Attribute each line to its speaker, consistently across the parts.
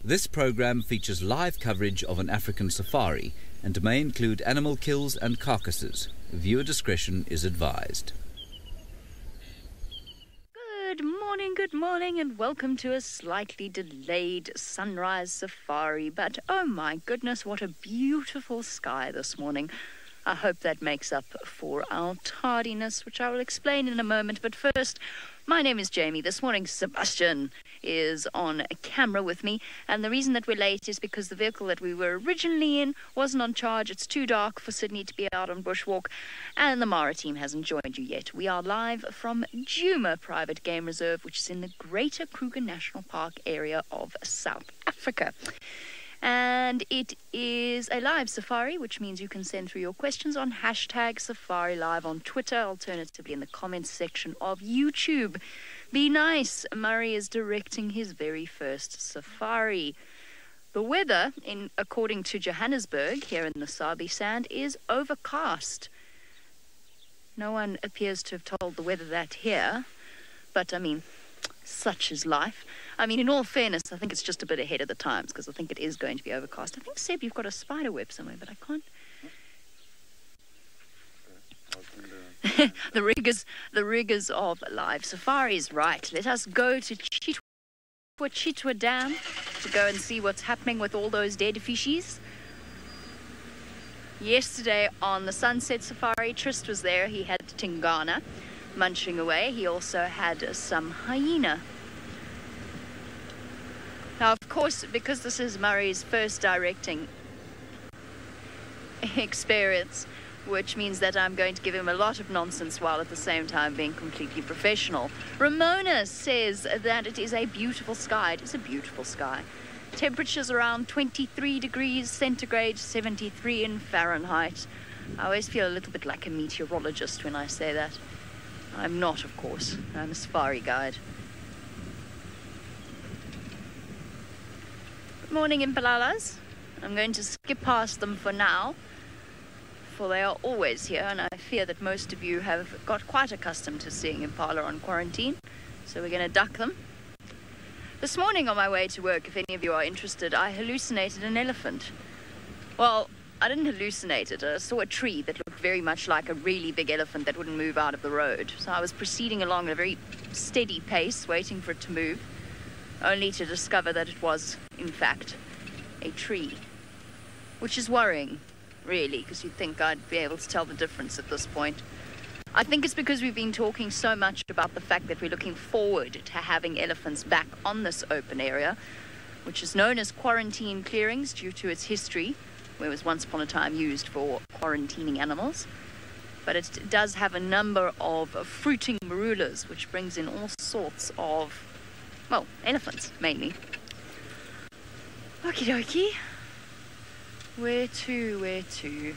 Speaker 1: This program features live coverage of an African safari and may include animal kills and carcasses. Viewer discretion is advised.
Speaker 2: Good morning, and welcome to a slightly delayed sunrise safari. But oh my goodness, what a beautiful sky this morning. I hope that makes up for our tardiness, which I will explain in a moment. But first, my name is Jamie. This morning, Sebastian is on camera with me. And the reason that we're late is because the vehicle that we were originally in wasn't on charge. It's too dark for Sydney to be out on bushwalk. And the Mara team hasn't joined you yet. We are live from Djuma Private Game Reserve, which is in the Greater Kruger National Park area of South Africa. And it is a live safari, which means you can send through your questions on hashtag SafariLive on Twitter, alternatively in the comments section of YouTube. Be nice. Murray is directing his very first safari. The weather, according to Johannesburg, here in the Sabi Sand, is overcast. No one appears to have told the weather that here, but I mean, such is life. I mean, in all fairness, I think it's just a bit ahead of the times, because I think it is going to be overcast. I think, Seb, you've got a spider web somewhere, but I can't. the rigours of live safaris. Right, let us go to Chitwa Dam to go and see what's happening with all those dead fishies. Yesterday on the Sunset Safari, Trist was there. He had Tingana munching away. He also had some hyena. Now, of course, because this is Murray's first directing experience, which means that I'm going to give him a lot of nonsense while at the same time being completely professional. Ramona says that it is a beautiful sky. It is a beautiful sky. Temperatures around 23 degrees centigrade, 73 in Fahrenheit. I always feel a little bit like a meteorologist when I say that. I'm not, of course. I'm a safari guide. Good morning, Impalalas. I'm going to skip past them for now, for they are always here, and I fear that most of you have got quite accustomed to seeing Impala on quarantine, so we're going to duck them. This morning on my way to work, if any of you are interested, I hallucinated an elephant. Well, I didn't hallucinate it. I saw a tree that looked very much like a really big elephant that wouldn't move out of the road. So I was proceeding along at a very steady pace, waiting for it to move, only to discover that it was, in fact, a tree. Which is worrying, really, because you'd think I'd be able to tell the difference at this point. I think it's because we've been talking so much about the fact that we're looking forward to having elephants back on this open area, which is known as quarantine clearings due to its history, where it was once upon a time used for quarantining animals. But it does have a number of fruiting marulas, which brings in all sorts of, well, elephants, mainly. Okie dokie. Where to?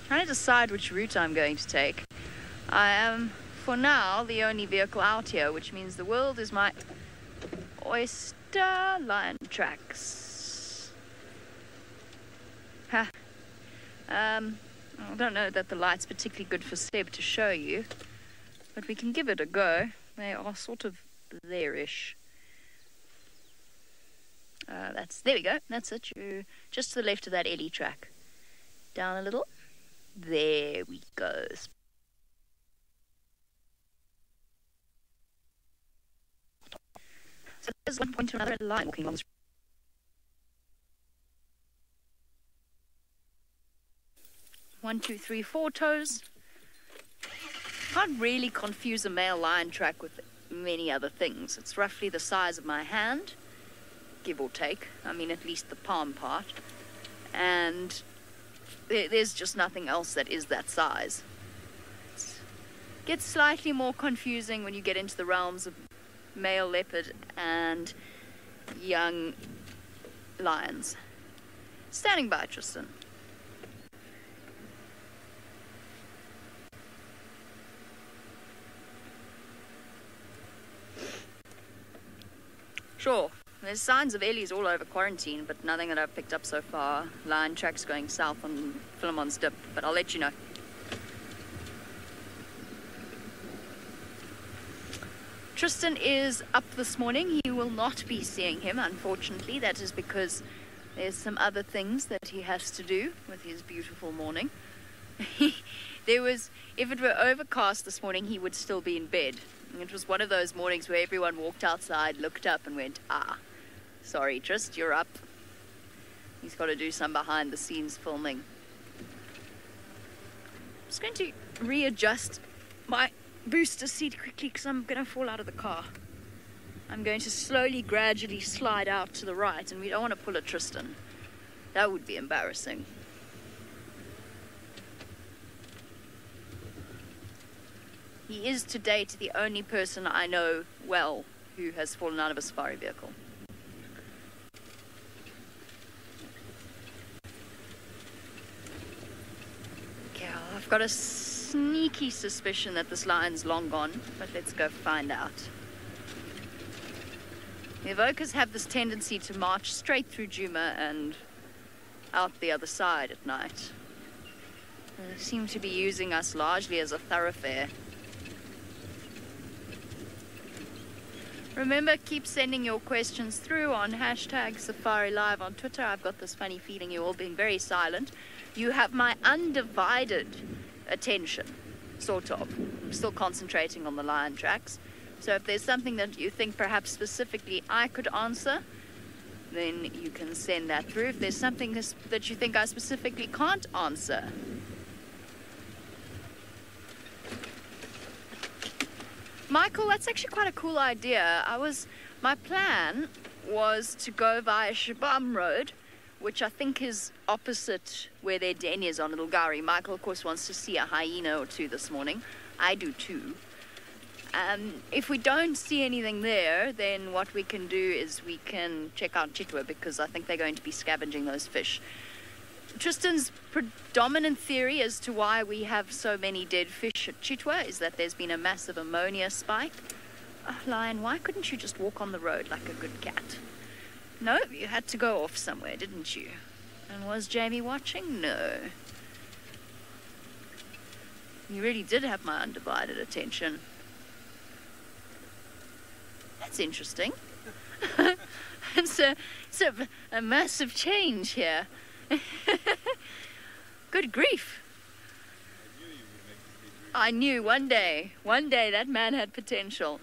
Speaker 2: Trying to decide which route I'm going to take. I am, for now, the only vehicle out here, which means the world is my oyster. Lion tracks. Ha. I don't know that the light's particularly good for Seb to show you, but we can give it a go. They are sort of there-ish. There we go. That's it. You're just to the left of that Ellie track. Down a little. There we go. So there's one point to another line walking along the street. One, two, three, four toes. Can't really confuse a male lion track with many other things. It's roughly the size of my hand, give or take. I mean, at least the palm part. And there's just nothing else that is that size. It gets slightly more confusing when you get into the realms of male leopard and young lions. Standing by, Tristan. Sure, there's signs of Ellie's all over quarantine, but nothing that I've picked up so far. Lion tracks going south on Philemon's Dip, but I'll let you know. Tristan is up this morning. He will not be seeing him, unfortunately. That is because there's some other things that he has to do with his beautiful morning. If it were overcast this morning, he would still be in bed. It was one of those mornings where everyone walked outside, looked up and went, sorry, Trist, you're up. He's got to do some behind-the-scenes filming. I'm just going to readjust my booster seat quickly because I'm going to fall out of the car. I'm going to slowly, gradually slide out to the right, and we don't want to pull a Tristan. That would be embarrassing. He is to date the only person I know well who has fallen out of a safari vehicle. Okay, I've got a sneaky suspicion that this lion's long gone, but let's go find out. The evokers have this tendency to march straight through Djuma and out the other side at night. They seem to be using us largely as a thoroughfare. Remember, keep sending your questions through on #SafariLive on Twitter. I've got this funny feeling you're all being very silent. You have my undivided attention, sort of. I'm still concentrating on the lion tracks. So if there's something that you think perhaps specifically I could answer, then you can send that through. If there's something that you think I specifically can't answer, Michael, that's actually quite a cool idea. My plan was to go via Shabam Road, which I think is opposite where their den is on Little Gowrie. Michael, of course, wants to see a hyena or two this morning. I do too. If we don't see anything there, then what we can do is we can check out Chitwa, because I think they're going to be scavenging those fish. Tristan's predominant theory as to why we have so many dead fish at Chitwa is that there's been a massive ammonia spike. Oh, Lion, why couldn't you just walk on the road like a good cat? No, you had to go off somewhere, didn't you? And was Jamie watching? No. You really did have my undivided attention. That's interesting. It's a massive change here. Good grief. I knew one day that man had potential.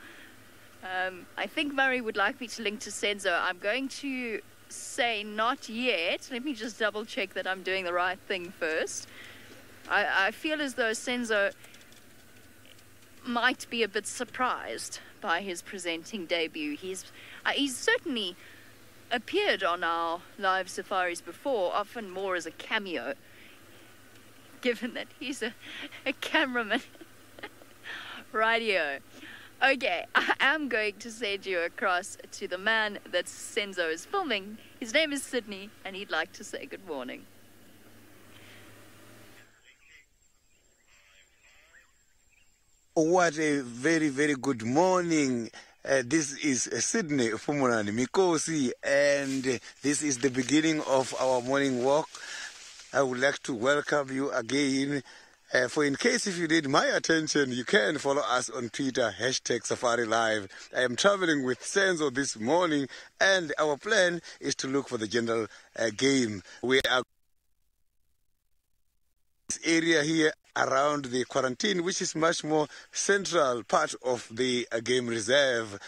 Speaker 2: I think Murray would like me to link to Senzo. I'm going to say not yet. Let me just double check that I'm doing the right thing first. I feel as though Senzo might be a bit surprised by his presenting debut. He's certainly appeared on our live safaris before, often more as a cameo, given that he's a cameraman. Radio. Okay, I am going to send you across to the man that Senzo is filming. His name is Sydney, and he'd like to say good morning.
Speaker 3: What a very, very good morning. This is Sydney Fumunani Mikosi, and this is the beginning of our morning walk. I would like to welcome you again. For in case if you need my attention, you can follow us on Twitter, #SafariLive. I am traveling with Senzo this morning, and our plan is to look for the general game. We are this area here around the quarantine, which is much more central part of the game reserve,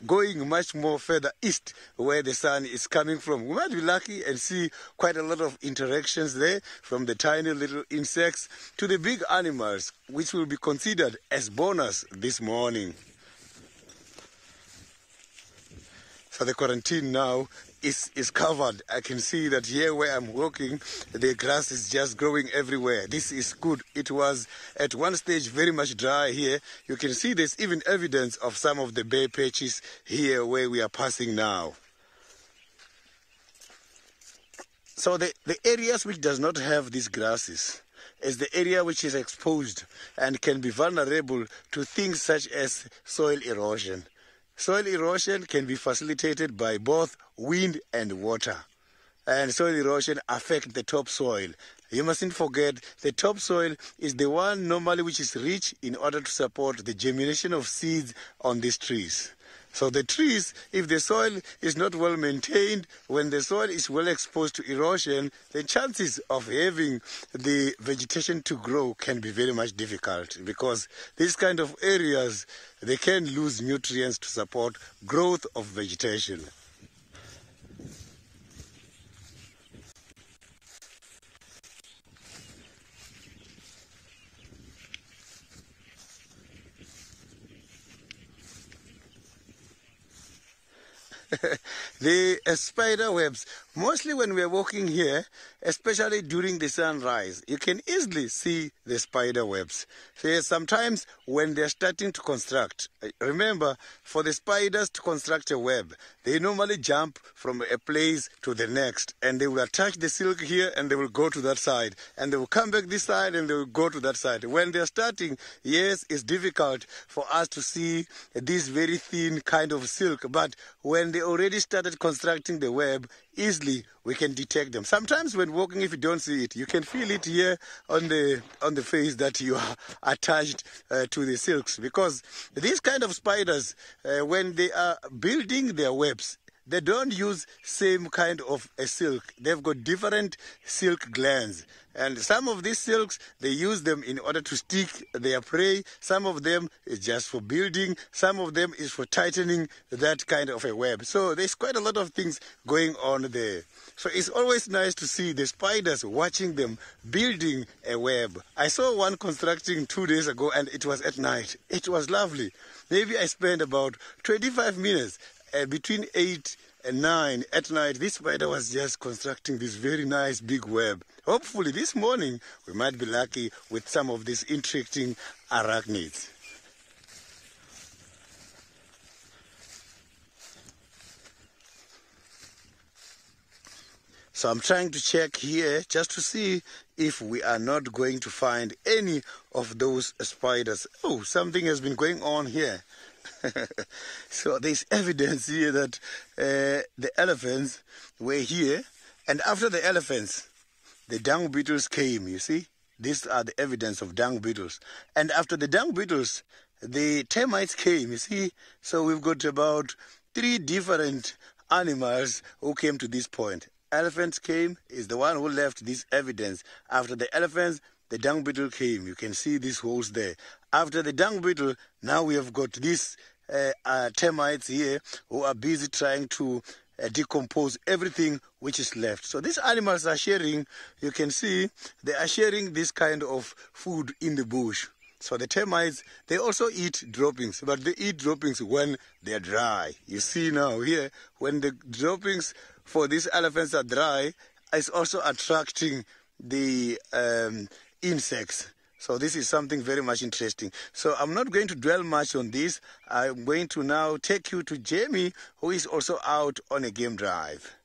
Speaker 3: going much more further east where the sun is coming from. We might be lucky and see quite a lot of interactions there, from the tiny little insects to the big animals, which will be considered as bonus this morning. So the quarantine now is covered. I can see that here where I'm walking, the grass is just growing everywhere. This is good. It was at one stage very much dry here. You can see there's even evidence of some of the bare patches here where we are passing now. So the areas which does not have these grasses is the area which is exposed and can be vulnerable to things such as soil erosion. Soil erosion can be facilitated by both wind and water. And soil erosion affects the topsoil. you mustn't forget the topsoil is the one normally which is rich in order to support the germination of seeds on these trees. So the trees, if the soil is not well maintained, when the soil is well exposed to erosion, the chances of having the vegetation to grow can be very much difficult, because these kind of areas, they can lose nutrients to support growth of vegetation. The spider webs, mostly when we are walking here, especially during the sunrise, you can easily see the spider webs. So sometimes when they're starting to construct, remember, for the spiders to construct a web, they normally jump from a place to the next, and they will attach the silk here and they will go to that side, and they will come back this side and they will go to that side. When they're starting, yes, it's difficult for us to see this very thin kind of silk, but when they already started constructing the web, easily we can detect them. Sometimes when walking, if you don't see it, you can feel it here on the face that you are attached to the silks, because these kind of spiders, when they are building their webs, they don't use same kind of a silk. They've got different silk glands. And some of these silks, they use them in order to stick their prey. Some of them is just for building. Some of them is for tightening that kind of a web. So there's quite a lot of things going on there. So it's always nice to see the spiders, watching them building a web. I saw one constructing 2 days ago, and it was at night. It was lovely. Maybe I spent about 25 minutes between 8 and 9 at night. This spider was just constructing this very nice big web. Hopefully this morning we might be lucky with some of these interesting arachnids. So I'm trying to check here just to see if we are not going to find any of those spiders. Oh, something has been going on here. So there's evidence here that the elephants were here, and after the elephants, the dung beetles came, you see. These are the evidence of dung beetles. And after the dung beetles, the termites came, you see. So we've got about 3 different animals who came to this point. Elephants came, is the one who left this evidence. After the elephants, the dung beetle came. You can see these holes there. After the dung beetle, now we have got these termites here who are busy trying to decompose everything which is left. So these animals are sharing, you can see, they are sharing this kind of food in the bush. So the termites, they also eat droppings, but they eat droppings when they are dry. You see now here, when the droppings for these elephants are dry, it's also attracting the insects. So this is something very much interesting. So I'm not going to dwell much on this. I'm going to now take you to Jamie, who is also out on a game drive.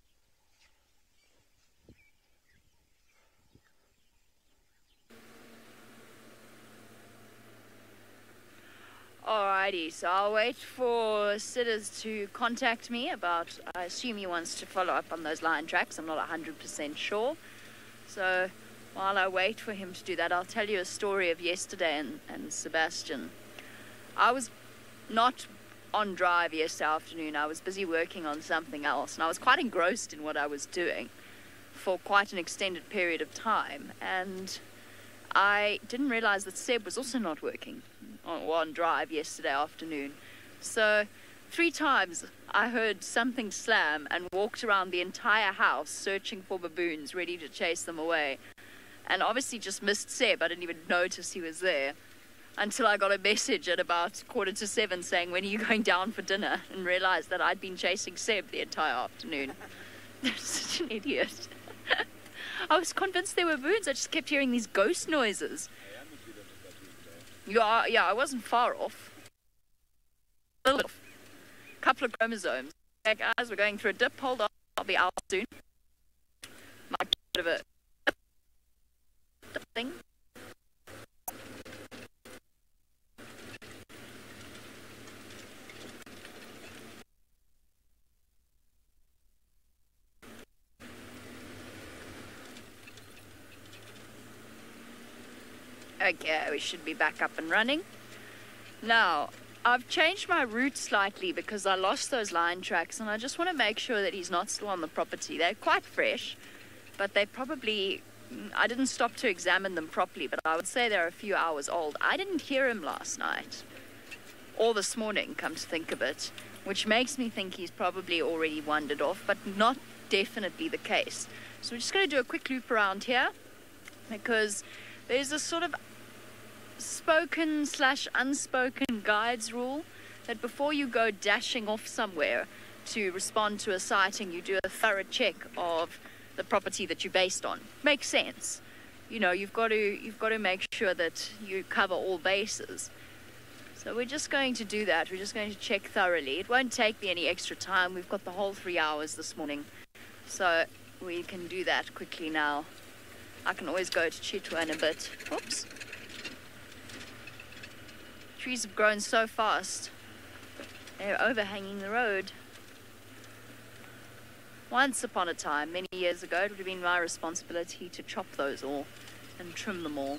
Speaker 2: Alrighty, so I'll wait for Sidders to contact me about, I assume he wants to follow up on those lion tracks. I'm not 100% sure. So while I wait for him to do that, I'll tell you a story of yesterday and Sebastian. I was not on drive yesterday afternoon. I was busy working on something else, and I was quite engrossed in what I was doing for quite an extended period of time. And I didn't realize that Seb was also not working on drive yesterday afternoon. So 3 times I heard something slam and walked around the entire house searching for baboons, ready to chase them away. And obviously just missed Seb. I didn't even notice he was there until I got a message at about 6:45 saying, when are you going down for dinner? And realized that I'd been chasing Seb the entire afternoon. Such an idiot. I was convinced they were baboons. I just kept hearing these ghost noises. Yeah, I wasn't far off. A little off. Couple of chromosomes. Yeah, guys, we're going through a dip. Hold on, I'll be out soon. Might get a bit of a dip thing. Okay, we should be back up and running. Now, I've changed my route slightly because I lost those lion tracks, and I just want to make sure that he's not still on the property. They're quite fresh, but they probably... I didn't stop to examine them properly, but I would say they're a few hours old. I didn't hear him last night, or this morning, come to think of it, which makes me think he's probably already wandered off, but not definitely the case. So we're just going to do a quick loop around here, because there's a sort of spoken/unspoken guides rule that before you go dashing off somewhere to respond to a sighting, you do a thorough check of the property that you're based on. Makes sense. You know, you've got to make sure that you cover all bases. So we're just going to do that. We're just going to check thoroughly. It won't take me any extra time. We've got the whole 3 hours this morning, so we can do that quickly now. I can always go to Chitwa in a bit. Oops. Trees have grown so fast. They're overhanging the road. Once upon a time, many years ago, it would have been my responsibility to chop those all and trim them all.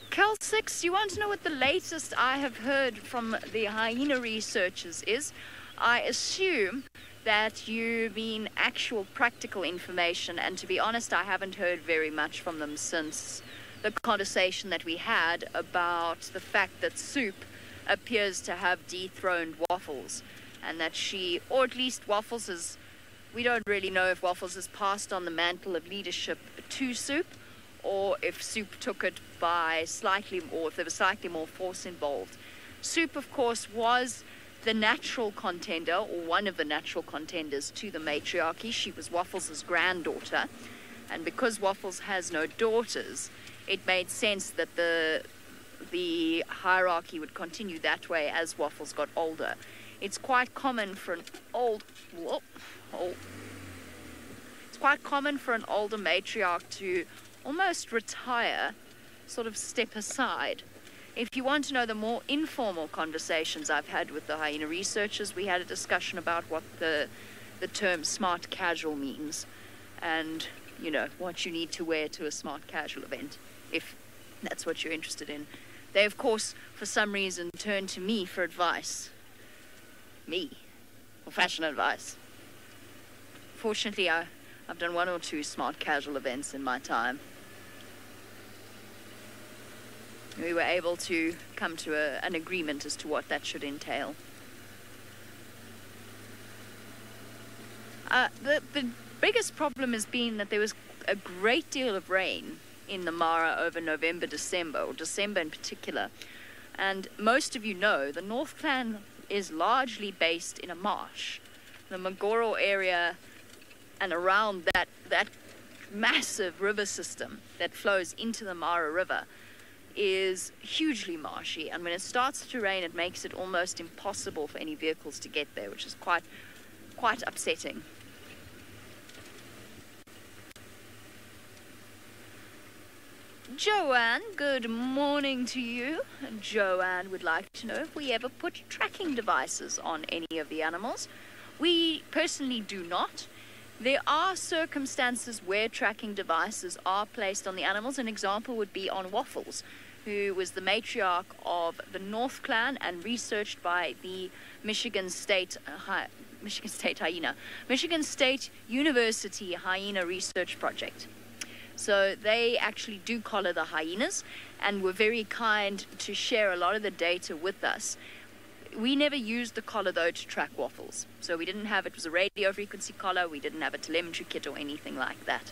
Speaker 2: Cal 6, you want to know what the latest I have heard from the hyena researchers is? I assume that you mean actual practical information, and to be honest, I haven't heard very much from them since the conversation that we had about the fact that Soup appears to have dethroned Waffles, and that she, or at least Waffles has, we don't really know if Waffles has passed on the mantle of leadership to Soup, or if Soup took it by slightly, or if there was slightly more force involved. Soup, of course, was the natural contender, or one of the natural contenders to the matriarchy. She was Waffles' granddaughter, and because Waffles has no daughters, it made sense that the hierarchy would continue that way as Waffles got older. It's quite common for an it's quite common for an older matriarch to almost retire, sort of step aside. If you want to know the more informal conversations I've had with the hyena researchers, we had a discussion about what the term smart casual means, and, you know, what you need to wear to a smart casual event, if that's what you're interested in. They, of course, for some reason, turn to me for advice. Me. For fashion advice. Fortunately, I've done 1 or 2 smart casual events in my time. We were able to come to an agreement as to what that should entail. The biggest problem has been that there was a great deal of rain in the Mara over November, December, or December in particular. And most of you know, the North Clan is largely based in a marsh. The Magoro area and around that massive river system that flows into the Mara River is hugely marshy, and when it starts to rain, it makes it almost impossible for any vehicles to get there, which is quite upsetting. Joanne, good morning to you. Joanne would like to know if we ever put tracking devices on any of the animals. We personally do not. There are circumstances where tracking devices are placed on the animals. An example would be on Waffles, who was the matriarch of the North Clan and researched by the Michigan State University Hyena Research Project. So they actually do collar the hyenas and were very kind to share a lot of the data with us. We never used the collar, though, to track Waffles. So we didn't have, it was a radio frequency collar, we didn't have a telemetry kit or anything like that.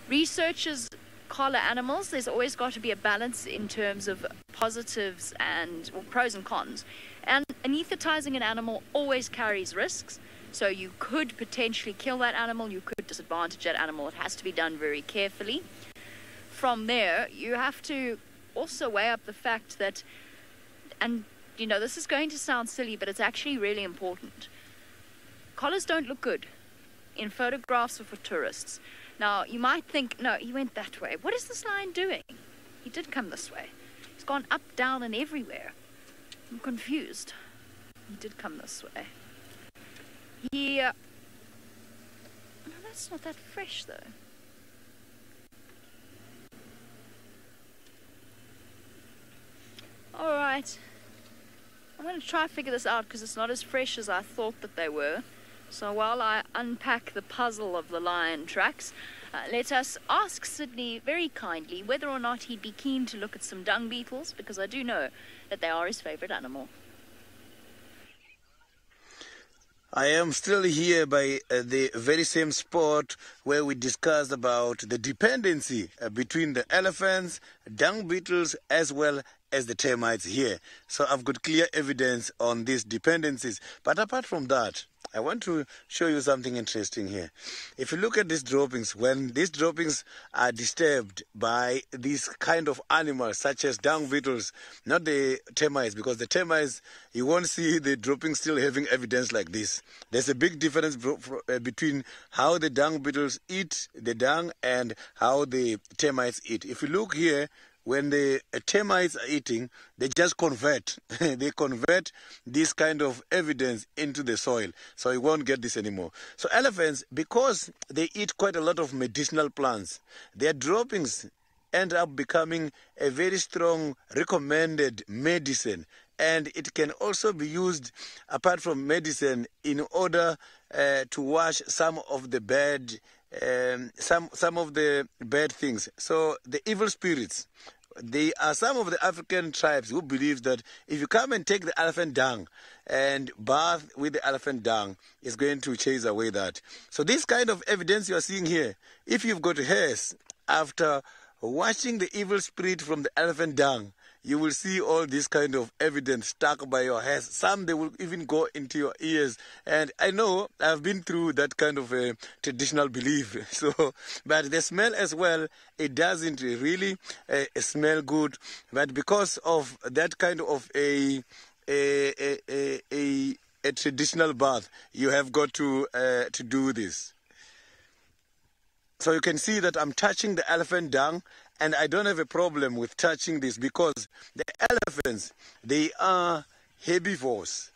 Speaker 2: Researchers collar animals, there's always got to be a balance in terms of positives and, or pros and cons. And anesthetizing an animal always carries risks. So you could potentially kill that animal, you could disadvantage that animal. It has to be done very carefully. From there, you have to also weigh up the fact that, and you know, this is going to sound silly, but it's actually really important. Collars don't look good in photographs or for tourists. Now, you might think, no, he went that way. What is this lion doing? He did come this way. He's gone up, down, and everywhere. I'm confused. He did come this way. Yeah. Oh, that's not that fresh though. Alright. I'm going to try and figure this out because it's not as fresh as I thought that they were. So while I unpack the puzzle of the lion tracks, let us ask Sydney very kindly whether or not he'd be keen to look at some dung beetles, because I do know that they are his favourite animal.
Speaker 3: I am still here by the very same spot where we discussed about the dependency between the elephants, dung beetles, as well as the termites here. So I've got clear evidence on these dependencies. But apart from that, I want to show you something interesting here. If you look at these droppings, when these droppings are disturbed by these kind of animals, such as dung beetles, not the termites, because the termites, you won't see the droppings still having evidence like this. There's a big difference between how the dung beetles eat the dung and how the termites eat. If you look here, when the termites are eating, they just convert. They convert this kind of evidence into the soil. So you won't get this anymore. So elephants, because they eat quite a lot of medicinal plants, their droppings end up becoming a very strong recommended medicine. And it can also be used, apart from medicine, in order to wash some of the bad some of the bad things. So the evil spirits, they are some of the African tribes who believe that if you come and take the elephant dung and bath with the elephant dung, it's going to chase away that. So this kind of evidence you are seeing here, if you've got hairs, after washing the evil spirit from the elephant dung, you will see all this kind of evidence stuck by your hairs. Some, they will even go into your ears. And I know I've been through that kind of a traditional belief. So, but the smell as well, it doesn't really smell good. But because of that kind of a traditional bath, you have got to do this. So you can see that I'm touching the elephant dung, and I don't have a problem with touching this because the elephants, they are herbivores.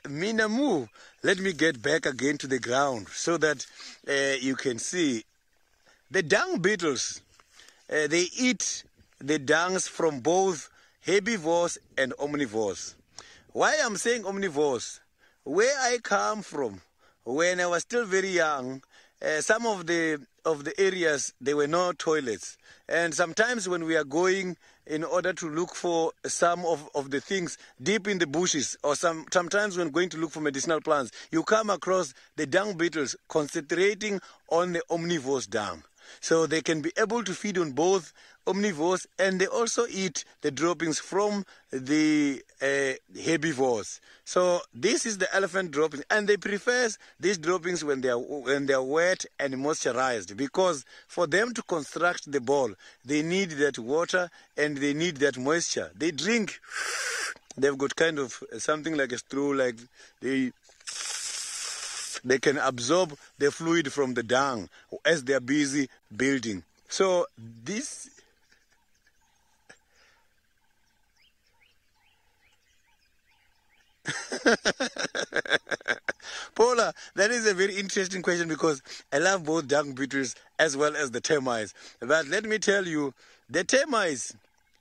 Speaker 3: Minamu, let me get back again to the ground so that you can see. The dung beetles, they eat the dungs from both herbivores and omnivores. Why I'm saying omnivores? Where I come from, when I was still very young, some of the areas, there were no toilets. And sometimes when we are going in order to look for some of the things deep in the bushes, or sometimes when going to look for medicinal plants, you come across the dung beetles concentrating on the omnivores dung. So they can be able to feed on both omnivores, and they also eat the droppings from the herbivores. So this is the elephant droppings, and they prefer these droppings when they are wet and moisturized, because for them to construct the ball, they need that water and they need that moisture. They drink. They've got kind of something like a straw, like they can absorb the fluid from the dung as they are busy building. So this Paula, that is a very interesting question because I love both dung beetles as well as the termites. But let me tell you, the termites,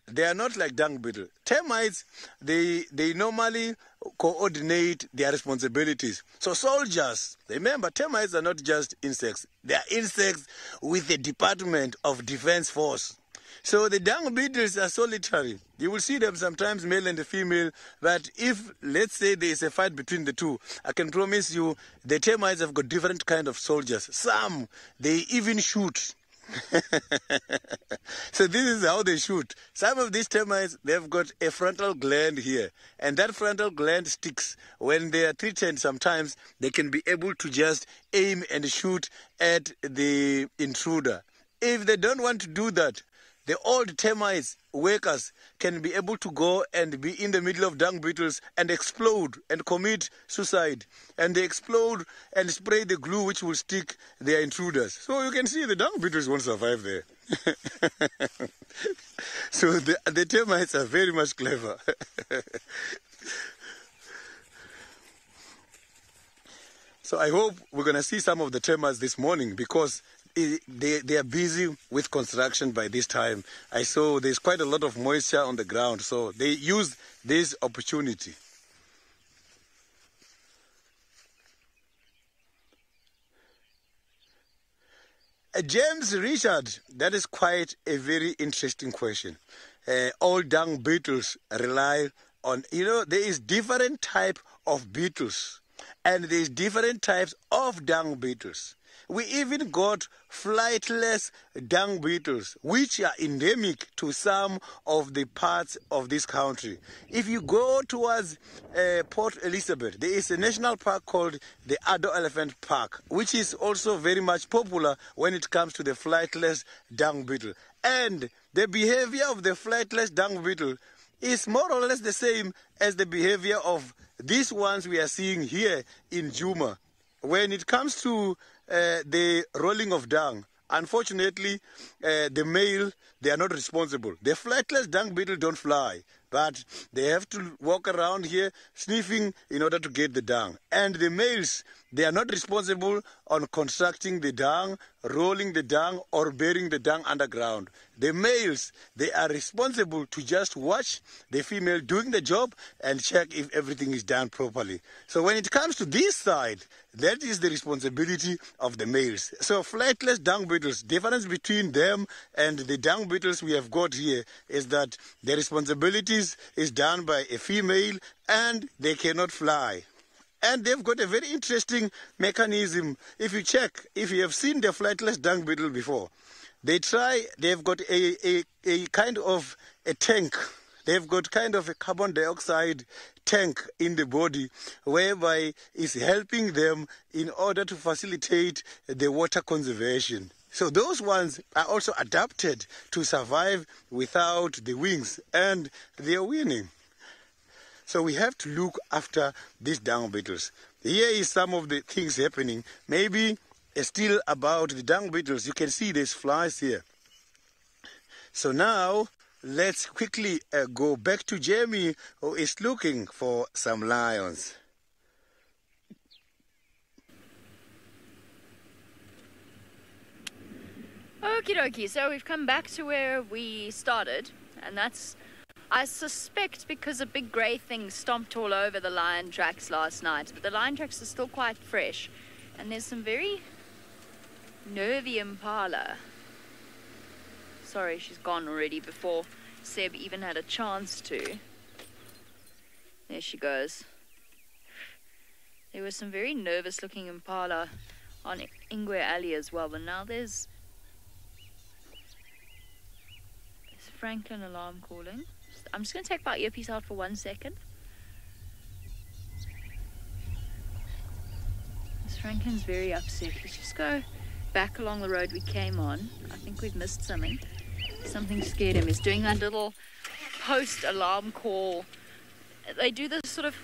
Speaker 3: they are not like dung beetle. Termites, they normally coordinate their responsibilities. So soldiers, remember, termites are not just insects. They are insects with the Department of Defense Force. So the dung beetles are solitary. You will see them sometimes, male and female. But if, let's say, there is a fight between the two, I can promise you the termites have got different kind of soldiers. Some, they even shoot. So this is how they shoot. Some of these termites, they've got a frontal gland here, and that frontal gland sticks. When they are threatened, sometimes they can be able to just aim and shoot at the intruder. If they don't want to do that, the old termites workers can be able to go and be in the middle of dung beetles and explode and commit suicide. And they explode and spray the glue which will stick their intruders. So you can see the dung beetles won't survive there. So the termites are very much clever. So I hope we're going to see some of the termites this morning, because they are busy with construction by this time. I saw there's quite a lot of moisture on the ground, so they use this opportunity. James Richard, that is quite a very interesting question. All dung beetles rely on, there is different type of beetles, and there's different types of dung beetles. We even got flightless dung beetles, which are endemic to some of the parts of this country. If you go towards Port Elizabeth, there is a national park called the Addo Elephant Park, which is also very much popular when it comes to the flightless dung beetle. And the behavior of the flightless dung beetle is more or less the same as the behavior of these ones we are seeing here in Juma. When it comes to the rolling of dung, unfortunately, the male, they are not responsible. The flightless dung beetle don't fly, but they have to walk around here sniffing in order to get the dung. And the males, they are not responsible on constructing the dung, rolling the dung, or burying the dung underground. The males, they are responsible to just watch the female doing the job and check if everything is done properly. So when it comes to this side, that is the responsibility of the males. So flightless dung beetles, difference between them and the dung beetles we have got here is that the responsibilities is done by a female and they cannot fly. And they've got a very interesting mechanism. If you check, if you have seen the flightless dung beetle before, they've got a kind of a tank. They've got kind of a carbon dioxide tank in the body, whereby it's helping them in order to facilitate the water conservation. So those ones are also adapted to survive without the wings, and they are winning. So we have to look after these dung beetles. Here is some of the things happening. Maybe still about the dung beetles. You can see there's flies here. So now let's quickly go back to Jamie, who is looking for some lions.
Speaker 2: Okie dokie, so we've come back to where we started, and that's, I suspect, because a big grey thing stomped all over the lion tracks last night. But the lion tracks are still quite fresh, and there's some very nervy impala. Sorry, she's gone already before Seb even had a chance to. There she goes. There was some very nervous looking impala on Ingwe Alley as well, but now there's Franklin alarm calling. I'm just going to take my earpiece out for 1 second. Miss Franklin's very upset. Let's just go back along the road we came on. I think we've missed something. Something scared him. He's doing that little post-alarm call. They do this sort of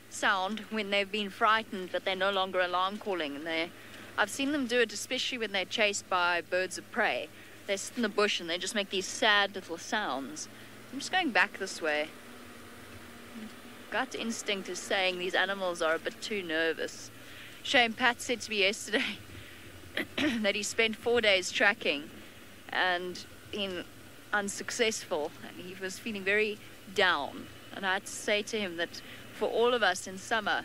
Speaker 2: sound when they've been frightened that they're no longer alarm calling. And I've seen them do it, especially when they're chased by birds of prey. They sit in the bush and they just make these sad little sounds. I'm just going back this way. Gut instinct is saying these animals are a bit too nervous. Shame, Pat said to me yesterday that he spent 4 days tracking and been unsuccessful, and he was feeling very down. And I had to say to him that for all of us in summer,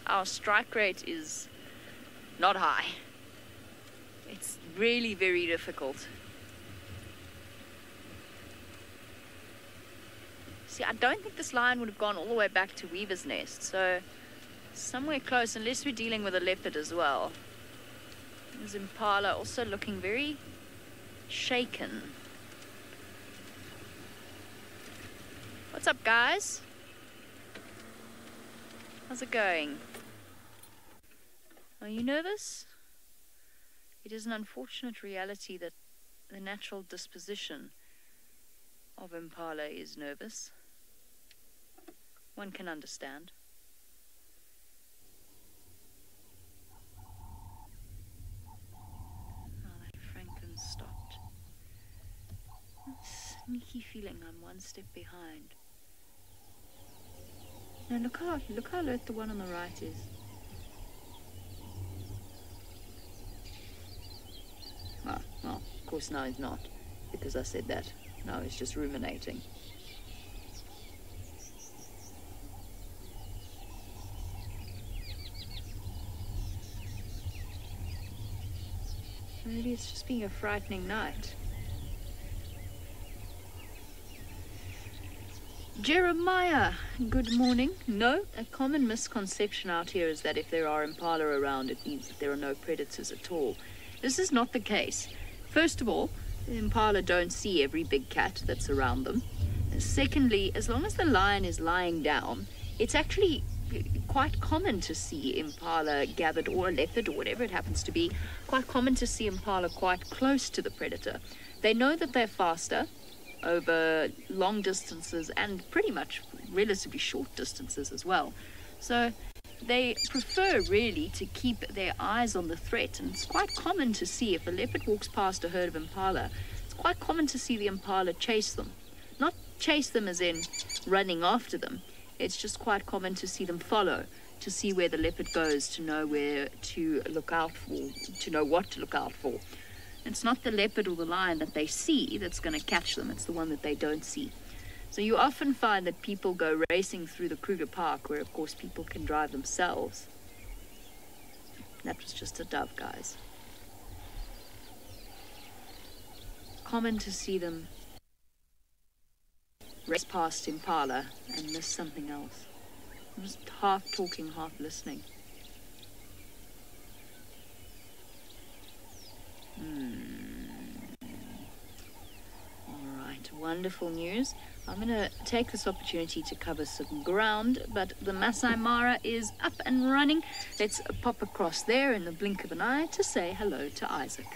Speaker 2: our strike rate is not high. It's really very difficult. See, I don't think this lion would have gone all the way back to Weaver's Nest, so somewhere close, unless we're dealing with a leopard as well. There's impala also looking very shaken. What's up, guys? How's it going? Are you nervous? It is an unfortunate reality that the natural disposition of impala is nervous. One can understand. Oh, that Franken's sneaky feeling I'm one step behind. Now look how alert the one on the right is. Ah, well, of course now he's not, because I said that. Now he's just ruminating. Maybe it's just being a frightening night. Jeremiah, good morning. No, a common misconception out here is that if there are impala around, it means that there are no predators at all. This is not the case. First of all, the impala don't see every big cat that's around them. And secondly, as long as the lion is lying down, it's actually quite common to see impala gathered, or a leopard, or whatever it happens to be, quite common to see impala quite close to the predator. They know that they're faster over long distances and pretty much relatively short distances as well. So they prefer really to keep their eyes on the threat, and it's quite common to see if a leopard walks past a herd of impala, it's quite common to see the impala chase them. Not chase them as in running after them. It's just quite common to see them follow, to see where the leopard goes, to know where to look out for, to know what to look out for. It's not the leopard or the lion that they see that's going to catch them, it's the one that they don't see. So you often find that people go racing through the Kruger Park, where of course people can drive themselves. That was just a dove, guys. Common to see them race past impala and miss something else. I'm just half talking, half listening. Alright, wonderful news. I'm going to take this opportunity to cover some ground, but the Masai Mara is up and running. Let's pop across there in the blink of an eye to say hello to Isaac.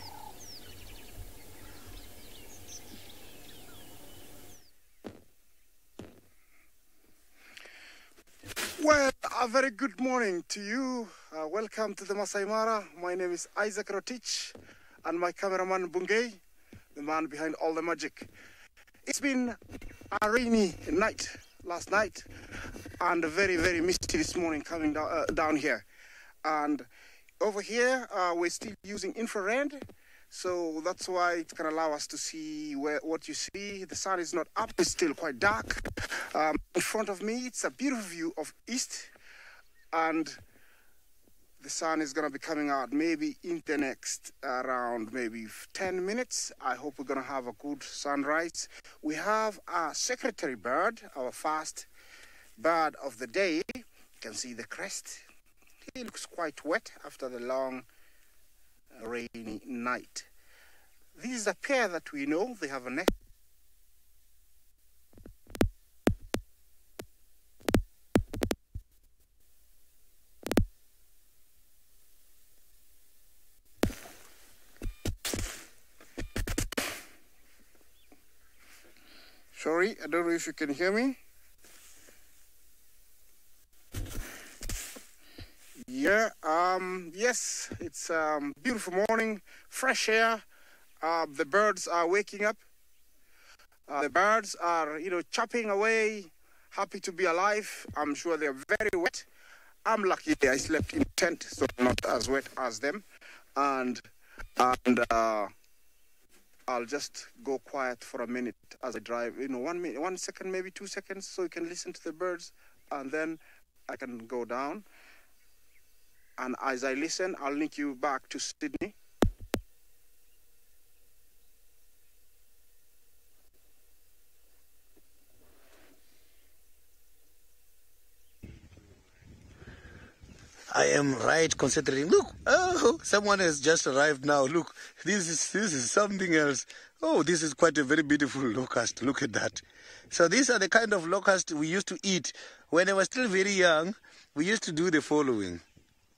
Speaker 4: Well, a very good morning to you. Welcome to the Masai Mara. My name is Isaac Rotich, and my cameraman Bungay, the man behind all the magic. It's been a rainy night last night, and very, very misty this morning coming down here. And over here, we're still using infrared, so that's why it can allow us to see what you see. The sun is not up, it's still quite dark. In front of me, it's a beautiful view of east, and the sun is going to be coming out maybe in the next around maybe 10 minutes. I hope we're going to have a good sunrise. We have a secretary bird, our first bird of the day. You can see the crest. He looks quite wet after the long rainy night. This is a pair that we know. They have a neck. Sorry, I don't know if you can hear me. Yeah, yes, it's a beautiful morning, fresh air. The birds are waking up. The birds are, chopping away, happy to be alive. I'm sure they're very wet. I'm lucky I slept in a tent, so I'm not as wet as them. And I'll just go quiet for a minute as I drive, 1 minute, 1 second, maybe 2 seconds, so you can listen to the birds, and then I can go down. And as I listen, I'll link you back to Sydney.
Speaker 3: I am right considering. Look, oh, someone has just arrived now. Look, this is something else. Oh, this is quite a very beautiful locust. Look at that. So these are the kind of locust we used to eat. When I was still very young, we used to do the following.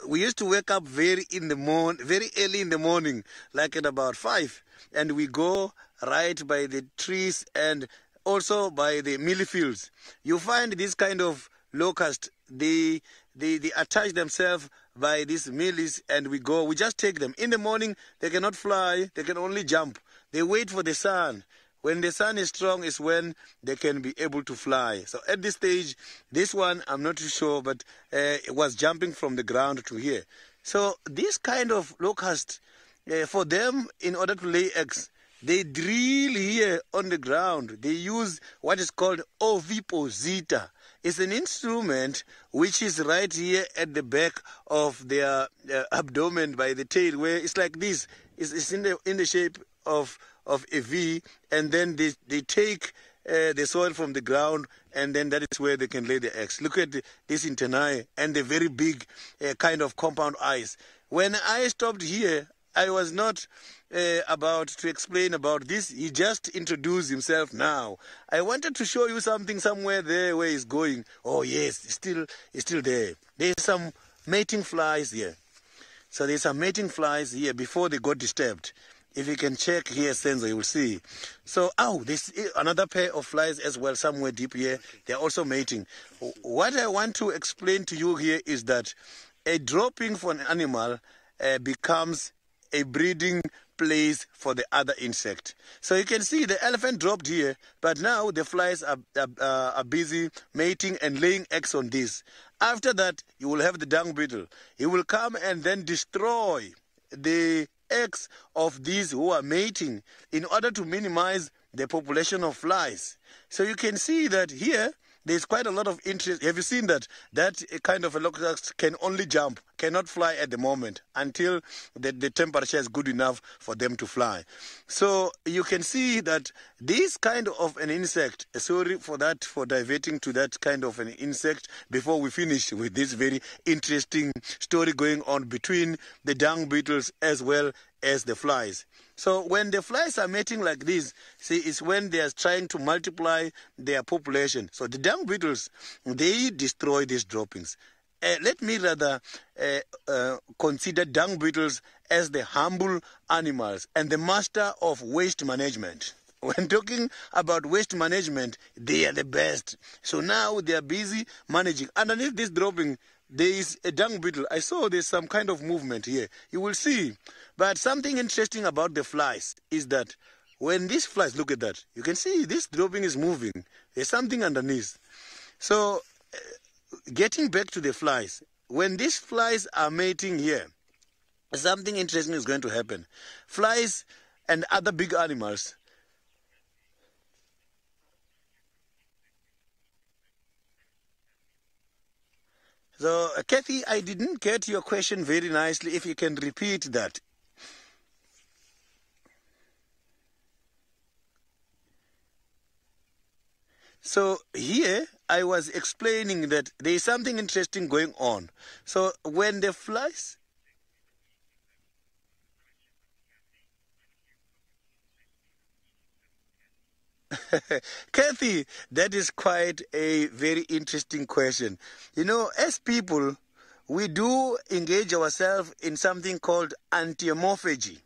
Speaker 3: We used to wake up very early in the morning, like at about 5, and we go right by the trees and also by the mealie fields. You find this kind of locust, they attach themselves by these mealies, and we just take them. In the morning, they cannot fly, they can only jump. They wait for the sun. When the sun is strong is when they can be able to fly. So at this stage, this one, I'm not too sure, but it was jumping from the ground to here. So this kind of locust, for them, in order to lay eggs, they drill here on the ground. They use what is called ovipositor. It's an instrument which is right here at the back of their abdomen by the tail, where it's like this. It's in the shape of a V, and then they take the soil from the ground, and then that is where they can lay the eggs. Look at this antennae and the very big kind of compound eyes. When I stopped here, I was not about to explain about this. He just introduced himself now. I wanted to show you something somewhere there where he's going. Oh yes, it's still there. There's some mating flies here. So there's some mating flies here before they got disturbed. If you can check here, Senzo, you will see. So, there's another pair of flies as well somewhere deep here. They're also mating. What I want to explain to you here is that a dropping for an animal becomes a breeding place for the other insect. So you can see the elephant dropped here, but now the flies are busy mating and laying eggs on this. After that, you will have the dung beetle. He will come and then destroy the eggs of these who are mating in order to minimize the population of flies. So you can see that here there's quite a lot of interest. Have you seen that? That kind of a locust can only jump, cannot fly at the moment until the temperature is good enough for them to fly. So you can see that this kind of an insect, sorry for that, for diverting to that kind of an insect before we finish with this very interesting story going on between the dung beetles as well as the flies. So when the flies are mating like this, see, it's when they are trying to multiply their population. So the dung beetles, they destroy these droppings. Let me rather consider dung beetles as the humble animals and the master of waste management. When talking about waste management, they are the best. So now they are busy managing. Underneath this dropping, there is a dung beetle. I saw there's some kind of movement here. You will see. But something interesting about the flies is that when these flies, look at that, you can see this dropping is moving. There's something underneath. So getting back to the flies, when these flies are mating here, something interesting is going to happen. Flies and other big animals, so, Kathy, I didn't get your question very nicely. If you can repeat that. So, here I was explaining that there is something interesting going on. So, when the flies... Kathy, that is quite a very interesting question. You know, as people, we do engage ourselves in something called antiomorphagy.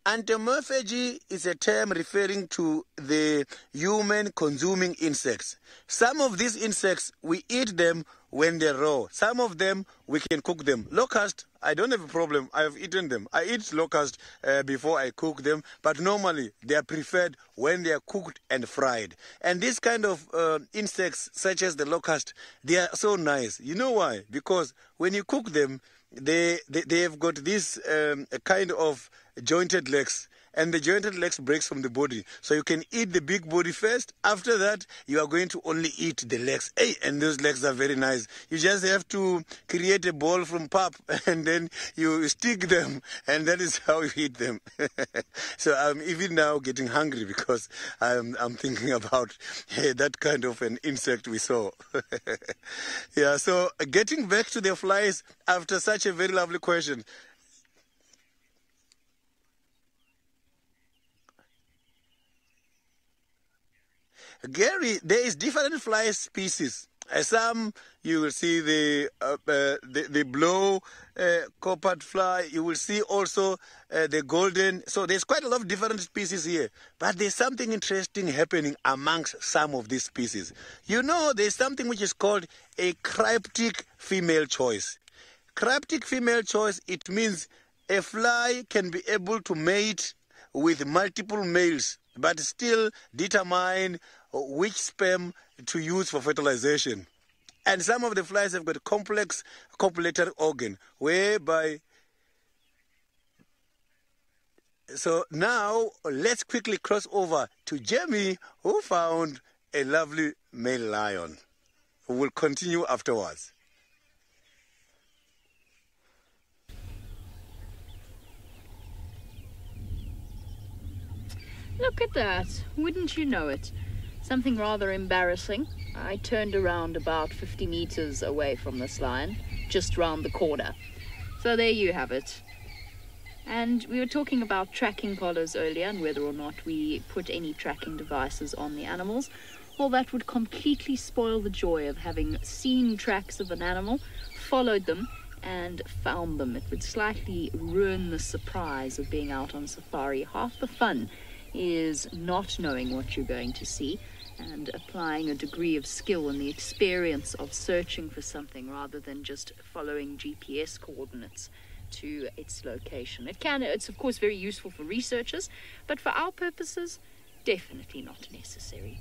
Speaker 3: Antiomorphagy is a term referring to the human consuming insects. Some of these insects, we eat them when they're raw. Some of them, we can cook them. Locust, I don't have a problem. I have eaten them. I eat locust before I cook them, but normally they are preferred when they are cooked and fried. And this kind of insects, such as the locust, they are so nice. You know why? Because when you cook them, they have got this kind of jointed legs, and the jointed legs breaks from the body. So you can eat the big body first. After that, you are going to only eat the legs. Hey, and those legs are very nice. You just have to create a ball from pap, and then you stick them, and that is how you eat them. So I'm even now getting hungry because I'm thinking about that kind of an insect we saw. Yeah, so getting back to the flies after such a very lovely question. Gary, there is different fly species. Some you will see the blow coppered fly. You will see also the golden. So there's quite a lot of different species here. But there's something interesting happening amongst some of these species. You know, there's something which is called a cryptic female choice. Cryptic female choice, it means a fly can be able to mate with multiple males but still determine which sperm to use for fertilization. And some of the flies have got complex copulatory organ, whereby... So now, let's quickly cross over to Jamie, who found a lovely male lion. We'll continue afterwards.
Speaker 2: Look at that. Wouldn't you know it? Something rather embarrassing. I turned around about 50 meters away from this lion, just round the corner. So there you have it. And we were talking about tracking collars earlier and whether or not we put any tracking devices on the animals. Well, that would completely spoil the joy of having seen tracks of an animal, followed them, and found them. It would slightly ruin the surprise of being out on safari. Half the fun is not knowing what you're going to see and applying a degree of skill and the experience of searching for something rather than just following GPS coordinates to its location. It's of course very useful for researchers, but for our purposes, definitely not necessary.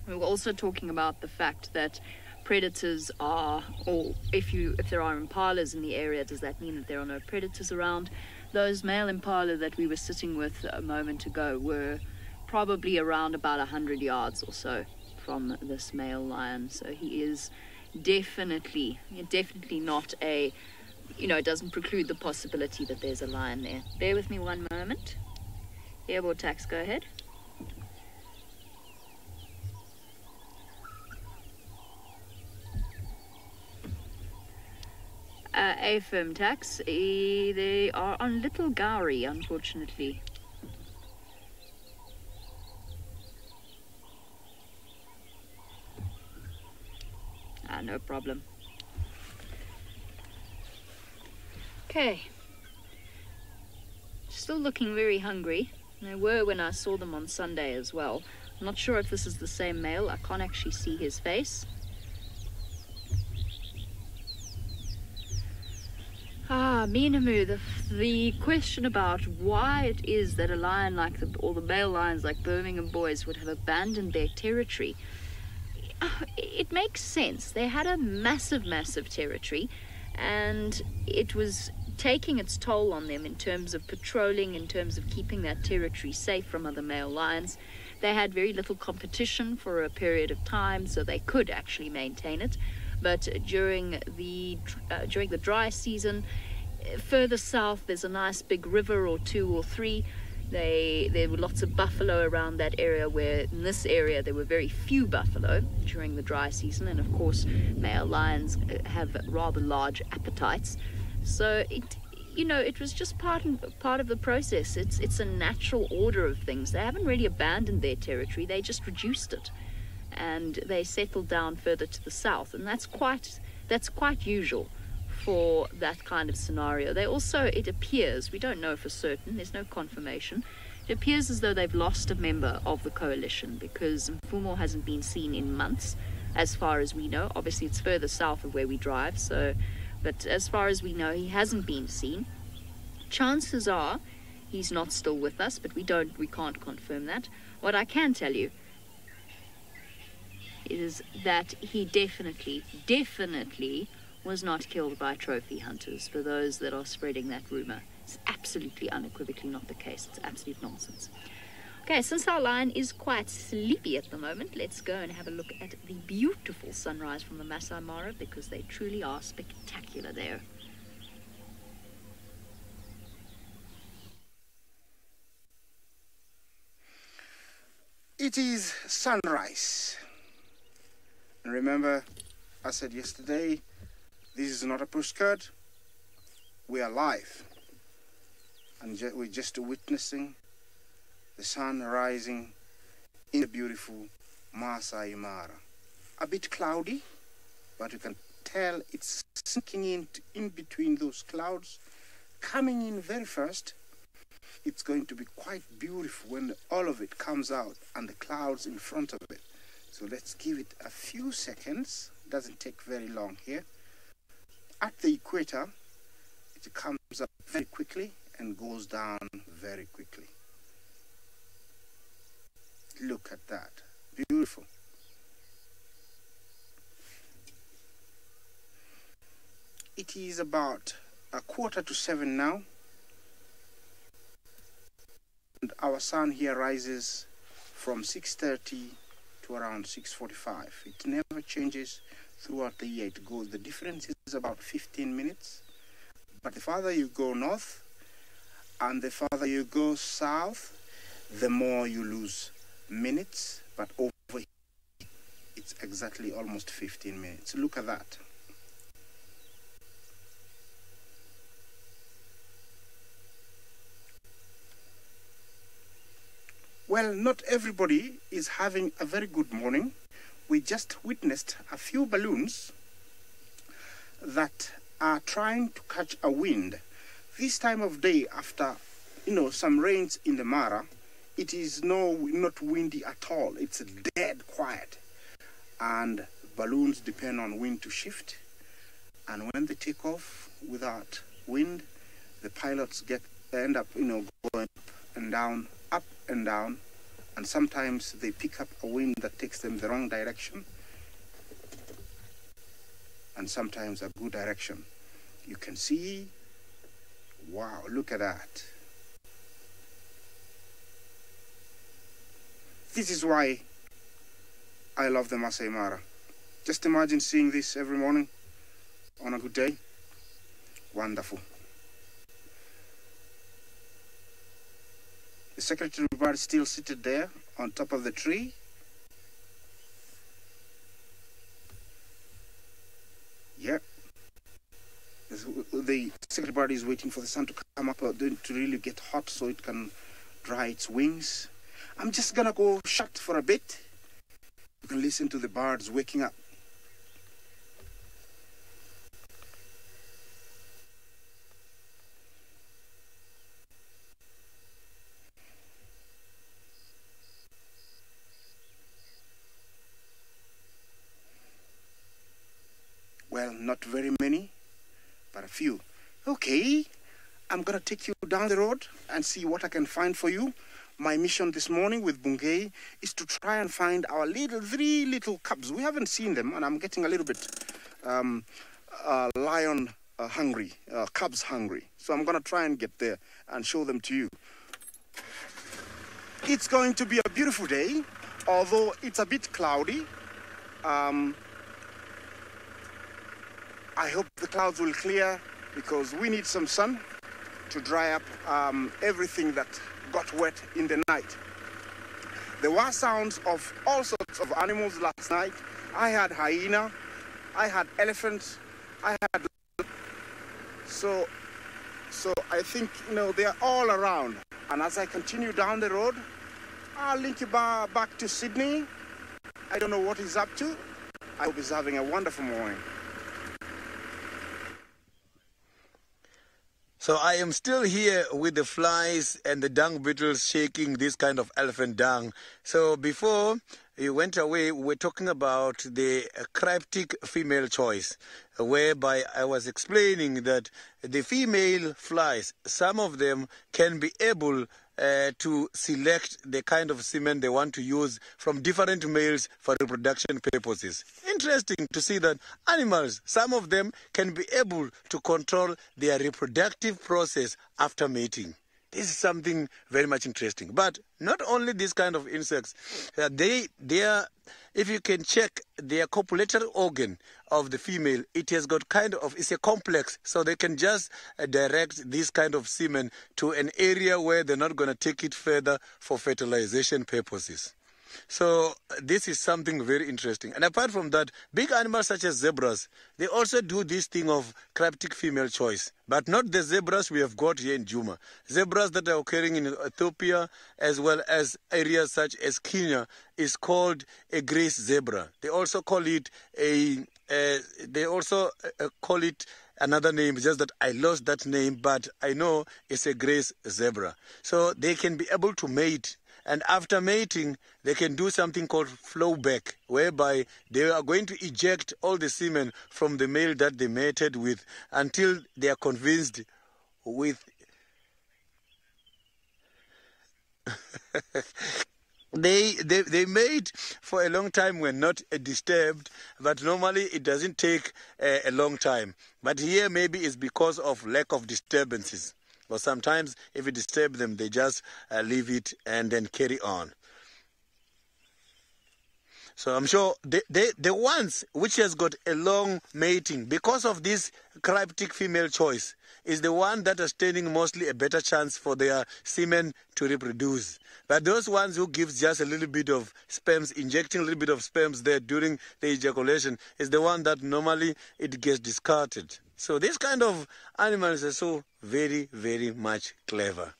Speaker 2: We were also talking about the fact that predators are, or if there are impalas in the area, does that mean that there are no predators around? Those male impala that we were sitting with a moment ago were probably around about 100 yards or so from this male lion. So he is definitely not a, it doesn't preclude the possibility that there's a lion there. Bear with me one moment. Here, Vortex, go ahead. Affirm tax. They are on Little Gowrie, unfortunately. No problem. Okay. Still looking very hungry. They were when I saw them on Sunday as well. I'm not sure if this is the same male. I can't actually see his face. Minamu, the question about why it is that a lion like or the male lions like Birmingham boys would have abandoned their territory, it makes sense. They had a massive territory, and it was taking its toll on them in terms of patrolling, in terms of keeping that territory safe from other male lions. They had very little competition for a period of time, so they could actually maintain it. But during the dry season, further south, there's a nice big river or two or three. There were lots of buffalo around that area, where in this area there were very few buffalo during the dry season, and of course male lions have rather large appetites. So it was just part of the process. It's a natural order of things. They haven't really abandoned their territory, they just reduced it, and they settled down further to the south, and that's quite usual for that kind of scenario. They also, it appears, we don't know for certain, there's no confirmation, it appears as though they've lost a member of the coalition, because Mfumo hasn't been seen in months, as far as we know. Obviously it's further south of where we drive, but as far as we know, he hasn't been seen. Chances are he's not still with us, but we can't confirm that. What I can tell you is that he definitely was not killed by trophy hunters, for those that are spreading that rumor. It's absolutely unequivocally not the case. It's absolute nonsense. Okay, since our lion is quite sleepy at the moment, let's go and have a look at the beautiful sunrise from the Masai Mara, because they truly are spectacular there.
Speaker 4: It is sunrise. And remember, I said yesterday, this is not a postcard. We are live. And we're just witnessing the sun rising in the beautiful Masai Mara. A bit cloudy, but you can tell it's sinking in between those clouds, coming in very fast. It's going to be quite beautiful when all of it comes out and the clouds in front of it. So let's give it a few seconds. It doesn't take very long here. At the equator, it comes up very quickly and goes down very quickly. Look at that. Beautiful. It is about 6:45 now. And our sun here rises from 6:30 to around 6:45. It never changes throughout the year. It goes. The difference is about 15 minutes. But the farther you go north and the farther you go south, the more you lose minutes. But over here, it's exactly almost 15 minutes. Look at that. Well, not everybody is having a very good morning. We just witnessed a few balloons that are trying to catch a wind. This time of day, after some rains in the Mara, it is not windy at all. It's dead quiet, and balloons depend on wind to shift. And when they take off without wind, the pilots end up going up and down, and sometimes they pick up a wind that takes them the wrong direction, and sometimes a good direction. You can see, wow, look at that. This is why I love the Masai Mara. Just imagine seeing this every morning on a good day. Wonderful. The secretary bird still seated there on top of the tree. Yep. The secretary bird is waiting for the sun to come up to really get hot so it can dry its wings. I'm just gonna go shut for a bit. You can listen to the birds waking up. Well, not very many, but a few. Okay, I'm gonna take you down the road and see what I can find for you. My mission this morning with Bungei is to try and find our three little cubs. We haven't seen them, and I'm getting a little bit lion hungry, cubs hungry. So I'm gonna try and get there and show them to you. It's going to be a beautiful day, although it's a bit cloudy. I hope the clouds will clear because we need some sun to dry up everything that got wet in the night. There were sounds of all sorts of animals last night. I had hyena, I had elephant, I had... So I think, they are all around. And as I continue down the road, I'll link you back to Sydney. I don't know what he's up to. I hope he's having a wonderful morning.
Speaker 3: So I am still here with the flies and the dung beetles shaking this kind of elephant dung. So before you went away, we were talking about the cryptic female choice, whereby I was explaining that the female flies, some of them can be able to select the kind of semen they want to use from different males for reproduction purposes. Interesting to see that animals, some of them can be able to control their reproductive process after mating. This is something very much interesting. But not only this kind of insects, if you can check their copulatory organ of the female, it has got it's a complex, so they can just direct this kind of semen to an area where they're not going to take it further for fertilization purposes. So this is something very interesting. And apart from that, big animals such as zebras, they also do this thing of cryptic female choice. But not the zebras we have got here in Juma. Zebras that are occurring in Ethiopia as well as areas such as Kenya is called a grace zebra. They also call it another name, just that I lost that name, but I know it's a grace zebra. So they can be able to mate. And after mating, they can do something called flowback, whereby they are going to eject all the semen from the male that they mated with until they are convinced with They mate for a long time when not disturbed, but normally it doesn't take a long time. But here maybe it's because of lack of disturbances. Or sometimes if you disturb them, they just leave it and then carry on. So I'm sure the ones which has got a long mating, because of this cryptic female choice, is the one that are standing mostly a better chance for their semen to reproduce. But those ones who gives just a little bit of sperms, injecting a little bit of sperms there during the ejaculation, is the one that normally it gets discarded. So this kind of animals are so very, very much clever.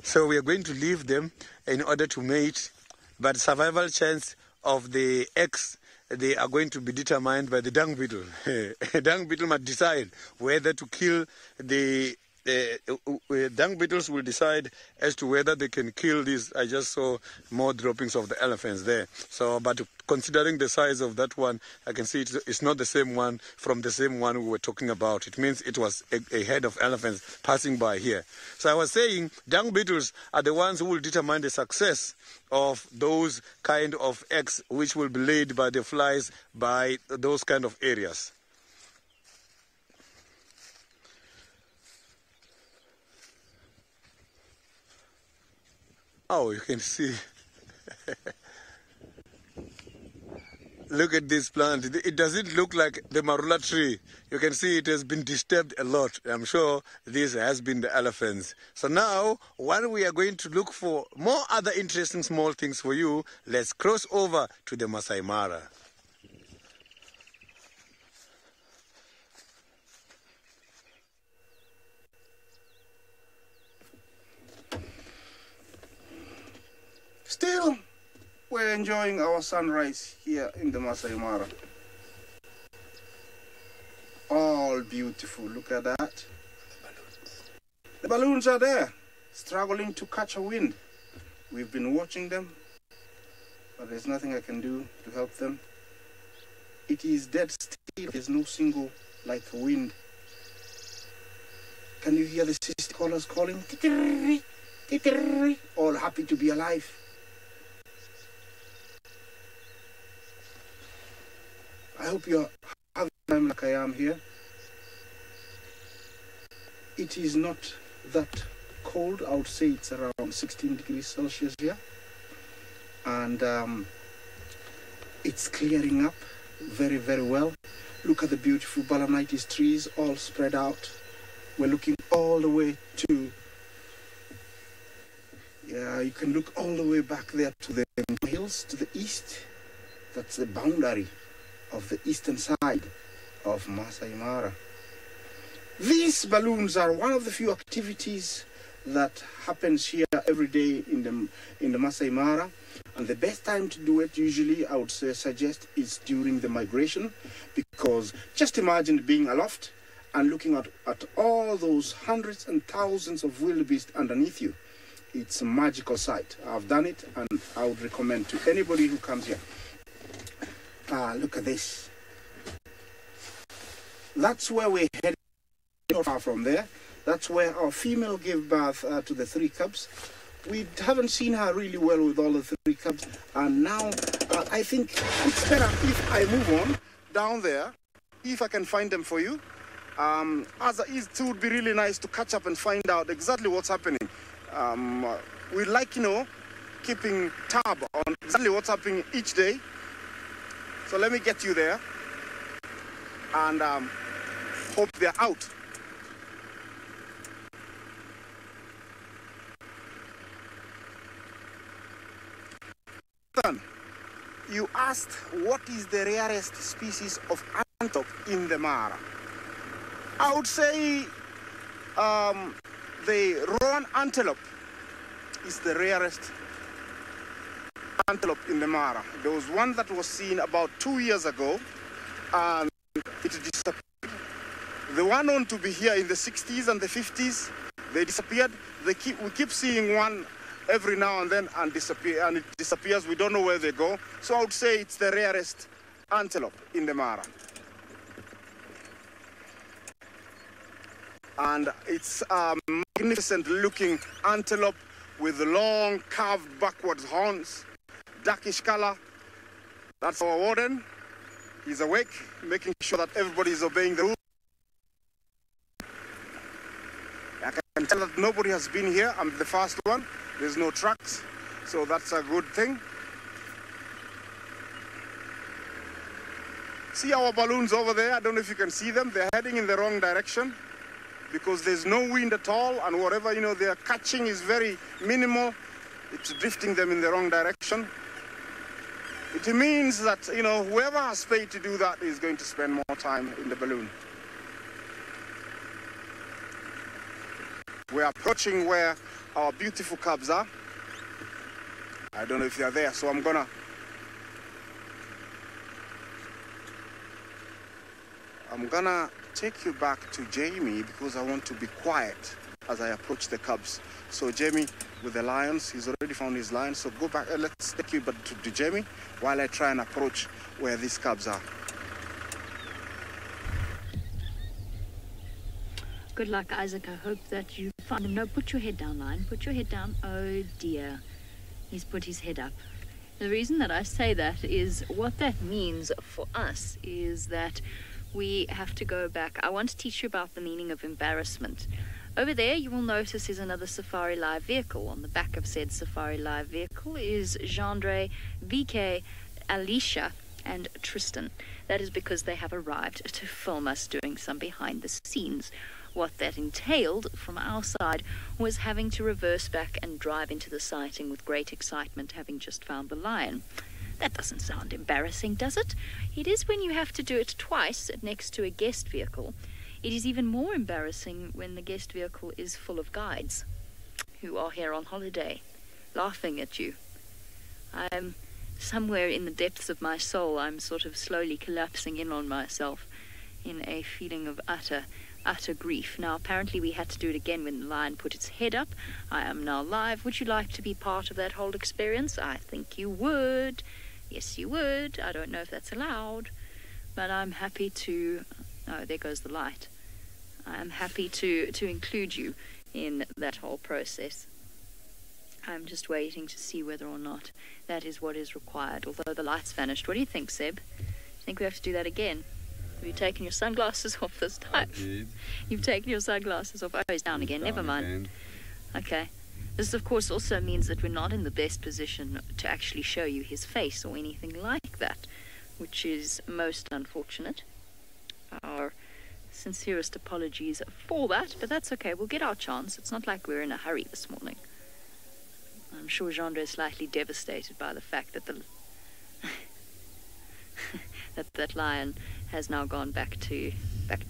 Speaker 3: So we are going to leave them in order to mate, but survival chance of the eggs, they are going to be determined by the dung beetle. Dung beetle must decide whether to kill the dung beetles will decide as to whether they can kill these. I just saw more droppings of the elephants there. So, but considering the size of that one, I can see it's not the same one from the same one we were talking about. It means it was a head of elephants passing by here. So I was saying dung beetles are the ones who will determine the success of those kind of eggs which will be laid by the flies by those kind of areas. Oh, you can see. Look at this plant. It doesn't look like the marula tree. You can see it has been disturbed a lot. I'm sure this has been the elephants. So now, while we are going to look for more other interesting small things for you, let's cross over to the Masai Mara.
Speaker 4: Still, we're enjoying our sunrise here in the Masai Mara. All beautiful. Look at that. The balloons are there, struggling to catch a wind. We've been watching them, but there's nothing I can do to help them. It is dead still. There's no single like a wind. Can you hear the sister callers calling? All happy to be alive. I hope you're having time like I am here. It is not that cold. I would say it's around 16 degrees Celsius here. And it's clearing up very, very well. Look at the beautiful balanitis trees all spread out. We're looking all the way to, yeah, you can look all the way back there to the hills to the east. That's the boundary of the eastern side of Masai Mara. These balloons are one of the few activities that happens here every day in the Masai Mara, and the best time to do it usually I would suggest is during the migration, because just imagine being aloft and looking at all those hundreds and thousands of wildebeest underneath you. It's a magical sight. I've done it and I would recommend to anybody who comes here. Look at this. That's where we're heading, not far from there. That's where our female gave birth to the 3 cubs. We haven't seen her really well with all the 3 cubs. And now I think it's better if I move on down there, if I can find them for you. As it would be really nice to catch up and find out exactly what's happening. We like, keeping tab on exactly what's happening each day. So let me get you there and hope they're out. You asked what is the rarest species of antelope in the Mara. I would say the roan antelope is the rarest antelope in the Mara. There was one that was seen about 2 years ago and it disappeared. The one known to be here in the 60s and the 50s, they disappeared. We keep seeing one every now and then and it disappears. We don't know where they go. So I would say it's the rarest antelope in the Mara. And it's a magnificent looking antelope with long carved backwards horns, darkish color. That's our warden. He's awake, making sure that everybody is obeying the rules. I can tell that nobody has been here. I'm the first one. There's no trucks, so that's a good thing. See our balloons over there? I don't know if you can see them. They're heading in the wrong direction because there's no wind at all, and whatever, you know, they're catching is very minimal. It's drifting them in the wrong direction. It means that, you know, whoever has paid to do that is going to spend more time in the balloon. We're approaching where our beautiful cubs are. I don't know if they're there, so I'm gonna take you back to Jamie because I want to be quiet as I approach the cubs. So Jamie with the lions, he's already found his lion. So go back, let's take you back to Jamie while I try and approach where these cubs are.
Speaker 2: Good luck, Isaac. I hope that you find him. No, put your head down, lion. Put your head down. Oh dear. He's put his head up. The reason that I say that is what that means for us is that we have to go back. I want to teach you about the meaning of embarrassment. Over there, you will notice is another SafariLive vehicle. On the back of said SafariLive vehicle is Gendre, VK, Alicia, and Tristan. That is because they have arrived to film us doing some behind the scenes. What that entailed from our side was having to reverse back and drive into the sighting with great excitement, having just found the lion. That doesn't sound embarrassing, does it? It is when you have to do it twice next to a guest vehicle. It is even more embarrassing when the guest vehicle is full of guides who are here on holiday, laughing at you. I'm somewhere in the depths of my soul, I'm sort of slowly collapsing in on myself in a feeling of utter grief. Now, apparently we had to do it again when the lion put its head up. I am now live. Would you like to be part of that whole experience? I think you would. Yes, you would. I don't know if that's allowed, but I'm happy to... Oh, there goes the light. I'm happy to include you in that whole process. I'm just waiting to see whether or not that is what is required, although the light's vanished. What do you think, Seb? Do you think we have to do that again? Have you taken your sunglasses off this time?
Speaker 5: I did.
Speaker 2: You've taken your sunglasses off. Oh, he's down again. Never mind.
Speaker 5: Again.
Speaker 2: Okay. This, of course, also means that we're not in the best position to actually show you his face or anything like that, which is most unfortunate. Our sincerest apologies for that, but that's okay. We'll get our chance. It's not like we're in a hurry this morning. I'm sure Gendre is slightly devastated by the fact that the that lion has now gone back to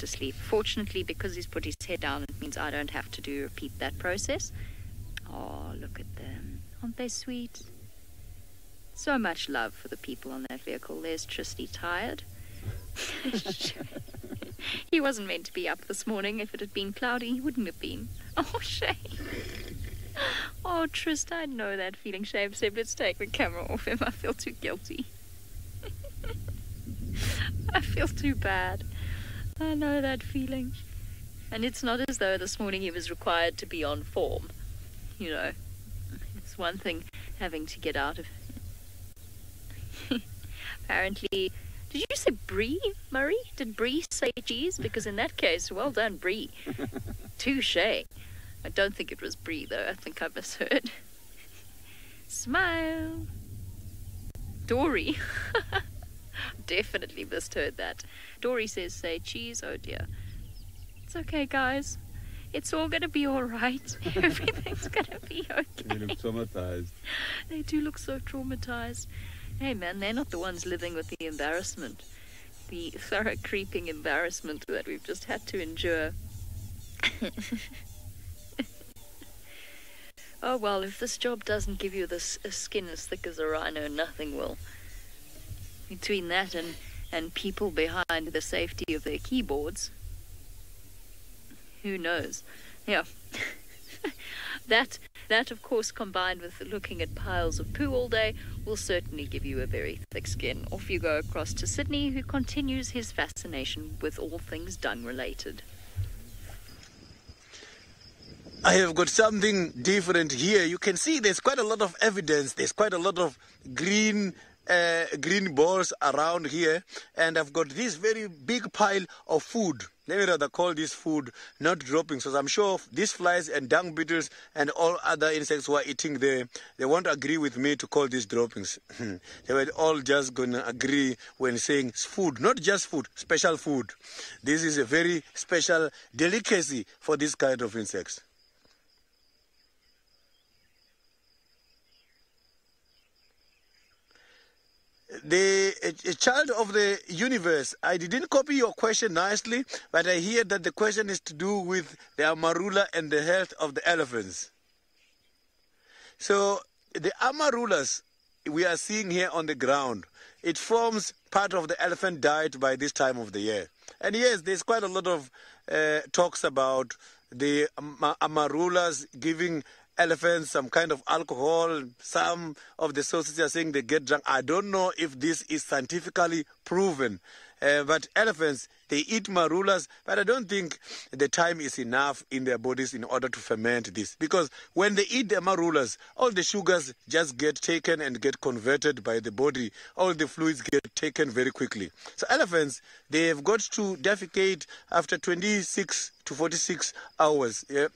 Speaker 2: sleep. Fortunately, because he's put his head down, it means I don't have to repeat that process. Oh, look at them. Aren't they sweet? So much love for the people on that vehicle. There's Tristy tired. He wasn't meant to be up this morning. If it had been cloudy, he wouldn't have been. Oh, shame. Oh, Trist, I know that feeling. Shame, Seb, let's take the camera off him. I feel too guilty. I feel too bad. I know that feeling. And it's not as though this morning he was required to be on form. You know, it's one thing having to get out of... Apparently... Did you say Brie, Murray? Did Brie say cheese? Because in that case, well done, Brie. Touche. I don't think it was Brie, though. I think I misheard. Smile. Dory. Definitely misheard that. Dory says, say cheese. Oh, dear. It's okay, guys. It's all going to be all right. Everything's going to be okay.
Speaker 5: They look traumatized.
Speaker 2: They do look so traumatized. Hey, man, they're not the ones living with the embarrassment. The thorough creeping embarrassment that we've just had to endure. Oh, well, if this job doesn't give you this skin as thick as a rhino, nothing will. Between that and people behind the safety of their keyboards, who knows? Yeah. That, of course, combined with looking at piles of poo all day, will certainly give you a very thick skin. Off you go across to Sydney, who continues his fascination with all things dung-related.
Speaker 3: I have got something different here. You can see there's quite a lot of evidence. There's quite a lot of green balls around here, and I've got this very big pile of food. Let me rather call this food, not droppings, because I'm sure these flies and dung beetles and all other insects who are eating there, they won't agree with me to call these droppings. They were all just going to agree when saying food, not just food, special food. This is a very special delicacy for this kind of insects. A child of the universe, I didn't copy your question nicely, but I hear that the question is to do with the amarula and the health of the elephants. So the amarulas we are seeing here on the ground, it forms part of the elephant diet by this time of the year. And yes, there's quite a lot of talks about the amarulas giving elephants some kind of alcohol. Some of the sources are saying they get drunk. I don't know if this is scientifically proven. But elephants, they eat marulas, but I don't think the time is enough in their bodies in order to ferment this. Because when they eat the marulas, all the sugars just get taken and get converted by the body. All the fluids get taken very quickly. So elephants, they have got to defecate after 26 to 46 hours. Yeah?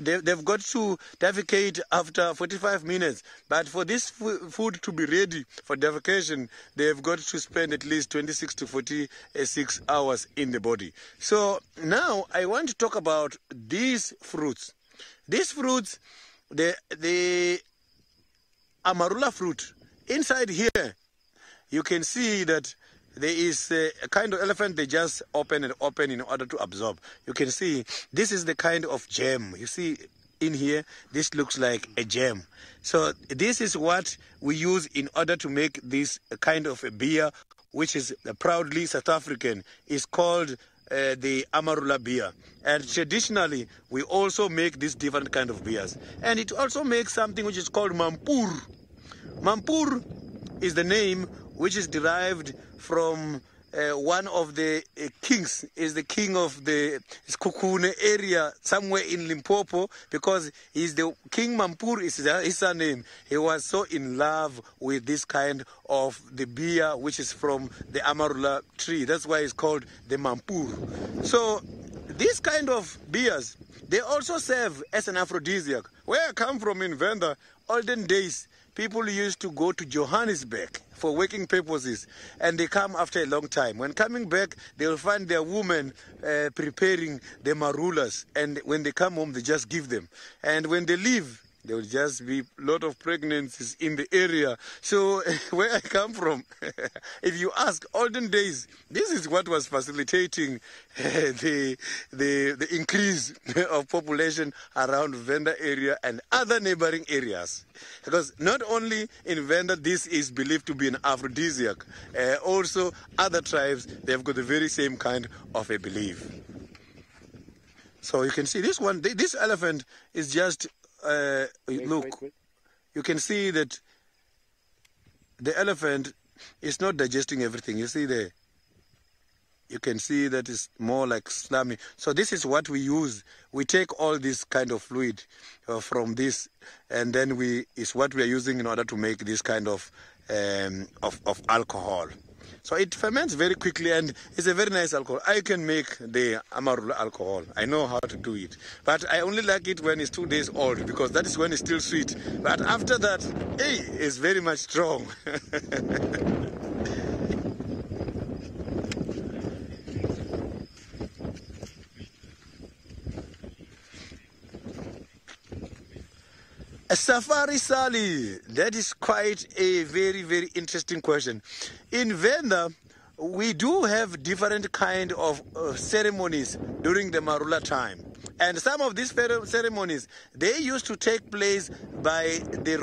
Speaker 3: They've got to defecate after 45 minutes. But for this food to be ready for defecation, they've got to spend at least 26 to 46 hours in the body. So now I want to talk about these fruits. These fruits, the amarula fruit, inside here, you can see that there is a kind of elephant they just open and open in order to absorb. You can see this is the kind of jam. You see in here, this looks like a jam. So this is what we use in order to make this kind of a beer, which is proudly South African. It's called the amarula beer. And traditionally, we also make this different kind of beers. And it also makes something which is called mampur. Mampur is the name which is derived from one of the kings, is the king of the Skukune area somewhere in Limpopo, because he's the King Mampur is his surname. He was so in love with this kind of the beer which is from the amarula tree. That's why it's called the Mampur. So these kind of beers, they also serve as an aphrodisiac. Where I come from in Venda, olden days, people used to go to Johannesburg for working purposes, and they come after a long time. When coming back, they will find their women preparing the marulas, and when they come home, they just give them. And when they leave, there will just be a lot of pregnancies in the area. So where I come from, if you ask, olden days, this is what was facilitating the increase of population around Venda area and other neighboring areas. Because not only in Venda, this is believed to be an aphrodisiac. Also, other tribes, they've got the very same kind of a belief. So you can see this one, this elephant is just... look, you can see that the elephant is not digesting everything. You see there, you can see that it's more like slimy. So this is what we use. We take all this kind of fluid from this, and then is what we are using in order to make this kind of alcohol. So it ferments very quickly, and it's a very nice alcohol. I can make the amarula alcohol. I know how to do it. But I only like it when it's 2 days old, because that is when it's still sweet. But after that, hey, it's very much strong. Safari Sally, that is quite a very, very interesting question. In Venda, we do have different kind of ceremonies during the Marula time. And some of these ceremonies, they used to take place by the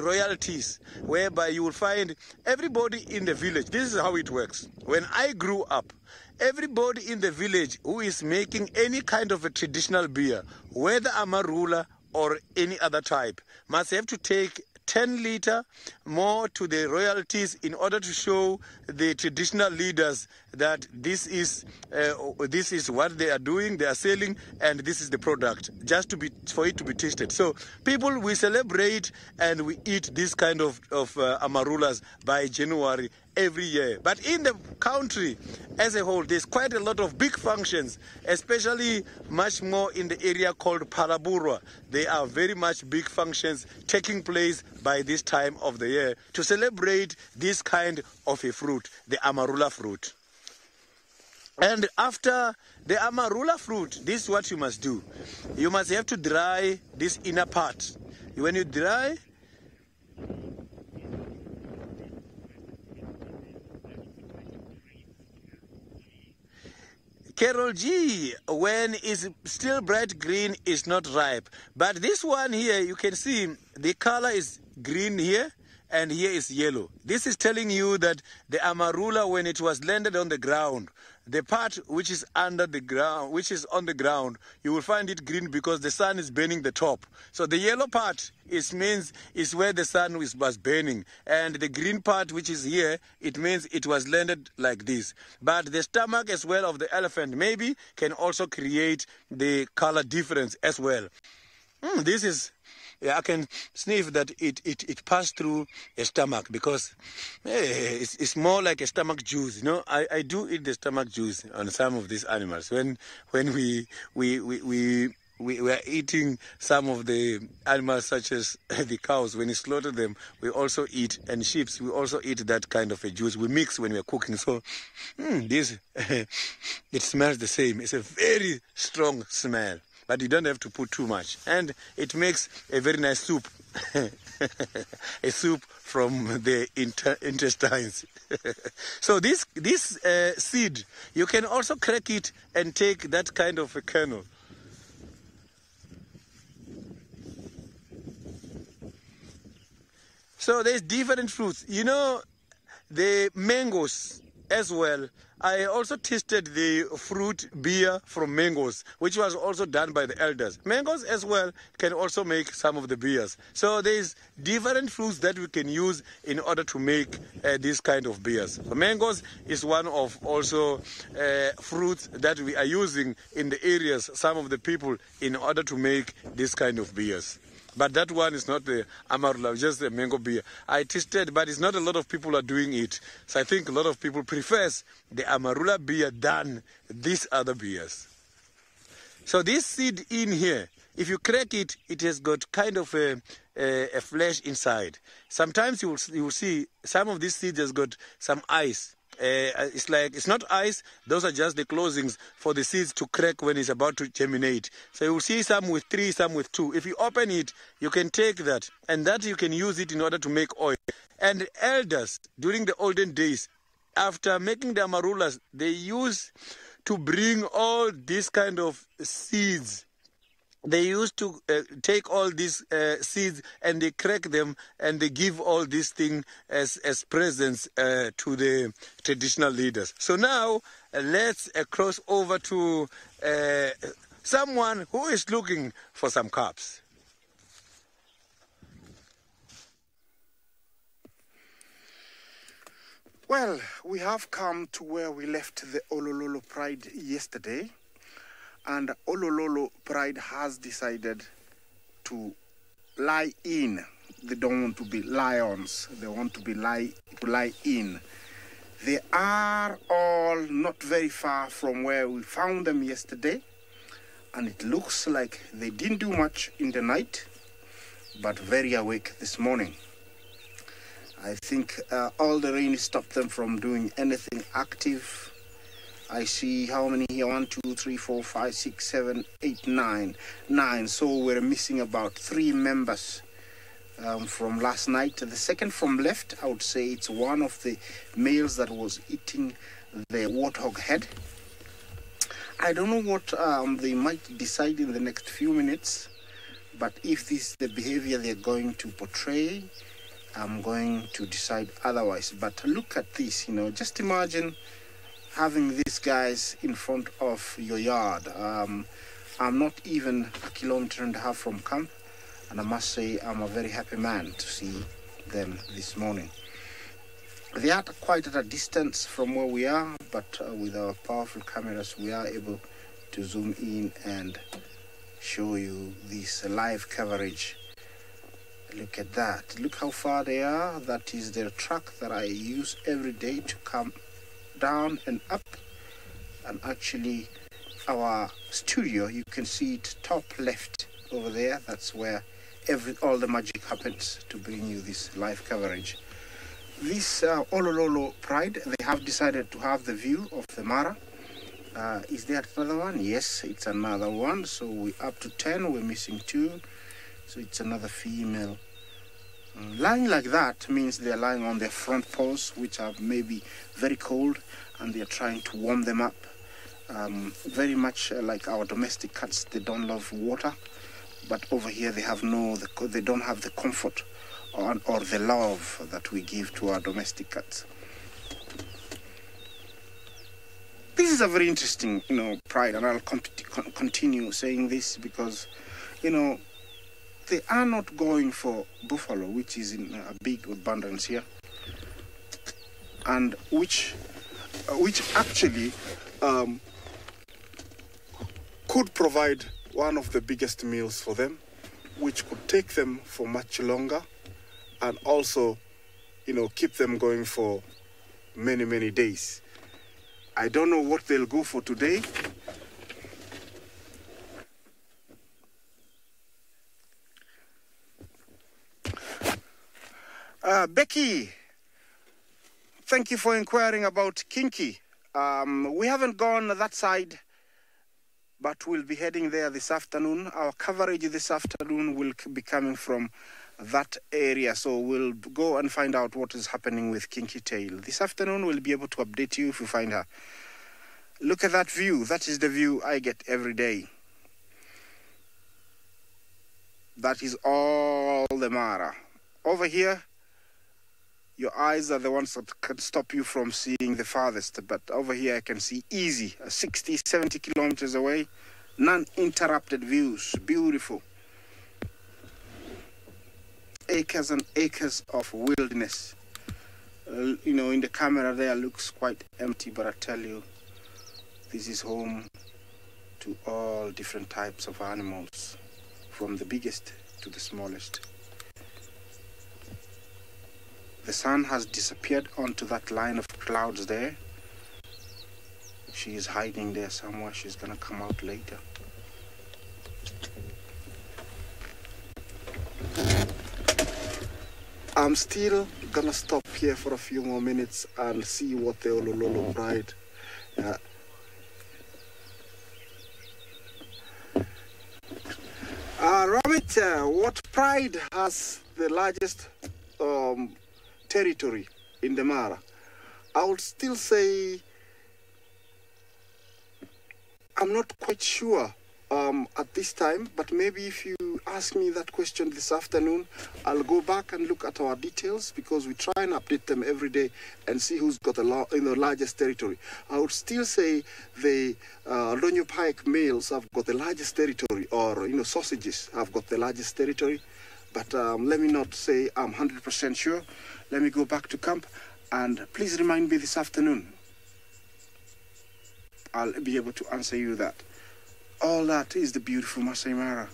Speaker 3: royalties, whereby you will find everybody in the village. This is how it works. When I grew up, everybody in the village who is making any kind of a traditional beer, whether Amarula or any other type, must have to take 10 liter more to the royalties in order to show the traditional leaders that this is what they are doing, they are selling, and this is the product, just for it to be tasted. So people, we celebrate and we eat this kind of amarulas by January every year. But in the country as a whole, there's quite a lot of big functions, especially much more in the area called Phalaborwa. There are very much big functions taking place by this time of the year to celebrate this kind of a fruit, the amarula fruit. And after the amarula fruit, this is what you must do. You must have to dry this inner part. When you dry, Carol G, when it's still bright green, is not ripe. But this one here, you can see the color is green here, and here is yellow. This is telling you that the amarula, when it was landed on the ground, the part which is under the ground, which is on the ground, you will find it green because the sun is burning the top. So the yellow part is where the sun was burning, and the green part, which is here, it means it was landed like this. But the stomach as well of the elephant maybe can also create the color difference as well. This is, I can sniff that it passed through a stomach because it's more like a stomach juice. You know, I do eat the stomach juice on some of these animals. When we are eating some of the animals such as the cows, when we slaughter them, we also eat, and sheep, we also eat that kind of a juice. We mix when we are cooking. So this, it smells the same. It's a very strong smell. But you don't have to put too much. And it makes a very nice soup. A soup from the intestines. So this seed, you can also crack it and take that kind of a kernel. So there's different fruits. You know, the mangoes as well. I also tasted the fruit beer from mangoes, which was also done by the elders. Mangoes as well can also make some of the beers. So there's different fruits that we can use in order to make this kind of beers. So mangoes is one of also fruits that we are using in the areas, some of the people, in order to make this kind of beers. But that one is not the amarula, just the mango beer. I tasted, but it's not a lot of people are doing it. So I think a lot of people prefers the amarula beer than these other beers. So this seed in here, if you crack it, it has got kind of a flesh inside. Sometimes you will see some of these seeds has got some ice. It's not ice, those are just the closings for the seeds to crack when it's about to germinate. So you will see some with 3, some with 2. If you open it, you can take that, and that you can use it in order to make oil. And elders, during the olden days, after making the amarulas, they used to bring all these kind of seeds. They used to take all these seeds and they crack them and they give all these things as presents to the traditional leaders. So now let's cross over to someone who is looking for some cups.
Speaker 4: Well, we have come to where we left the Olololo Pride yesterday. And Olololo Pride has decided to lie in. They don't want to be lions. They want to lie in. They are all not very far from where we found them yesterday. And it looks like they didn't do much in the night, but very awake this morning. I think all the rain stopped them from doing anything active. I see how many here? 1, 2, 3, 4, 5, 6, 7, 8, 9. 9. So we're missing about 3 members from last night. The second from left, I would say it's one of the males that was eating the warthog head. I don't know what they might decide in the next few minutes, but if this is the behavior they're going to portray, I'm going to decide otherwise. But look at this, just imagine having these guys in front of your yard. I'm not even 1.5 kilometers from camp, and I must say I'm a very happy man to see them this morning. They are quite at a distance from where we are, but with our powerful cameras, we are able to zoom in and show you this live coverage. Look at that. Look how far they are. That is the truck that I use every day to come down and up. And actually, our studio, you can see it top left over there. That's where all the magic happens to bring you this live coverage. This Olololo Pride, they have decided to have the view of the Mara. Is there another one? Yes, it's another one. So we're up to 10, we're missing 2. So it's another female. Lying like that means they're lying on their front paws, which are maybe very cold, and they're trying to warm them up. Very much like our domestic cats, they don't love water. But over here they don't have the comfort or the love that we give to our domestic cats. This is a very interesting, pride, and I'll continue saying this because, they are not going for buffalo, which is in a big abundance here, and which actually could provide one of the biggest meals for them, which could take them for much longer, and also, keep them going for many, many days. I don't know what they'll go for today. Becky, thank you for inquiring about Kinky. We haven't gone that side, but we'll be heading there this afternoon. Our coverage this afternoon will be coming from that area, so we'll go and find out what is happening with Kinky Tail. This afternoon we'll be able to update you if we find her. Look at that view. That is the view I get every day. That is all the Mara. Over here, your eyes are the ones that can stop you from seeing the farthest, but over here I can see easy, 60, 70 kilometers away, non-interrupted views, beautiful. Acres and acres of wilderness. In the camera there looks quite empty, but I tell you, this is home to all different types of animals, from the biggest to the smallest. The sun has disappeared onto that line of clouds there. She is hiding there somewhere. She's gonna come out later. I'm still gonna stop here for a few more minutes and see what the Olololo Pride. Ramit, what pride has the largest territory in the Mara? I would still say I'm not quite sure at this time, but maybe if you ask me that question this afternoon, I'll go back and look at our details, because we try and update them every day and see who's got the largest territory. I would still say the Aldonyo Pike males have got the largest territory, or sausages have got the largest territory, but let me not say I'm 100% sure. Let me go back to camp, and please remind me this afternoon. I'll be able to answer you that. All that is the beautiful Masai Mara.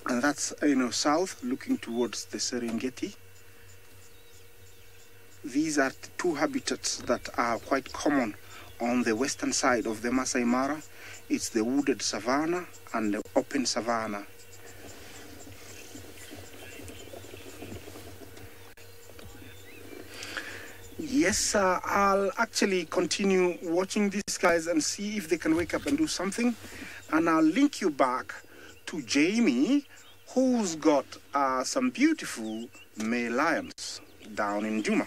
Speaker 4: And that's, south, looking towards the Serengeti. These are two habitats that are quite common on the western side of the Masai Mara. It's the wooded savanna and the open savanna. Yes, I'll actually continue watching these guys and see if they can wake up and do something. And I'll link you back to Jamie, who's got some beautiful male lions down in Juma.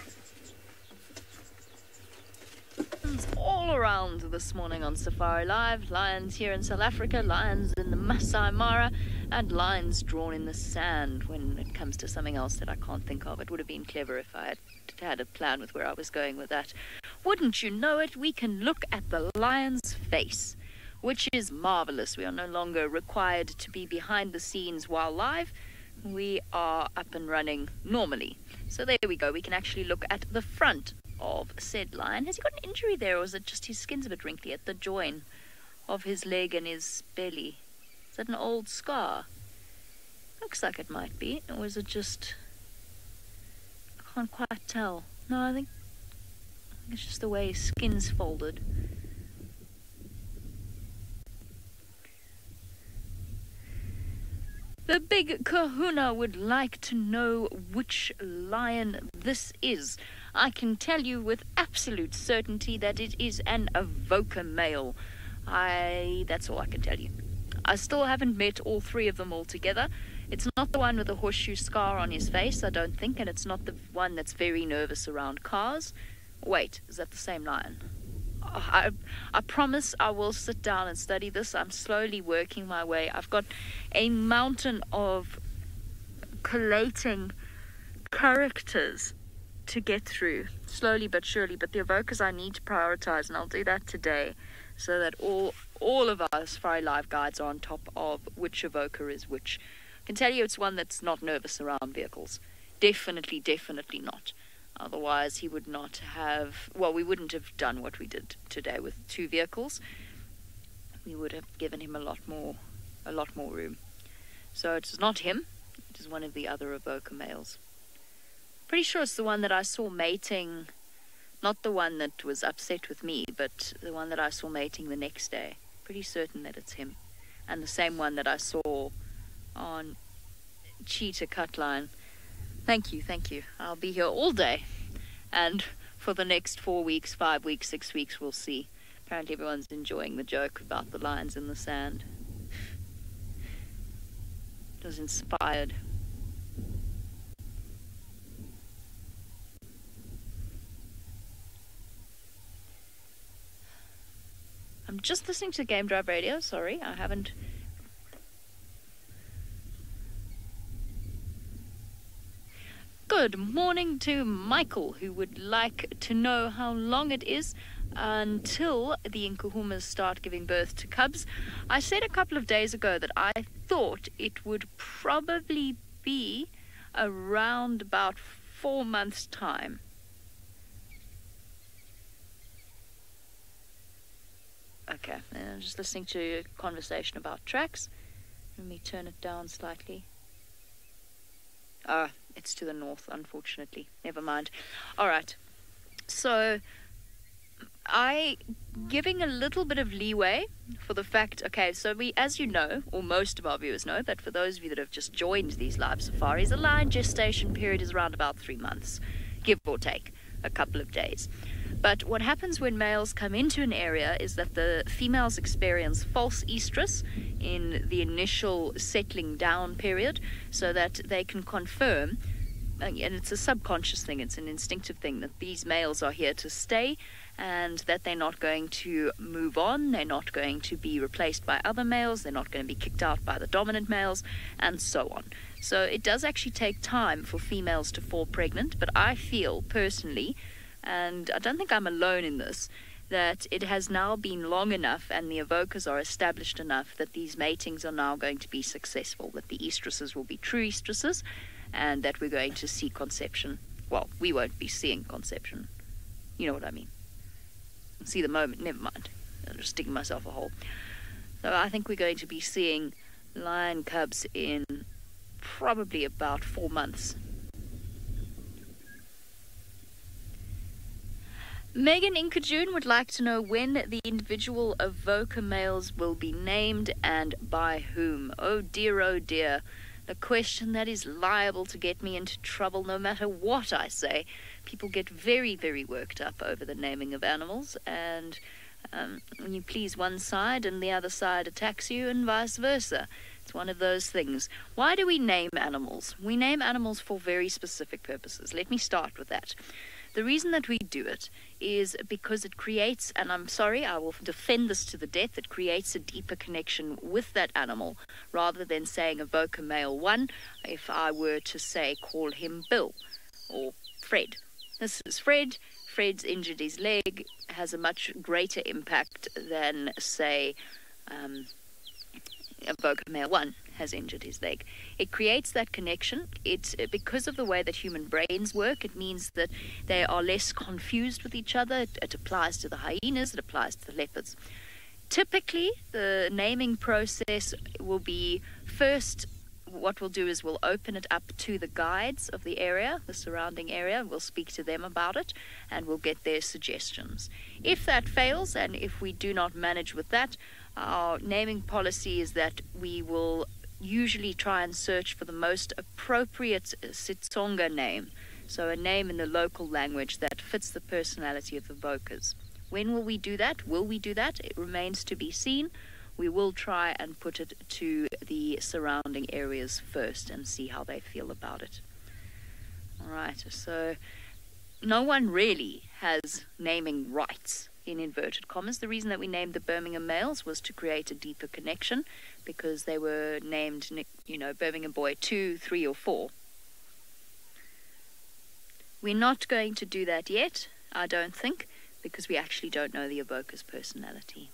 Speaker 2: All around this morning on Safari Live. Lions here in South Africa, lions in the Masai Mara, and lions drawn in the sand. When it comes to something else that I can't think of, it would have been clever if I had a plan with where I was going with that. Wouldn't you know it, we can look at the lion's face, which is marvelous. We are no longer required to be behind the scenes while live. we are up and running normally. So there we go. We can actually look at the front of said lion. Has he got an injury there, or is it just his skin's a bit wrinkly at the join of his leg and his belly? Is that an old scar? Looks like it might be. Or is it just... I can't quite tell. No, I think it's just the way his skin's folded. The big kahuna would like to know which lion this is. I can tell you with absolute certainty that it is an Avoca male. That's all I can tell you. I still haven't met all three of them all together. It's not the one with the horseshoe scar on his face, I don't think, and it's not the one that's very nervous around cars. Wait, is that the same lion? I promise I will sit down and study this. I'm slowly working my way. I've got a mountain of collating characters to get through, slowly but surely. But the evokers I need to prioritize, and I'll do that today, so that all of our SafariLive guides are on top of which evoker is which. I can tell you it's one that's not nervous around vehicles. Definitely not. Otherwise, he would not have... Well, we wouldn't have done what we did today with 2 vehicles. We would have given him a lot more room. So it is not him. It is one of the other evoker males. Pretty sure it's the one that I saw mating... Not the one that was upset with me, but the one that I saw mating the next day. Pretty certain that it's him. And the same one that I saw on Cheetah Cutline. Thank you. I'll be here all day. And for the next 4 weeks, 5 weeks, 6 weeks, we'll see. Apparently everyone's enjoying the joke about the lions in the sand. It was inspired. I'm just listening to Game Drive Radio. Sorry, I haven't... Good morning to Michael, who would like to know how long it is until the Nkuhumas start giving birth to cubs. I said a couple of days ago that I thought it would probably be around about 4 months' time. Okay, and I'm just listening to a conversation about tracks. Let me turn it down slightly. It's to the north, unfortunately. Never mind. All right. So, giving a little bit of leeway for the fact, okay, so we, as you know, or most of our viewers know, but for those of you that have just joined these live safaris, a lion gestation period is around about 3 months, give or take a couple of days. But what happens when males come into an area is that the females experience false estrus in the initial settling down period, so that they can confirm, and it's a subconscious thing, it's an instinctive thing, that these males are here to stay and that they're not going to move on, they're not going to be replaced by other males, they're not going to be kicked out by the dominant males, and so on. So it does actually take time for females to fall pregnant, but I feel personally, and I don't think I'm alone in this, that it has now been long enough and the evokers are established enough that these matings are now going to be successful, that the estruses will be true estruses, and that we're going to see conception. Well, we won't be seeing conception. You know what I mean. See the moment, never mind. I'm just digging myself a hole. So I think we're going to be seeing lion cubs in probably about 4 months. Megan Inkajun would like to know when the individual evoker males will be named and by whom. Oh dear, the question that is liable to get me into trouble no matter what I say. People get very, very worked up over the naming of animals, and when you please one side and the other side attacks you, and vice versa. It's one of those things. Why do we name animals? We name animals for very specific purposes. Let me start with that. The reason that we do it is because it creates, and I'm sorry, I will defend this to the death, it creates a deeper connection with that animal, rather than saying evoker male 1, if I were to say call him Bill or Fred. This is Fred. Fred's injured his leg, has a much greater impact than, say, evoker male 1 has injured his leg. It creates that connection. Because of the way that human brains work, it means that they are less confused with each other. It applies to the hyenas, it applies to the leopards. Typically, the naming process will be first, what we'll do is we'll open it up to the guides of the area, the surrounding area. We'll speak to them about it and we'll get their suggestions. If that fails, and if we do not manage with that, our naming policy is that we will usually try and search for the most appropriate Sitsonga name, so a name in the local language that fits the personality of the Bokas. When will we do that? Will we do that? It remains to be seen. We will try and put it to the surrounding areas first and see how they feel about it. All right, so no one really has naming rights, in inverted commas. The reason that we named the Birmingham males was to create a deeper connection, because they were named, Birmingham Boy 2, 3, or 4. We're not going to do that yet, I don't think, because we actually don't know the Avoca's personality.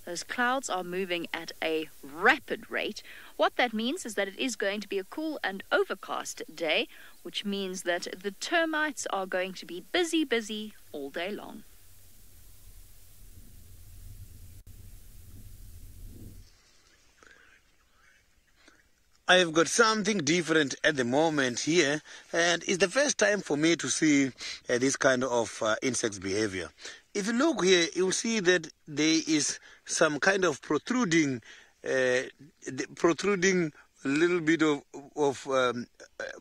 Speaker 2: Those clouds are moving at a rapid rate. What that means is that it is going to be a cool and overcast day, which means that the termites are going to be busy all day long.
Speaker 3: I've got something different at the moment here, and it's the first time for me to see this kind of insects behavior. If you look here, you'll see that there is some kind of protruding little bit of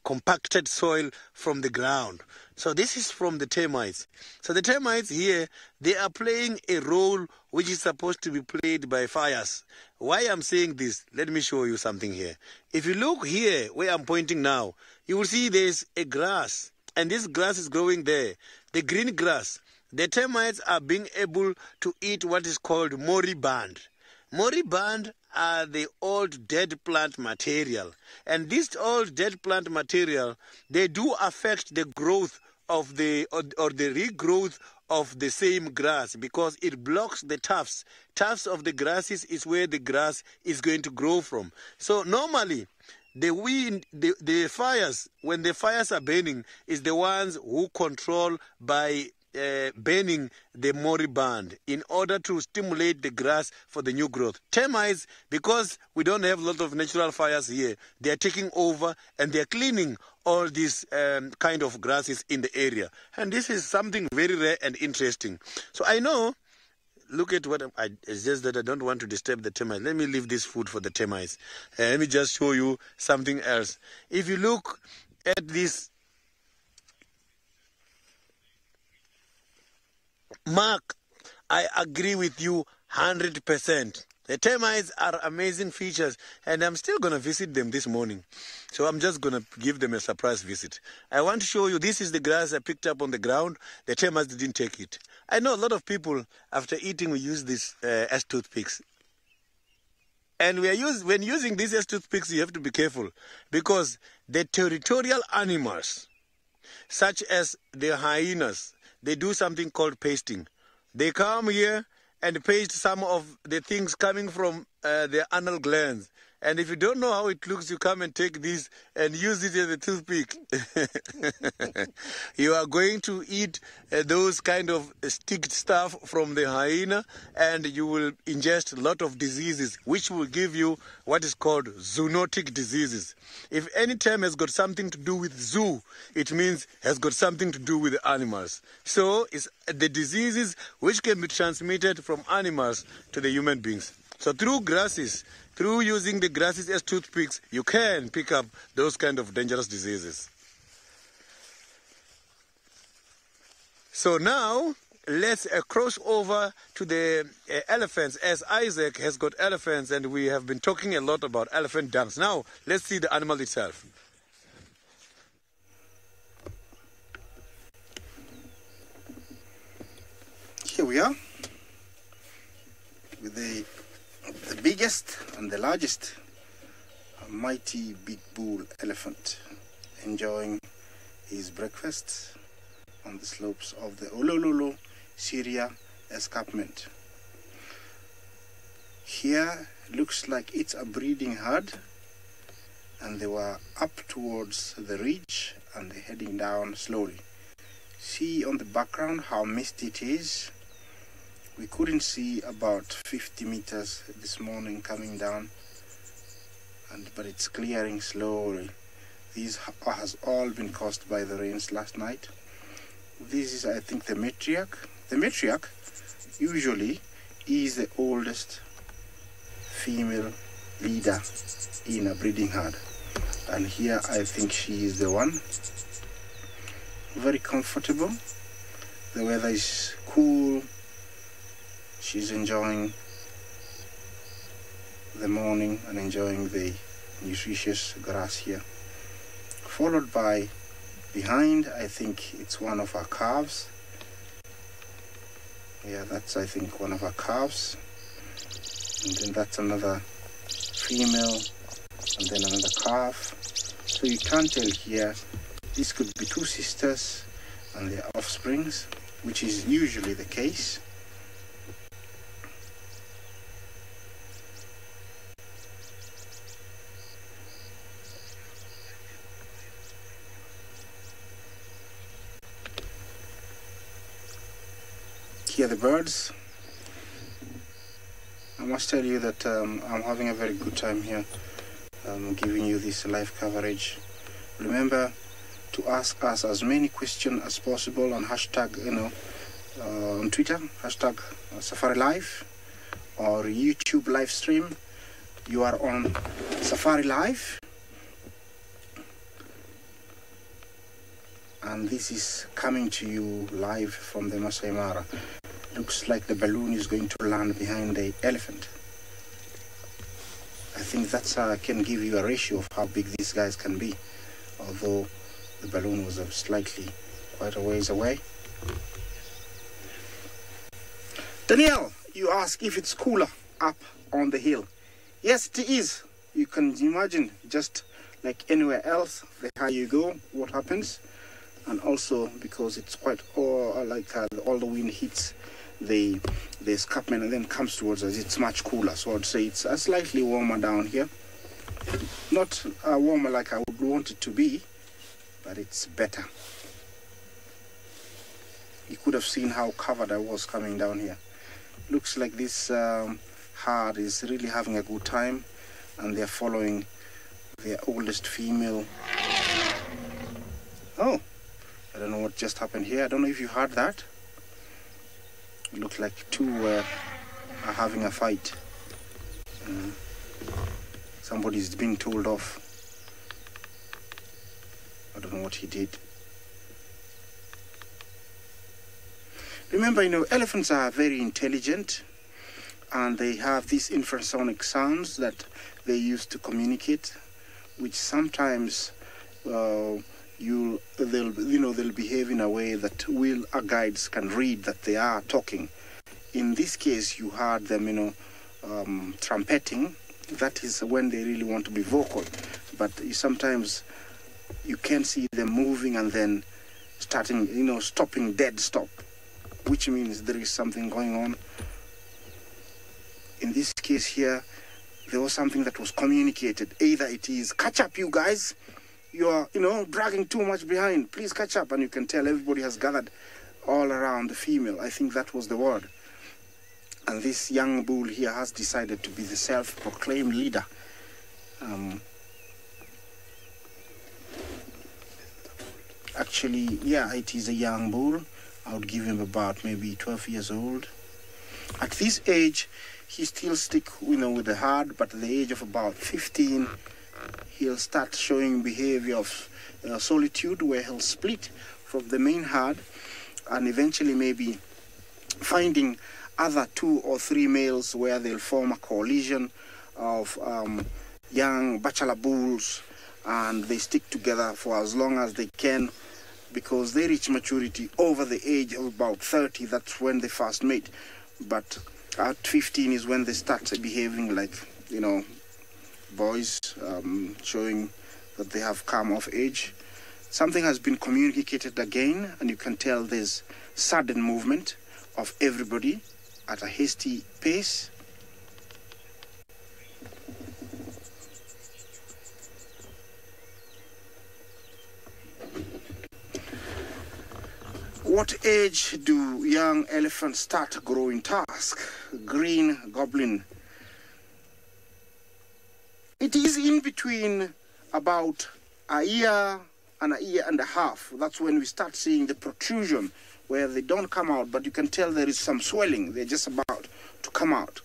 Speaker 3: compacted soil from the ground. So this is from the termites. So the termites here, they are playing a role which is supposed to be played by fires. Why I'm saying this, let me show you something here. If you look here, where I'm pointing now, you will see there's a grass, and this grass is growing there, the green grass. The termites are being able to eat what is called moribund. Moribund are the old dead plant material, and this old dead plant material, they do affect the growth of the or the regrowth of the same grass, because it blocks the tufts. Tufts of the grasses is where the grass is going to grow from. So normally, the wind, the fires, when the fires are burning, is the ones who control by burning the moribund in order to stimulate the grass for the new growth. Termites, because we don't have a lot of natural fires here, they are taking over and they are cleaning all these kind of grasses in the area. And this is something very rare and interesting. So I know, look at what it's just that I don't want to disturb the termites. Let me leave this food for the termites. Let me just show you something else. If you look at this Mark, I agree with you 100%. The termites are amazing features, and I'm still going to visit them this morning. So I'm just going to give them a surprise visit. I want to show you, this is the grass I picked up on the ground. The termites didn't take it. I know a lot of people, after eating, we use this as toothpicks. And when using these as toothpicks, you have to be careful, because the territorial animals, such as the hyenas, they do something called pasting. They come here and paste some of the things coming from their anal glands. And if you don't know how it looks, you come and take this and use it as a toothpick. You are going to eat those kind of sticked stuff from the hyena, and you will ingest a lot of diseases, which will give you what is called zoonotic diseases. If any term has got something to do with zoo, it means has got something to do with the animals. So it's the diseases which can be transmitted from animals to the human beings. So through grasses, through using the grasses as toothpicks, you can pick up those kind of dangerous diseases. So now, let's cross over to the elephants, as Isaac has got elephants, and we have been talking a lot about elephant dunks. Now, let's see the animal itself.
Speaker 4: Here we are with the biggest and the largest mighty big bull elephant enjoying his breakfast on the slopes of the Olololo Syria escarpment. Here looks like it's a breeding herd, and they were up towards the ridge and they're heading down slowly. See on the background how misty it is. We couldn't see about 50 meters this morning coming down, but it's clearing slowly. This has all been caused by the rains last night. This is, I think, the matriarch. The matriarch usually is the oldest female leader in a breeding herd, and here I think she is the one. Very comfortable. The weather is cool. She's enjoying the morning and enjoying the nutritious grass here. Followed by, behind, I think it's one of our calves. Yeah, that's, I think, one of our calves. And then that's another female, and then another calf. So you can't tell here. This could be two sisters and their offsprings, which is usually the case. Here are the birds. I must tell you that I'm having a very good time here, giving you this live coverage. Remember to ask us as many questions as possible on hashtag, on Twitter, hashtag SafariLive, or YouTube live stream. You are on SafariLive, and this is coming to you live from the Masai Mara. Looks like the balloon is going to land behind the elephant. I think that's can give you a ratio of how big these guys can be, although the balloon was quite a ways away. Danielle, you ask if it's cooler up on the hill. Yes, it is. You can imagine, just like anywhere else, the higher you go, what happens. And also because it's quite all the wind hits the escarpment and then comes towards us, it's much cooler. So I'd say it's slightly warmer down here. Not warmer like I would want it to be, but it's better. You could have seen how covered I was coming down here. Looks like this herd is really having a good time, and they're following their oldest female. Oh, I don't know what just happened here. I don't know if you heard that. It looked like two are having a fight. Somebody's being told off. I don't know what he did. Remember, elephants are very intelligent, and they have these infrasonic sounds that they use to communicate, which sometimes they'll behave in a way that our guides can read that they are talking. In this case, you heard them, trumpeting. That is when they really want to be vocal. But sometimes you can see them moving and then starting, stopping dead stop, which means there is something going on. In this case here, there was something that was communicated. Either it is, catch up, you guys. You are, dragging too much behind. Please catch up. And you can tell everybody has gathered all around the female. I think that was the word. And this young bull here has decided to be the self-proclaimed leader. Actually, yeah, it is a young bull. I would give him about maybe 12 years old. At this age, he still stick, with the herd, but at the age of about 15, he'll start showing behavior of solitude, where he'll split from the main herd and eventually maybe finding other 2 or 3 males where they'll form a coalition of young bachelor bulls, and they stick together for as long as they can, because they reach maturity over the age of about 30. That's when they first mate. But at 15 is when they start behaving like, boys, showing that they have come of age. Something has been communicated again, and you can tell there's sudden movement of everybody at a hasty pace. What age do young elephants start growing tusk? Green goblin. It is in between about a year and a half. That's when we start seeing the protrusion, where they don't come out, but you can tell there is some swelling. They're just about to come out.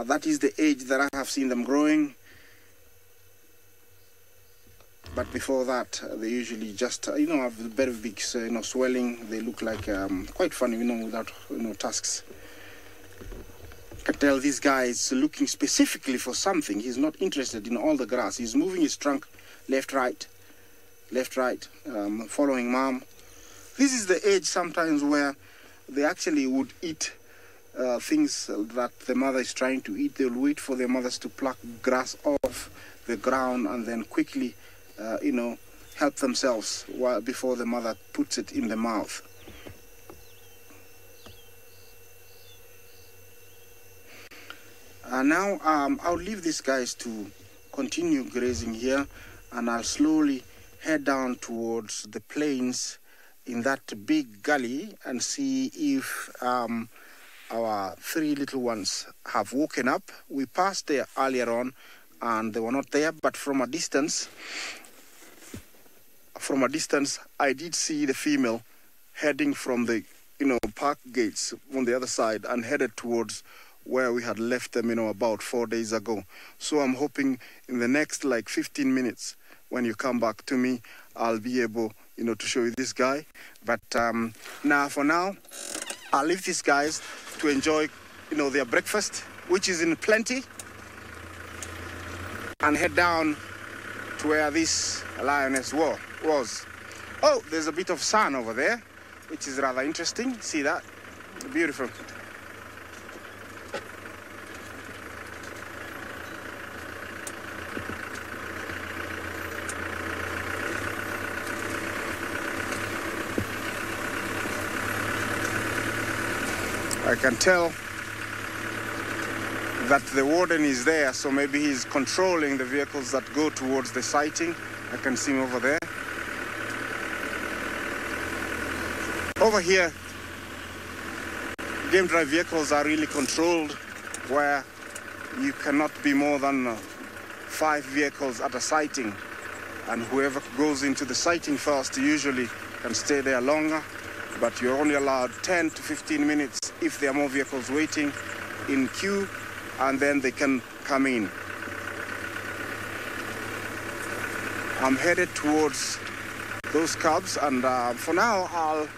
Speaker 4: That is the age that I have seen them growing. But before that, they usually just, have a very big, swelling. They look like quite funny, without, tusks. I can tell this guy is looking specifically for something. He's not interested in all the grass. He's moving his trunk left, right, following mom. This is the age sometimes where they actually would eat things that the mother is trying to eat. They'll wait for their mothers to pluck grass off the ground and then quickly, help themselves before the mother puts it in the mouth. Now I'll leave these guys to continue grazing here, and I'll slowly head down towards the plains in that big gully and see if our three little ones have woken up. We passed there earlier on and they were not there, but from a distance I did see the female heading from the park gates on the other side and headed towards where we had left them about 4 days ago. So I'm hoping in the next 15 minutes when you come back to me, I'll be able to show you this guy. But for now I'll leave these guys to enjoy their breakfast, which is in plenty, and head down to where this lioness was. Oh, there's a bit of sun over there, which is rather interesting. See that? Beautiful. I can tell that the warden is there, so maybe he's controlling the vehicles that go towards the sighting. I can see him over there. Over here, game drive vehicles are really controlled, where you cannot be more than 5 vehicles at a sighting, and whoever goes into the sighting first usually can stay there longer, but you're only allowed 10 to 15 minutes if there are more vehicles waiting in queue, and then they can come in. I'm headed towards those cubs, and for now I'll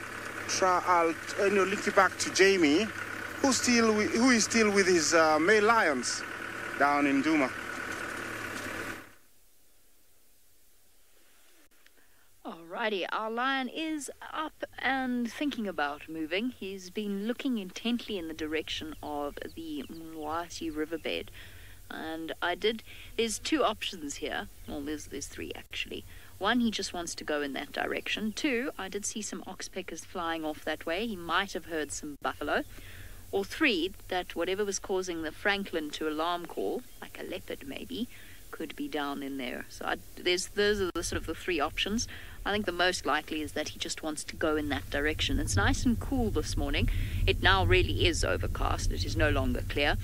Speaker 4: link you back to Jamie, who is still with his male lions down in Duma.
Speaker 2: Alrighty, our lion is up and thinking about moving. He's been looking intently in the direction of the Mwati riverbed. And there's 2 options here. Well, there's 3 actually. 1, he just wants to go in that direction. 2, I did see some oxpeckers flying off that way. He might have heard some buffalo. Or 3, that whatever was causing the Franklin to alarm call, like a leopard maybe, could be down in there. So those are the sort of the 3 options. I think the most likely is that he just wants to go in that direction. It's nice and cool this morning. It now really is overcast. It is no longer clear.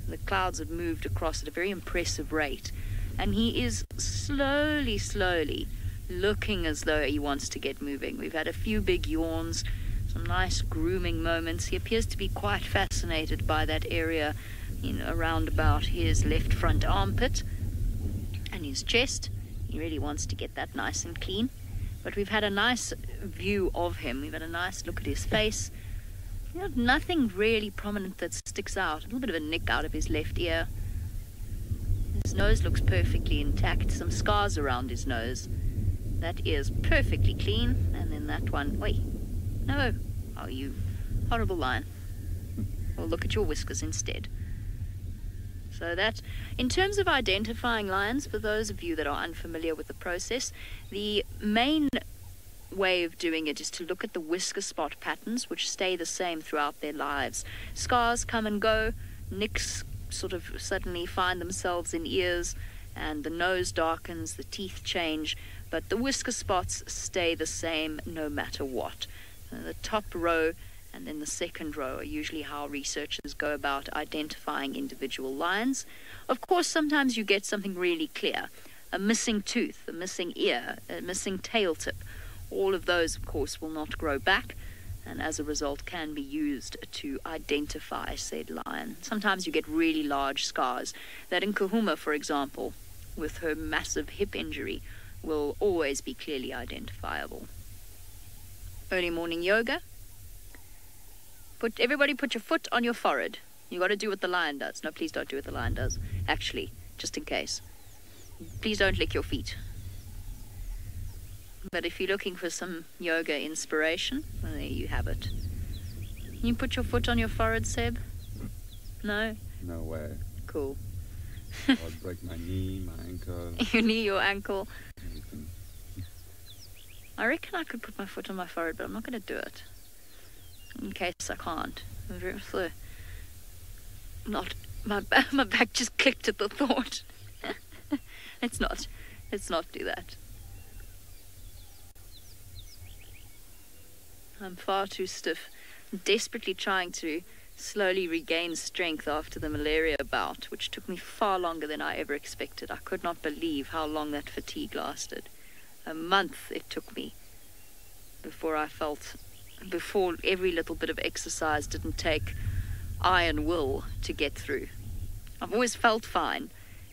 Speaker 2: The clouds have moved across at a very impressive rate. And he is slowly looking as though he wants to get moving. We've had a few big yawns, some nice grooming moments. He appears to be quite fascinated by that area around about his left front armpit and his chest. He really wants to get that nice and clean. But we've had a nice view of him. We've had a nice look at his face. Nothing really prominent that sticks out. A little bit of a nick out of his left ear. His nose looks perfectly intact. Some scars around his nose. That ear's perfectly clean. And then that one... Wait. No. Oh, you horrible lion. Well, look at your whiskers instead. So that, in terms of identifying lions, for those of you that are unfamiliar with the process, the main way of doing it is to look at the whisker spot patterns, which stay the same throughout their lives. Scars come and go, nicks sort of suddenly find themselves in ears, and the nose darkens, the teeth change, but the whisker spots stay the same no matter what. The top row and then the second row are usually how researchers go about identifying individual lions. Of course, sometimes you get something really clear. A missing tooth, a missing ear, a missing tail tip. All of those, of course, will not grow back, and as a result can be used to identify said lion. Sometimes you get really large scars. That in Kahuma, for example, with her massive hip injury, will always be clearly identifiable. Early morning yoga. Everybody put your foot on your forehead. You got to do what the lion does. No, please don't do what the lion does. Actually, just in case. Please don't lick your feet. But if you're looking for some yoga inspiration, well, there you have it. You put your foot on your forehead, Seb? No?
Speaker 5: No way.
Speaker 2: Cool.
Speaker 5: I'd break my knee, my ankle.
Speaker 2: Your knee, your ankle.
Speaker 5: Everything.
Speaker 2: I reckon I could put my foot on my forehead, but I'm not going to do it. In case I can't. My back just clicked at the thought. Let's not do that. I'm far too stiff. I'm desperately trying to slowly regain strength after the malaria bout, which took me far longer than I ever expected. I could not believe how long that fatigue lasted. A month it took me before every little bit of exercise didn't take iron will to get through. I've always felt fine,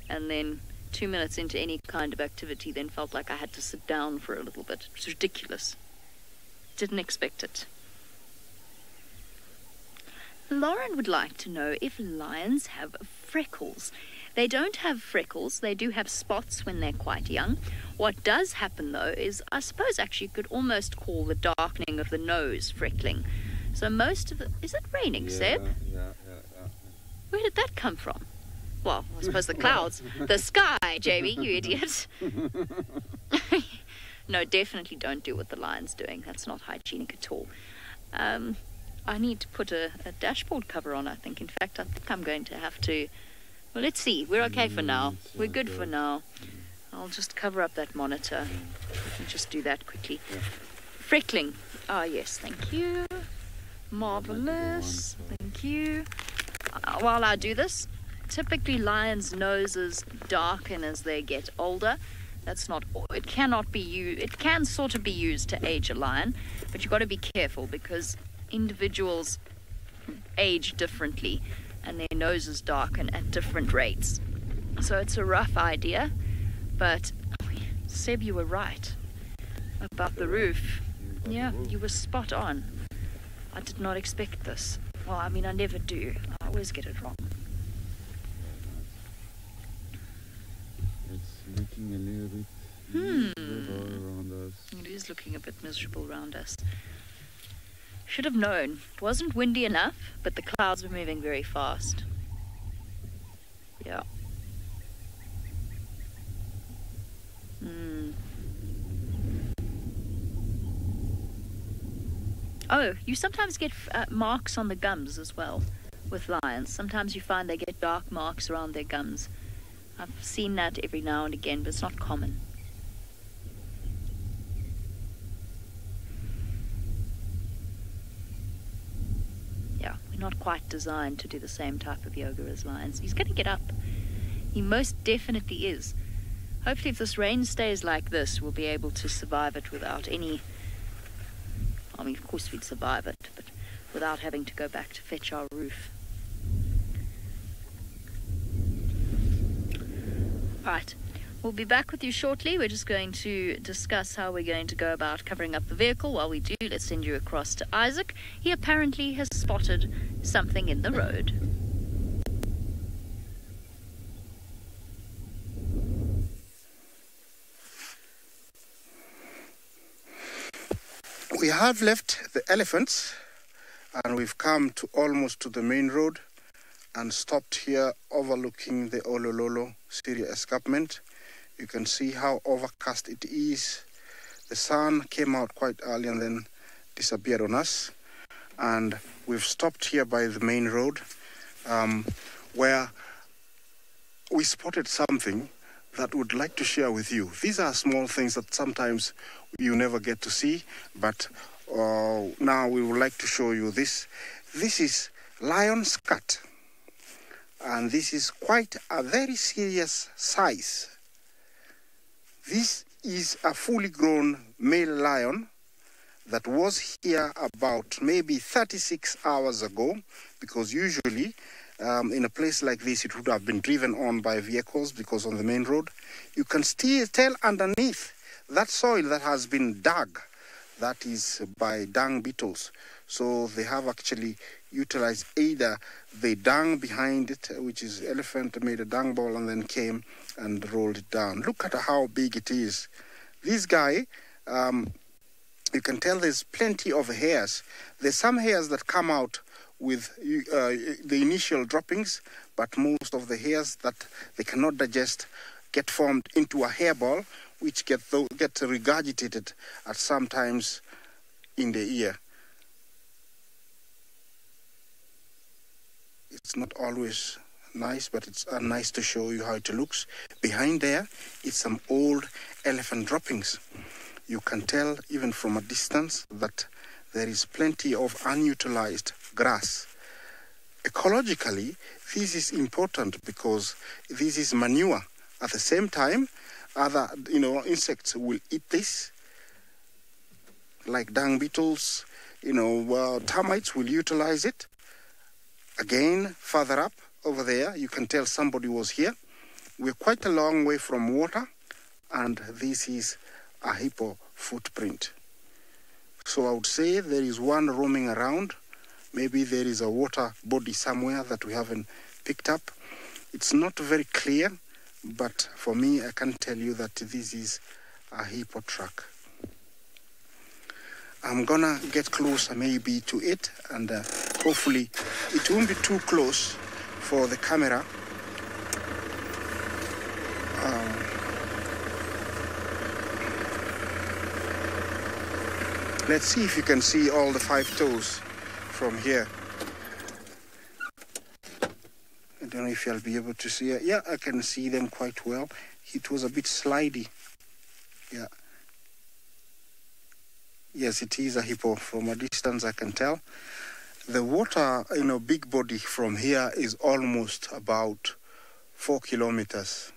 Speaker 2: and then 2 minutes into any kind of activity then felt like I had to sit down for a little bit. It was ridiculous. Didn't expect it. Lauren would like to know if lions have freckles. They don't have freckles. They do have spots when they're quite young. What does happen, though, is I suppose actually you could almost call the darkening of the nose freckling. So most of the... Is it raining, Seb?
Speaker 5: Yeah.
Speaker 2: Where did that come from? Well, I suppose the clouds. The sky, JB, you idiot. No, definitely don't do what the lion's doing. That's not hygienic at all. I need to put a dashboard cover on, I think. In fact, I think I'm going to have to... Well, let's see. We're okay for now. We're good for now. I'll just cover up that monitor. I can just do that quickly.
Speaker 5: Yeah.
Speaker 2: Freckling. Ah, yes, thank you. Marvelous. Thank you. While I do this, typically lions' noses darken as they get older. That's not... It cannot be used... It can sort of be used to age a lion, but you've got to be careful because individuals age differently and their noses darken at different rates. So it's a rough idea, but Seb, you were right about the roof. Yeah, you were spot on. I did not expect this. Well, I mean, I never do. I always get it wrong.
Speaker 5: It's looking a little bit miserable around us.
Speaker 2: It is looking a bit miserable around us. Should have known. It wasn't windy enough, but the clouds were moving very fast. Yeah. Oh, you sometimes get marks on the gums as well with lions. Sometimes you find they get dark marks around their gums. I've seen that every now and again, but it's not common. Yeah, we're not quite designed to do the same type of yoga as lions. He's going to get up. He most definitely is. Hopefully if this rain stays like this, we'll be able to survive it without any... I mean, of course we'd survive it, but without having to go back to fetch our roof. Right, we'll be back with you shortly. We're just going to discuss how we're going to go about covering up the vehicle. While we do, let's send you across to Isaac. He apparently has spotted something in the road.
Speaker 4: We have left the elephants and we've come to almost to the main road and stopped here overlooking the Olololo Syria escarpment. You can see how overcast it is. The sun came out quite early and then disappeared on us. And we've stopped here by the main road where we spotted something that would like to share with you. These are small things that sometimes you never get to see, but now we would like to show you this. This is lion's cat, and this is quite a very serious size. This is a fully grown male lion that was here about maybe 36 hours ago, because usually in a place like this it would have been driven on by vehicles, because on the main road you can still tell underneath that soil that has been dug, that is by dung beetles. So they have actually utilized either the dung behind it, which is elephant made a dung ball and then came and rolled it down. Look at how big it is. This guy, you can tell there's plenty of hairs. There's some hairs that come out with the initial droppings, but most of the hairs that they cannot digest get formed into a hairball, which get regurgitated at some times in the ear. It's not always nice, but it's nice to show you how it looks. Behind there, it's some old elephant droppings. You can tell even from a distance that there is plenty of unutilized grass. Ecologically, this is important because this is manure. At the same time, other insects will eat this, like dung beetles. Termites will utilize it. Again, further up over there, you can tell somebody was here. We're quite a long way from water, and this is a hippo footprint. So I would say there is one roaming around. Maybe there is a water body somewhere that we haven't picked up. It's not very clear, but for me, I can tell you that this is a hippo track. I'm gonna get closer maybe to it, and hopefully it won't be too close for the camera. Let's see if you can see all the 5 toes from here. I don't know if I'll be able to see it. Yeah, I can see them quite well. It was a bit slidey. Yeah. Yes, it is a hippo. From a distance, I can tell. The water, big body from here is almost about 4 kilometers.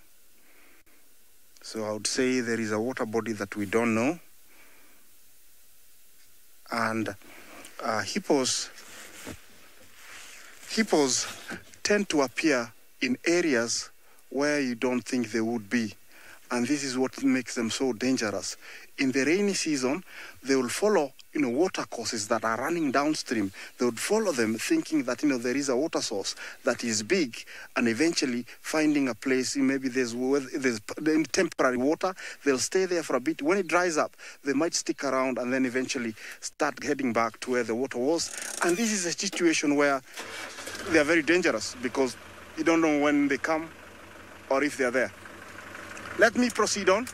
Speaker 4: So I would say there is a water body that we don't know. And hippos tend to appear in areas where you don't think they would be. And this is what makes them so dangerous. In the rainy season, they will follow, water courses that are running downstream. They would follow them thinking that, there is a water source that is big, and eventually finding a place, maybe there's temporary water, they'll stay there for a bit. When it dries up, they might stick around and then eventually start heading back to where the water was. And this is a situation where they are very dangerous because you don't know when they come or if they are there. Let me proceed on.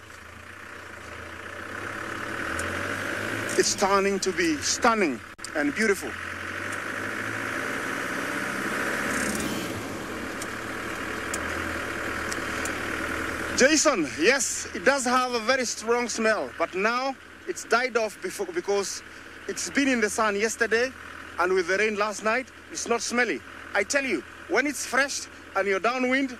Speaker 4: It's turning to be stunning and beautiful. Jason, yes, it does have a very strong smell, but now it's died off because it's been in the sun yesterday, and with the rain last night, it's not smelly. I tell you, when it's fresh and you're downwind,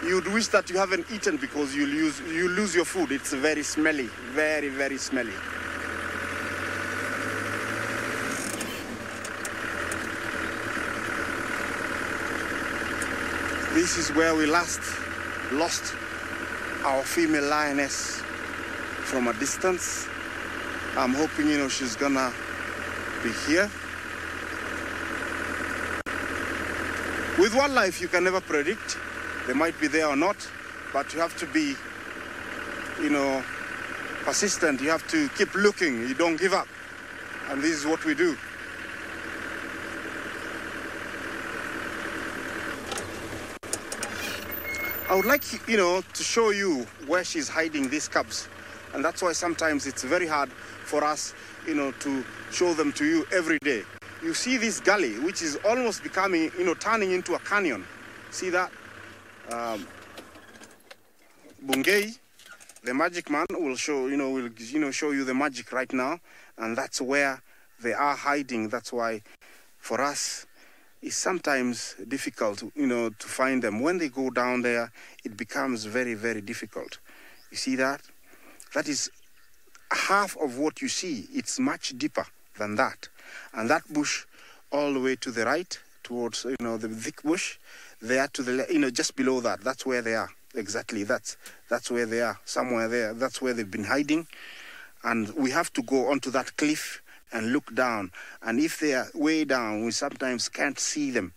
Speaker 4: you'd wish that you haven't eaten because you lose your food. It's very smelly, very, very smelly. This is where we last lost our female lioness from a distance. I'm hoping, she's gonna be here. With wildlife, you can never predict. They might be there or not, but you have to be, persistent. You have to keep looking. You don't give up. And this is what we do. I would like, to show you where she's hiding these cubs. And that's why sometimes it's very hard for us, to show them to you every day. You see this gully, which is almost becoming, turning into a canyon. See that? Bungei, the magic man, will show show you the magic right now, and that's where they are hiding. That's why, for us, it's sometimes difficult, to find them. When they go down there, it becomes very, very difficult. You see that? That is half of what you see. It's much deeper than that. And that bush all the way to the right, towards, the thick bush, there to the, just below that, that's where they are. Exactly, that's where they are, somewhere there. That's where they've been hiding. And we have to go onto that cliff and look down. And if they are way down, we sometimes can't see them.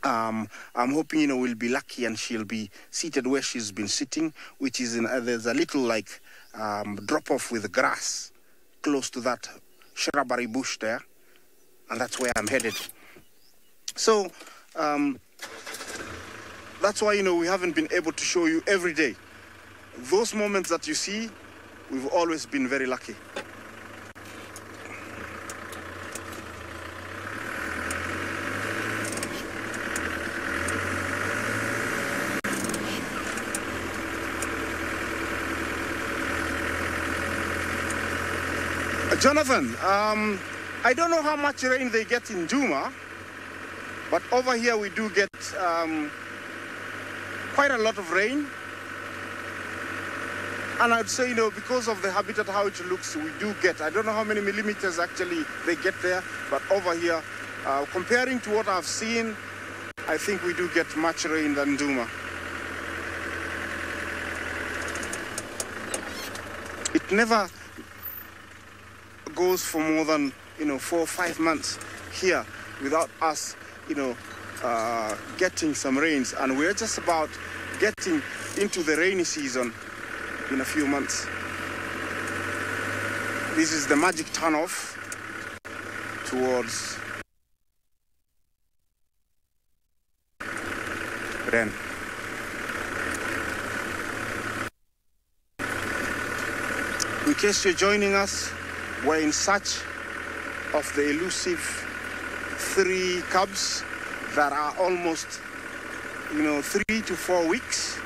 Speaker 4: I'm hoping, we'll be lucky and she'll be seated where she's been sitting, which is there's a little drop off with grass close to that shrubbery bush there. And that's where I'm headed. So, that's why, we haven't been able to show you every day. Those moments that you see, we've always been very lucky. Jonathan, I don't know how much rain they get in Duma, but over here we do get quite a lot of rain. And I'd say, because of the habitat, how it looks, we do get, I don't know how many millimeters actually they get there, but over here, comparing to what I've seen, I think we do get much rain than Duma. It never goes for more than 4 or 5 months here without us getting some rains, and we're just about getting into the rainy season in a few months. This is the magic turnoff towards Ren. In case you're joining us, we're in search of the elusive 3 cubs that are almost, 3 to 4 weeks.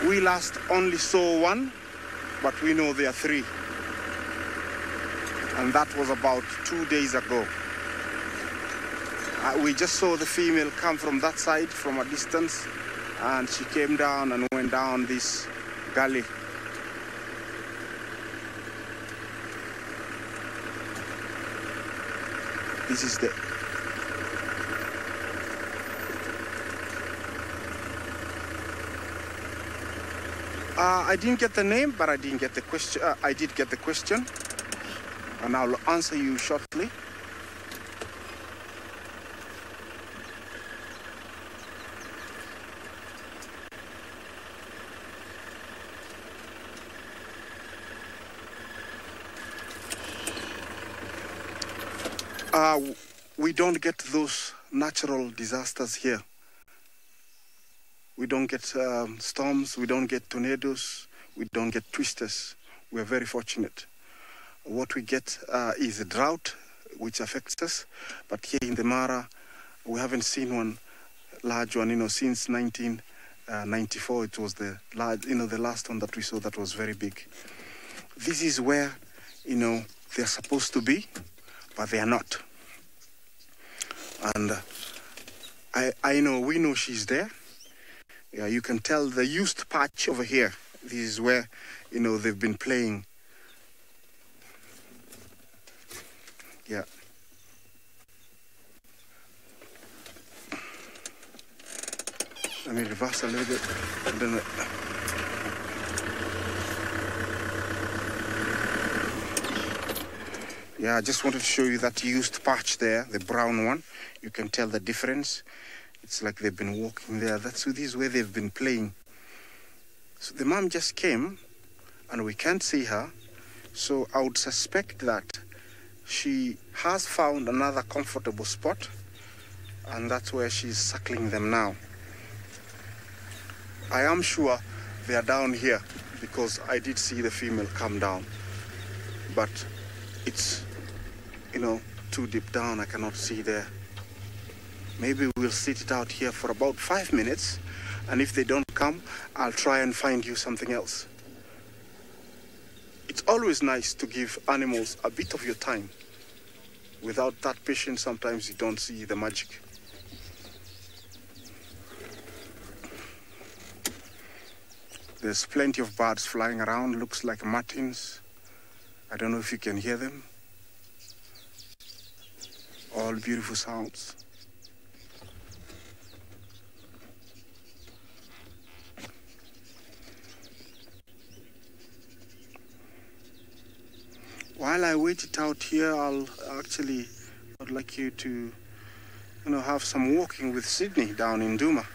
Speaker 4: We last only saw 1, but we know there are 3. And that was about 2 days ago. We just saw the female come from that side from a distance, and she came down and went down this gully. This is the I didn't get the name, but I didn't get the question. I did get the question, and I'll answer you shortly. We don't get those natural disasters here. We don't get storms, we don't get tornadoes, we don't get twisters. We're very fortunate. What we get is a drought, which affects us. But here in the Mara, we haven't seen one large one, since 1994. It was the large, the last one that we saw that was very big. This is where, they're supposed to be, but they are not. And we know she's there. Yeah, you can tell the used patch over here. This is where, they've been playing. Yeah. Let me reverse a little bit. And then yeah, I just wanted to show you that used patch there, the brown one. You can tell the difference. It's like they've been walking there. This is where they've been playing. So the mom just came, and we can't see her. So I would suspect that she has found another comfortable spot, and that's where she's suckling them now. I am sure they are down here because I did see the female come down. But it's, too deep down. I cannot see there. Maybe we'll sit it out here for about 5 minutes, And if they don't come, I'll try and find you something else. It's always nice to give animals a bit of your time. Without that patience, sometimes you don't see the magic. There's plenty of birds flying around, looks like martins. I don't know if you can hear them. All beautiful sounds. While I wait it out here, I'd like you to, have some walking with Sydney down in Duma.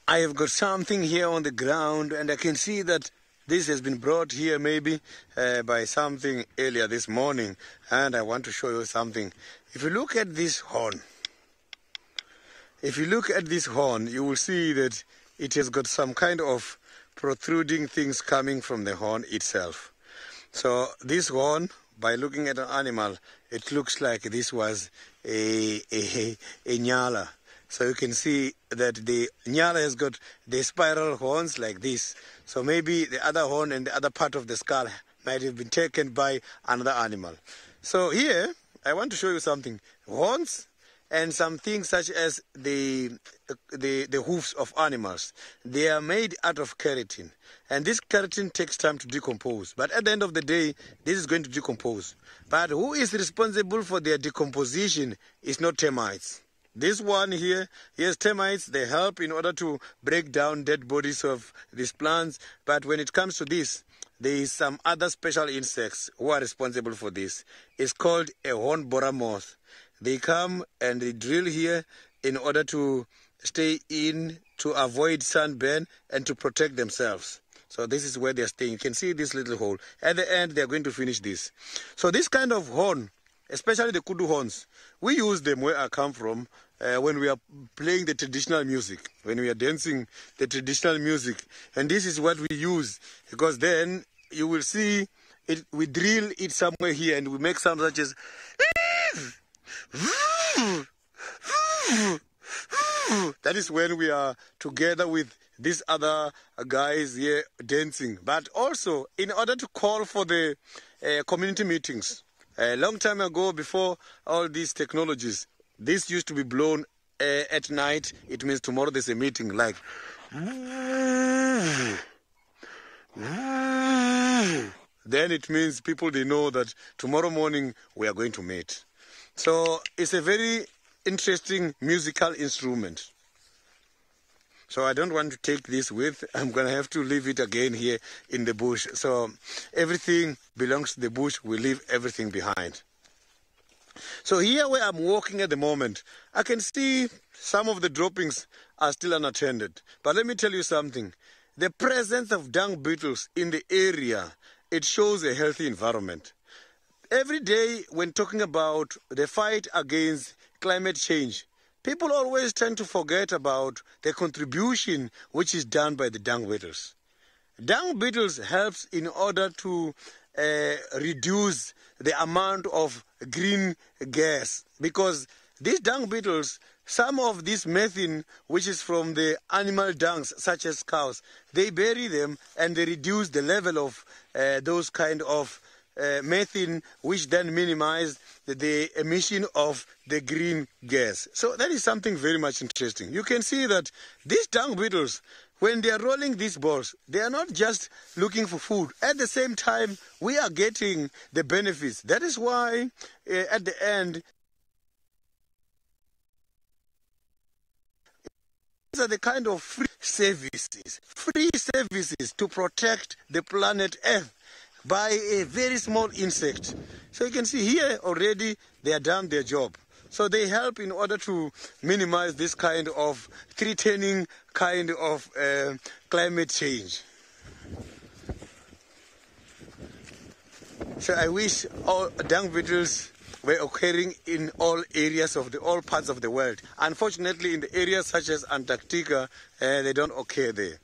Speaker 3: I have got something here on the ground, and I can see that this has been brought here maybe by something earlier this morning, and I want to show you something. If you look at this horn, you will see that it has got some kind of protruding things coming from the horn itself. So this horn, by looking at an animal, it looks like this was a nyala. So you can see that the nyala has got the spiral horns like this. So maybe the other horn and the other part of the skull might have been taken by another animal. So here, I want to show you something. Horns and some things such as the hoofs of animals. They are made out of keratin. And this keratin takes time to decompose. But at the end of the day, this is going to decompose. But who is responsible for their decomposition is not termites. This one here, yes, termites, they help in order to break down dead bodies of these plants. But when it comes to this, there is some other special insects who are responsible for this. It's called a horn borer moth. They come and they drill here in order to stay in, to avoid sunburn and to protect themselves. So this is where they're staying. You can see this little hole. At the end, they're going to finish this. So this kind of horn, especially the kudu horns, we use them where I come from when we are playing the traditional music, when we are dancing the traditional music. And this is what we use, because then you will see it, we drill it somewhere here and we make sounds such as that is when we are together with these other guys here dancing. But also in order to call for the community meetings. A long time ago, before all these technologies, this used to be blown at night. It means tomorrow there's a meeting, like then it means people, they know that tomorrow morning we are going to meet. So it's a very interesting musical instrument. So I don't want to take this with. I'm going to have to leave it again here in the bush. So everything belongs to the bush. We leave everything behind. So here where I'm walking at the moment, I can see some of the droppings are still unattended. But let me tell you something. The presence of dung beetles in the area, it shows a healthy environment. Every day when talking about the fight against climate change, people always tend to forget about the contribution which is done by the dung beetles. Dung beetles helps in order to reduce the amount of green gas, because these dung beetles, some of this methane which is from the animal dungs such as cows, they bury them and they reduce the level of those kind of methane, which then minimize the emission of the green gas. So that is something very much interesting. You can see that these dung beetles, when they are rolling these balls, they are not just looking for food. At the same time, we are getting the benefits. That is why at the end, these are the kind of free services to protect the planet Earth by a very small insect. So you can see here already they are done their job. So they help in order to minimize this kind of threatening kind of climate change. So I wish all dung beetles were occurring in all areas of all parts of the world. Unfortunately, in the areas such as Antarctica, they don't occur there.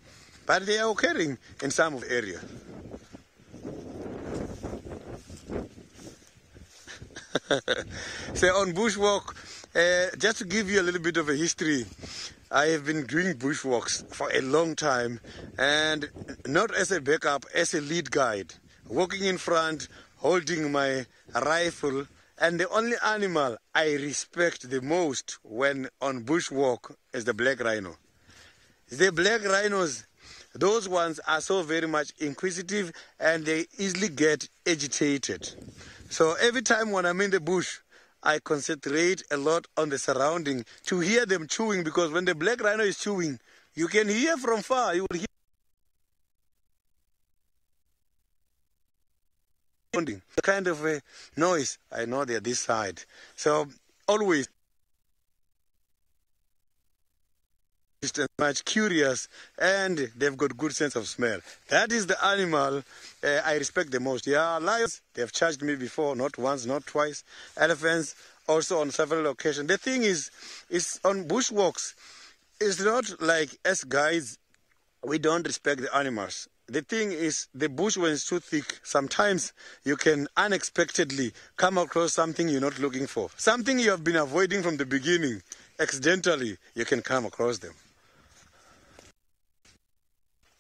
Speaker 3: But they are occurring in some of the areas. So on bushwalk, just to give you a little bit of a history, I have been doing bushwalks for a long time, and not as a backup, as a lead guide, walking in front, holding my rifle, and the only animal I respect the most when on bushwalk is the black rhino. The black rhinos, those ones are so very much inquisitive and they easily get agitated. So every time when I'm in the bush, I concentrate a lot on the surrounding to hear them chewing, because when the black rhino is chewing, you can hear from far. You will hear the kind of a noise. I know they're this side. So always much curious, and they've got good sense of smell. That is the animal I respect the most. Yeah, lions, they've charged me before, not once, not twice. Elephants, also on several occasions. The thing is on bushwalks, it's not like as guides, we don't respect the animals. The thing is, the bush, when it's too thick, sometimes you can unexpectedly come across something you're not looking for. Something you have been avoiding from the beginning, accidentally, you can come across them.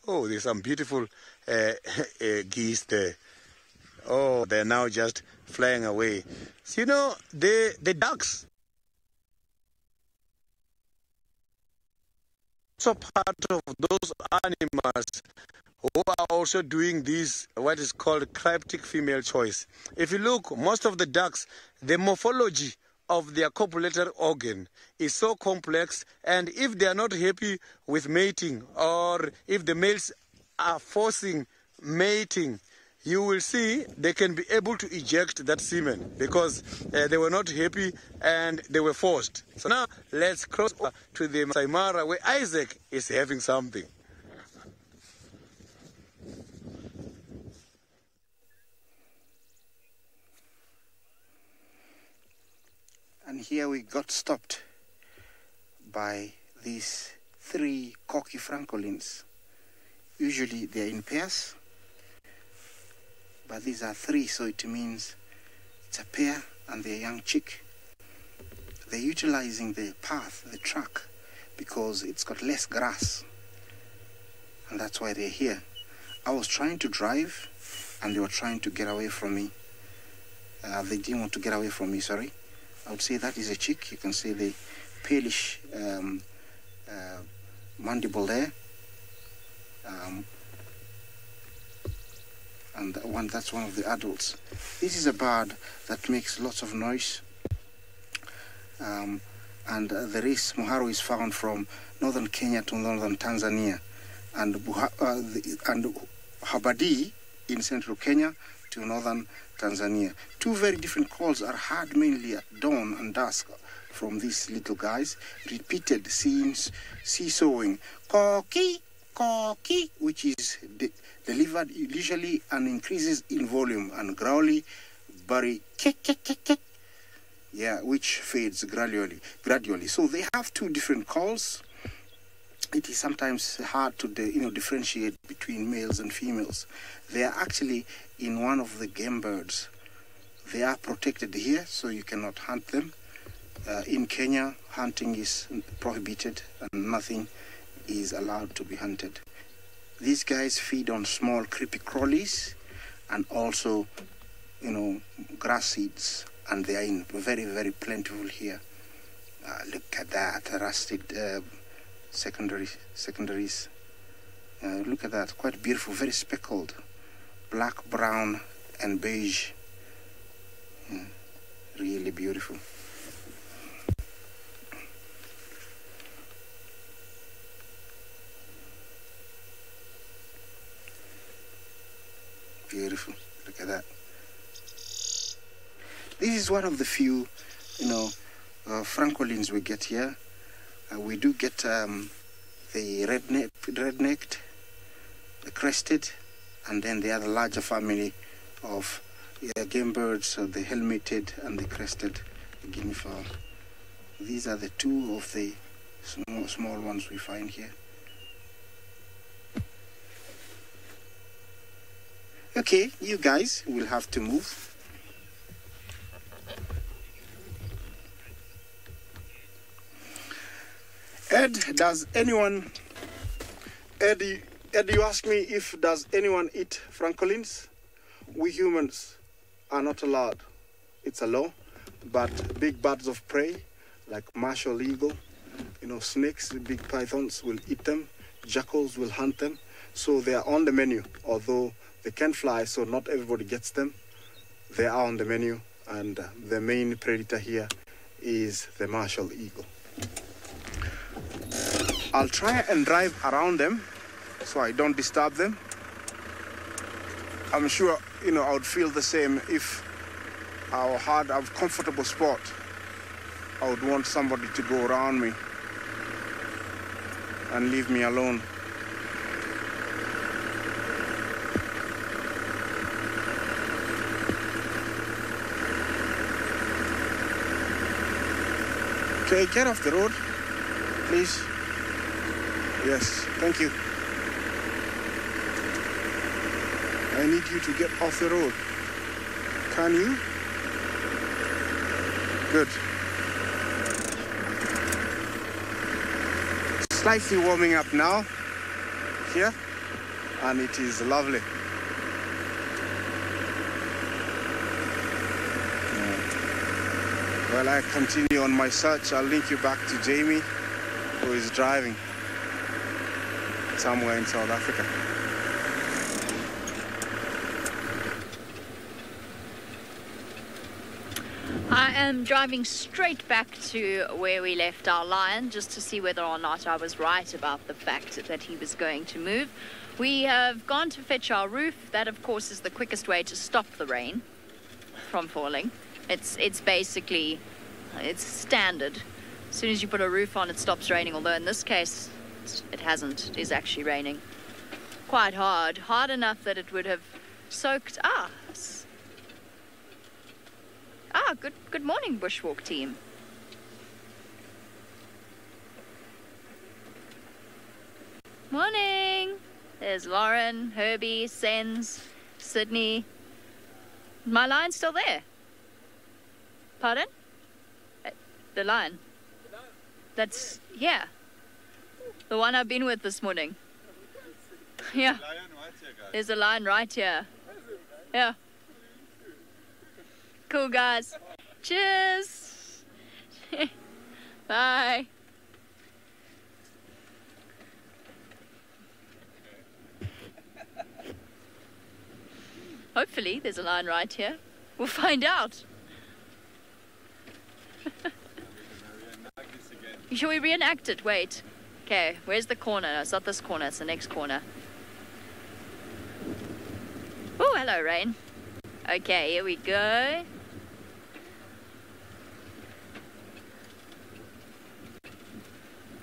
Speaker 3: Oh, there's some beautiful geese there. Oh, they're now just flying away. So, you know, the ducks, also part of those animals who are also doing this, what is called cryptic female choice. If you look, most of the ducks, the morphology of their copulatory organ is so complex, and if they are not happy with mating, or if the males are forcing mating, you will see they can be able to eject that semen because they were not happy and they were forced. So now let's cross over to the Masai Mara where Isaac is having something.
Speaker 4: And here we got stopped by these 3 cocky francolins. Usually they're in pairs, but these are 3, so it means it's a pair and their young chick. They're utilizing the path, the track, because it's got less grass, and that's why they're here. I was trying to drive and they were trying to get away from me. They didn't want to get away from me, sorry. I would say that is a chick. You can see the palish mandible there, and that's one of the adults. This is a bird that makes lots of noise, and the race Muharu is found from northern Kenya to northern Tanzania, and Habadi in central Kenya to northern Tanzania. 2 very different calls are heard mainly at dawn and dusk from these little guys. Repeated scenes, seesawing, koki, koki, which is delivered usually and increases in volume, and growly, bari, kek, kek, kek, kek, yeah, which fades gradually. So they have 2 different calls. It is sometimes hard to differentiate between males and females. They are actually in one of the game birds. They are protected here, so you cannot hunt them. In Kenya, hunting is prohibited and nothing is allowed to be hunted. These guys feed on small creepy crawlies and also, grass seeds, and they are in very, very plentiful here. Look at that, rusted secondaries. Look at that, quite beautiful, very speckled, black, brown, and beige. Really beautiful. Beautiful. Look at that. This is one of the few, francolins we get here. We do get the red-necked, the crested, and then the other larger family of game birds, the helmeted and the crested guinea fowl. These are the 2 of the small ones we find here. Okay, you guys will have to move. Ed, you ask me if does anyone eat francolins? We humans are not allowed. It's a law, but big birds of prey like martial eagle, snakes, big pythons will eat them. Jackals will hunt them. So they are on the menu, although they can fly, so not everybody gets them. They are on the menu, and the main predator here is the martial eagle. I'll try and drive around them so I don't disturb them. I'm sure, I would feel the same if I had a comfortable spot. I would want somebody to go around me and leave me alone. Okay, get off the road, please. Yes, thank you. I need you to get off the road. Can you? Good. Slightly warming up now here, and it is lovely. While I continue on my search, I'll link you back to Jamie, who is driving somewhere in South Africa.
Speaker 2: I am driving straight back to where we left our lion just to see whether or not I was right about the fact that he was going to move. We have gone to fetch our roof. That, of course, is the quickest way to stop the rain from falling. It's basically, it's standard. As soon as you put a roof on, it stops raining, although in this case, it hasn't. It is actually raining quite hard. Hard enough that it would have soaked... Good morning, Bushwalk team. Morning. There's Lauren, Herbie, Sens, Sydney. My line's still there. Pardon? The line. That's, yeah. The one I've been with this morning. Yeah. There's a line right here. Yeah. Cool, guys. Cheers. Bye. Hopefully there's a line right here. We'll find out. Shall we reenact it? Wait. Okay, where's the corner? No, it's not this corner, it's the next corner. Oh, hello, rain. Okay, here we go.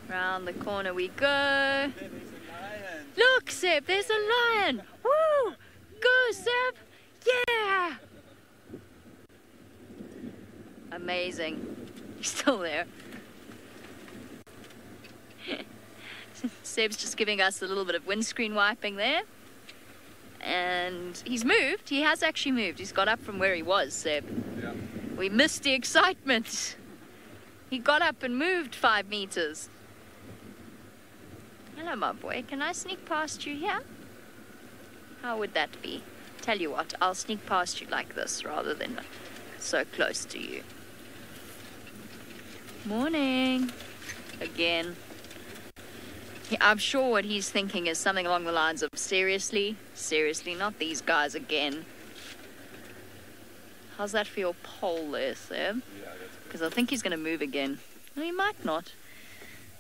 Speaker 2: Round the corner we go. Look, Seb, there's a lion. Woo! Go, Seb! Yeah! Amazing. He's still there. Seb's just giving us a little bit of windscreen wiping there. And he's moved. He has actually moved. He's got up from where he was, Seb. Yeah. We missed the excitement. He got up and moved 5 meters. Hello, my boy. Can I sneak past you here? How would that be? Tell you what, I'll sneak past you like this rather than so close to you. Morning. Again. I'm sure what he's thinking is something along the lines of, seriously, not these guys again. How's that for your pole there, Seb? Because I think he's going to move again. Well, he might not.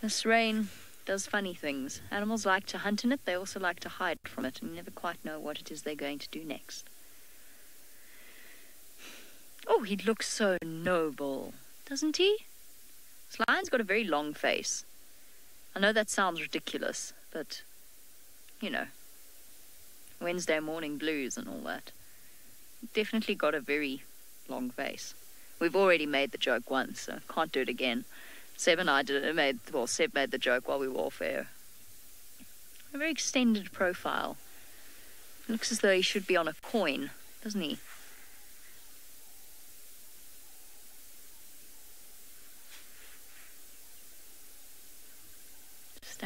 Speaker 2: This rain does funny things. Animals like to hunt in it. They also like to hide from it. And you never quite know what it is they're going to do next. Oh, he looks so noble, doesn't he? This lion's got a very long face. I know that sounds ridiculous, but, you know, Wednesday morning blues and all that. Definitely got a very long face. We've already made the joke once, so can't do it again. Seb and I Seb made the joke while we were off air. A very extended profile. Looks as though he should be on a coin, doesn't he?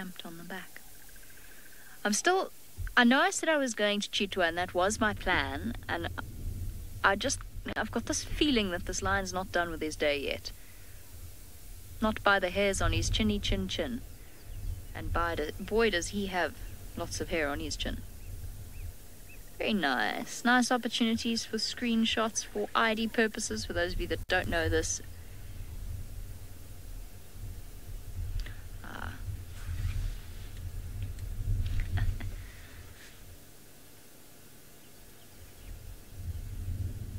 Speaker 2: stamped on the back. I know I said I was going to Chitwa, and that was my plan, and I've got this feeling that this lion's not done with his day yet. Not by the hairs on his chinny chin. And boy does he have lots of hair on his chin. Very nice. Nice opportunities for screenshots for ID purposes, for those of you that don't know this.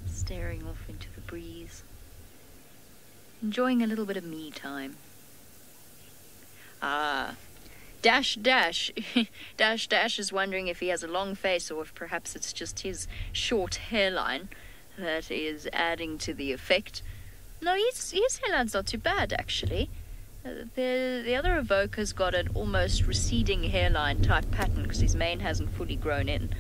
Speaker 2: Staring off into the breeze. Enjoying a little bit of me time. Dash Dash is wondering if he has a long face or if perhaps it's just his short hairline that is adding to the effect. No, his hairline's not too bad, actually. The other evoker's got an almost receding hairline type pattern because his mane hasn't fully grown in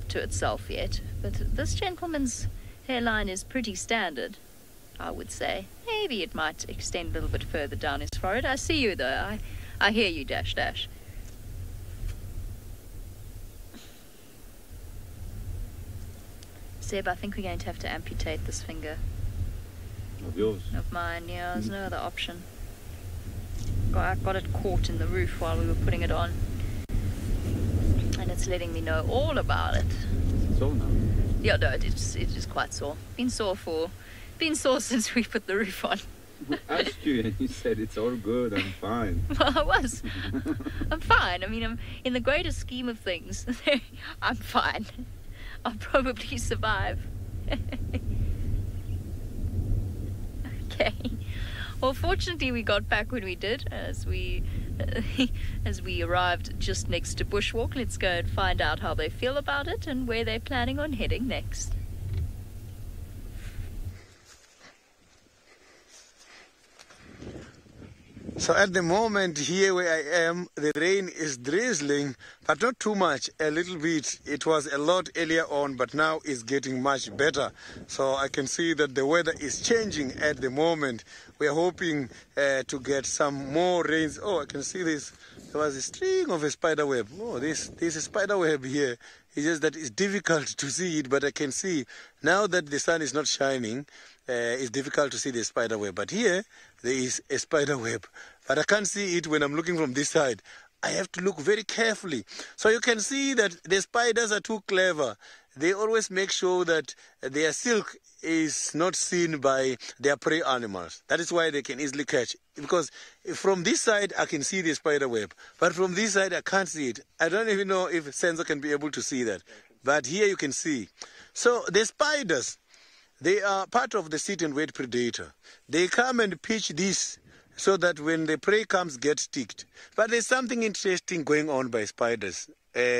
Speaker 2: to itself yet. But this gentleman's hairline is pretty standard, I would say. Maybe it might extend a little bit further down his forehead. I see you, though. I hear you, Dash Dash. Seb, I think we're going to have to amputate this finger.
Speaker 5: Of yours?
Speaker 2: Of mine, yeah. There's no other option. I got it caught in the roof while we were putting it on. And it's letting me know all about it.
Speaker 5: It's sore now?
Speaker 2: Yeah, no, it is quite sore. Been sore since we put the roof on.
Speaker 5: I asked you and you said it's all good, I'm fine.
Speaker 2: Well, I was. I'm fine. I mean, in the greater scheme of things, I'm fine. I'll probably survive. Okay. Well, fortunately, we got back when we did, as we arrived just next to Bushwalk. Let's go and find out how they feel about it and where they're planning on heading next.
Speaker 3: So at the moment here where I am, the rain is drizzling, but not too much, a little bit. It was a lot earlier on, but now it's getting much better. So I can see that the weather is changing at the moment. We are hoping to get some more rains. Oh, I can see this. There was a string of a spider web. Oh, this is a spider web here. It's just that it's difficult to see it, but I can see now that the sun is not shining, it's difficult to see the spider web. But here, there is a spider web. But I can't see it when I'm looking from this side. I have to look very carefully. So you can see that the spiders are too clever. They always make sure that their silk is not seen by their prey animals. That is why they can easily catch. Because from this side, I can see the spider web. But from this side, I can't see it. I don't even know if a sensor can be able to see that. But here you can see. So the spiders, they are part of the sit and wait predator. They come and pitch this so that when the prey comes, get sticked. But there's something interesting going on by spiders,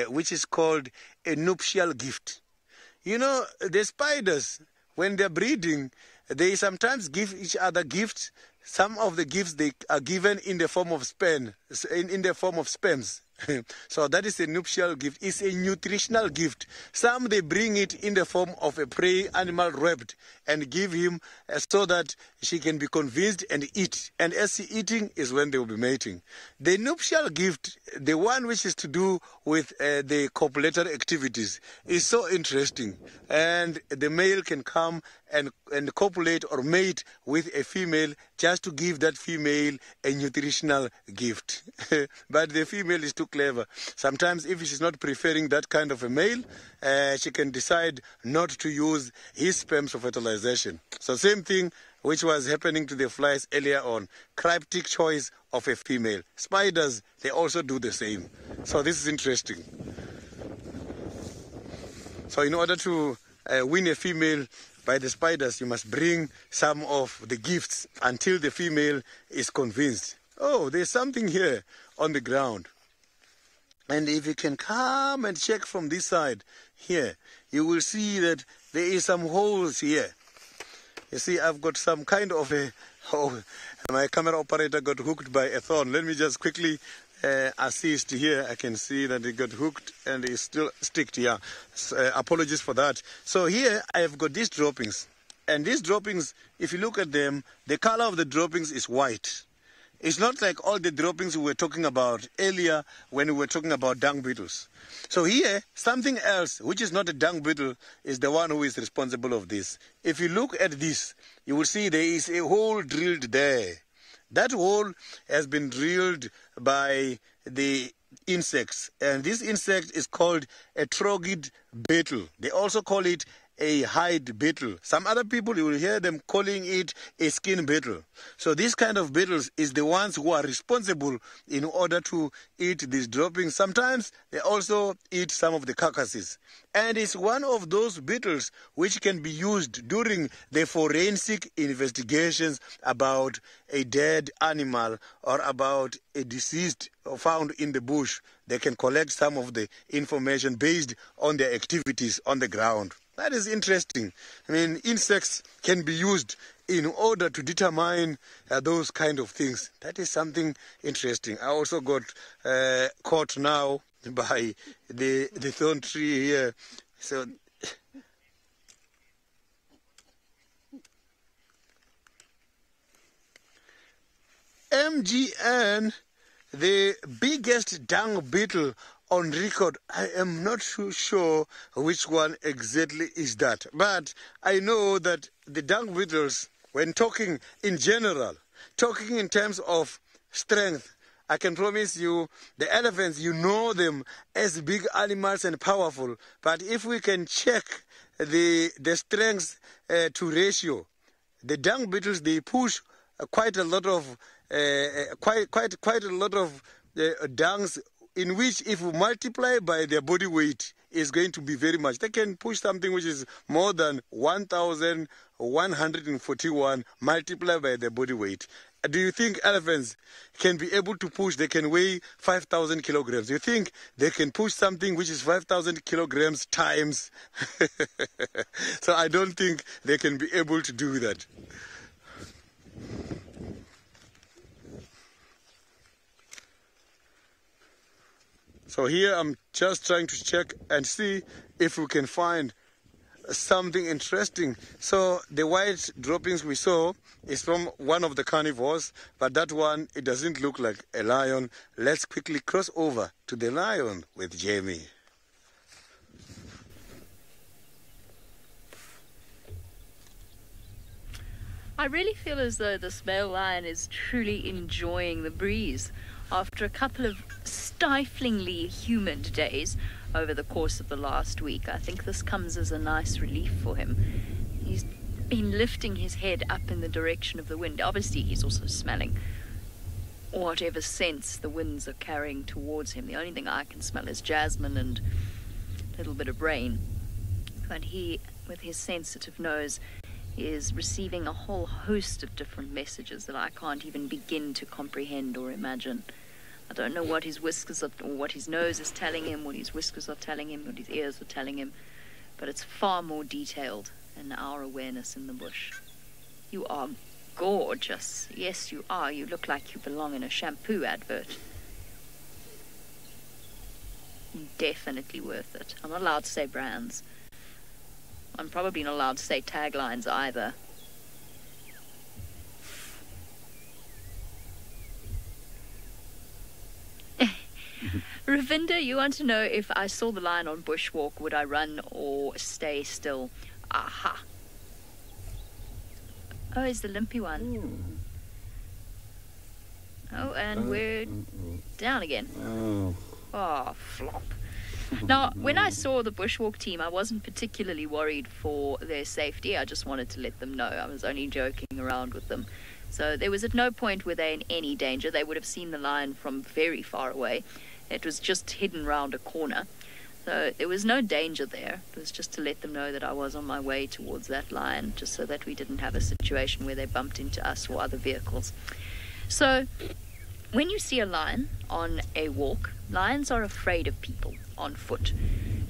Speaker 3: which is called a nuptial gift. You know, the spiders, when they're breeding, they sometimes give each other gifts. Some of the gifts they are given in the form of sperms. So that is a nuptial gift. It's a nutritional gift. Some they bring it in the form of a prey animal wrapped and give him so that she can be convinced and eat. And as she eating is when they will be mating. The nuptial gift, the one which is to do with the copulatory activities, is so interesting. And the male can come and copulate or mate with a female just to give that female a nutritional gift. But the female is too clever. Sometimes if she's not preferring that kind of a male, she can decide not to use his sperms for fertilization. So same thing which was happening to the flies earlier on. Cryptic choice of a female. Spiders, they also do the same. So this is interesting. So in order to win a female by the spiders, you must bring some of the gifts until the female is convinced. Oh, there's something here on the ground. And if you can come and check from this side here, you will see that there is some holes here. You see, I've got some kind of a... Oh, my camera operator got hooked by a thorn. Let me just quickly assist here. I can see that it got hooked and it's still sticked here. So, apologies for that. So here I have got these droppings. And these droppings, if you look at them, the color of the droppings is white. It's not like all the droppings we were talking about earlier when we were talking about dung beetles. So here, something else, which is not a dung beetle, is the one who is responsible of this. If you look at this, you will see there is a hole drilled there. That hole has been drilled by the insects, and this insect is called a trogid beetle. They also call it a hide beetle. Some other people, you will hear them calling it a skin beetle. So this kind of beetles is the ones who are responsible in order to eat these droppings. Sometimes they also eat some of the carcasses. And it's one of those beetles which can be used during the forensic investigations about a dead animal or about a deceased found in the bush. They can collect some of the information based on their activities on the ground. That is interesting. I mean, insects can be used in order to determine those kind of things. That is something interesting. I also got caught now by the thorn tree here. So MGN, the biggest dung beetle on record. I am not too sure which one exactly is that, but I know that the dung beetles, when talking in general, talking in terms of strength, I can promise you the elephants, you know them as big animals and powerful, but if we can check the strength to ratio, the dung beetles, they push quite a lot of dungs, in which if we multiply by their body weight is going to be very much. They can push something which is more than 1,141 multiplied by their body weight. Do you think elephants can be able to push? They can weigh 5,000 kilograms. Do you think they can push something which is 5,000 kilograms times? So I don't think they can be able to do that. So here I'm just trying to check and see if we can find something interesting. So the white droppings we saw is from one of the carnivores, but that one, it doesn't look like a lion. Let's quickly cross over to the lion with Jamie.
Speaker 2: I really feel as though this male lion is truly enjoying the breeze. After a couple of stiflingly humid days over the course of the last week, I think this comes as a nice relief for him. He's been lifting his head up in the direction of the wind. Obviously, he's also smelling whatever scents the winds are carrying towards him. The only thing I can smell is jasmine and a little bit of rain. But he, with his sensitive nose, is receiving a whole host of different messages that I can't even begin to comprehend or imagine. I don't know what his whiskers are, or what his nose is telling him, what his whiskers are telling him, what his ears are telling him, but it's far more detailed than our awareness in the bush. You are gorgeous. Yes, you are. You look like you belong in a shampoo advert. Definitely worth it. I'm not allowed to say brands. I'm probably not allowed to say taglines either. Ravinda, you want to know if I saw the lion on bushwalk, would I run or stay still? Aha. Oh, it's the limpy one. Oh, and we're down again. Oh, flop. Now, when I saw the bushwalk team, I wasn't particularly worried for their safety. I just wanted to let them know. I was only joking around with them. So there was at no point were they in any danger. They would have seen the lion from very far away. It was just hidden round a corner. So there was no danger there. It was just to let them know that I was on my way towards that lion, just so that we didn't have a situation where they bumped into us or other vehicles. So when you see a lion on a walk, lions are afraid of people on foot.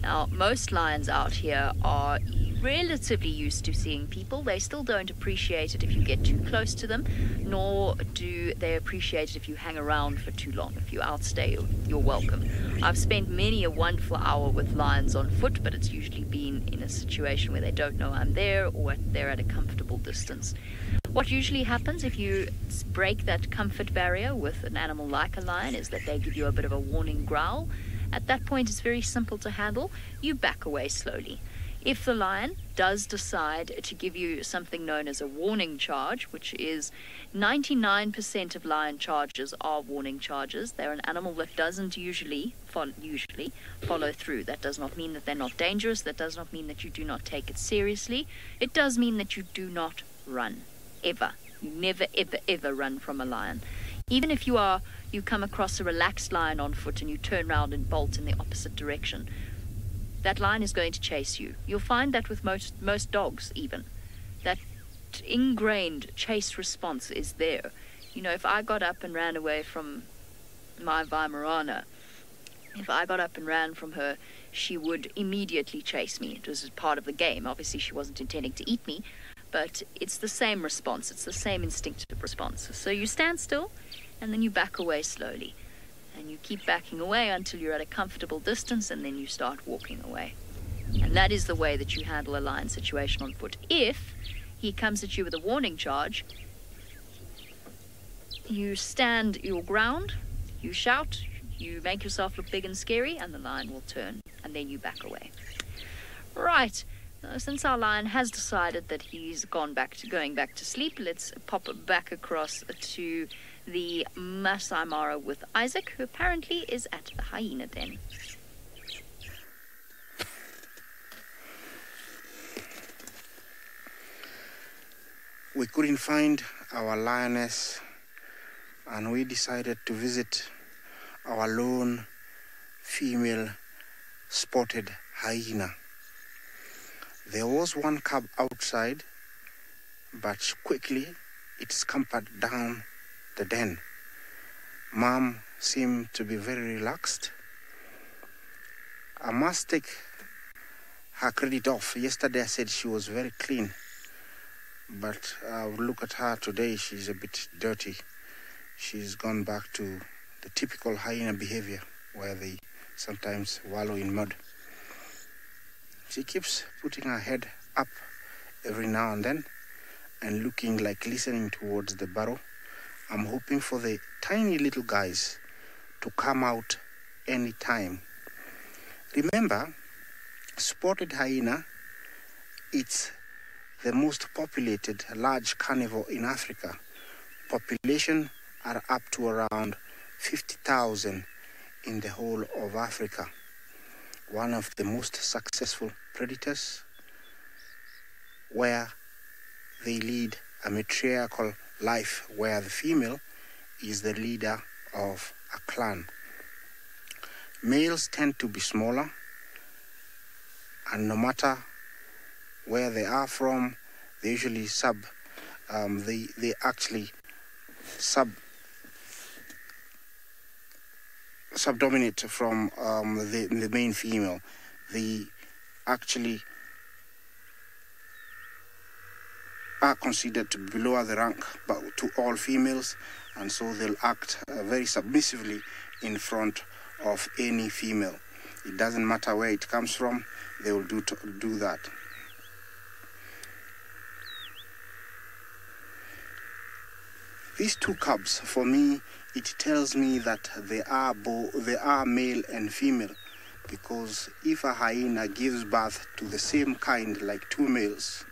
Speaker 2: Now, most lions out here are relatively used to seeing people. They still don't appreciate it if you get too close to them, nor do they appreciate it if you hang around for too long. If you outstay, you're welcome. I've spent many a wonderful hour with lions on foot, but it's usually been in a situation where they don't know I'm there or they're at a comfortable distance. What usually happens if you break that comfort barrier with an animal like a lion is that they give you a bit of a warning growl. At that point, it's very simple to handle. You back away slowly. If the lion does decide to give you something known as a warning charge, which is 99% of lion charges are warning charges. They're an animal that doesn't usually follow through. That does not mean that they're not dangerous. That does not mean that you do not take it seriously. It does mean that you do not run, ever. You never, ever, ever run from a lion. Even if you come across a relaxed lion on foot and you turn around and bolt in the opposite direction, that lion is going to chase you. You'll find that with most dogs even. That ingrained chase response is there. You know, if I got up and ran away from my Weimaraner, if I got up and ran from her, she would immediately chase me. It was part of the game. Obviously, she wasn't intending to eat me, but it's the same response. It's the same instinctive response. So you stand still, and then you back away slowly. And you keep backing away until you're at a comfortable distance, and then you start walking away. And that is the way that you handle a lion situation on foot. If he comes at you with a warning charge, you stand your ground, you shout, you make yourself look big and scary, and the lion will turn, and then you back away. Right. Since our lion has decided that he's going back to sleep, let's pop back across to the Masai Mara with Isaac, who apparently is at the hyena den.
Speaker 4: We couldn't find our lioness, and we decided to visit our lone female spotted hyena. There was one cub outside, but quickly it scampered down the den. Mom seemed to be very relaxed. I must take her credit off. Yesterday I said she was very clean, but look at her today. She's a bit dirty. She's gone back to the typical hyena behavior where they sometimes wallow in mud. She keeps putting her head up every now and then and looking like listening towards the burrow. I'm hoping for the tiny little guys to come out any time. Remember, spotted hyena, it's the most populated large carnivore in Africa. Population are up to around 50,000 in the whole of Africa. One of the most successful predators, where they lead a matriarchal life where the female is the leader of a clan. Males tend to be smaller, and no matter where they are from, they usually subdominate from the main female. They actually are considered to be below the rank but to all females, and so they'll act very submissively in front of any female. It doesn't matter where it comes from, they will do that. These two cubs, for me, it tells me that they are male and female, because if a hyena gives birth to the same kind, like two males,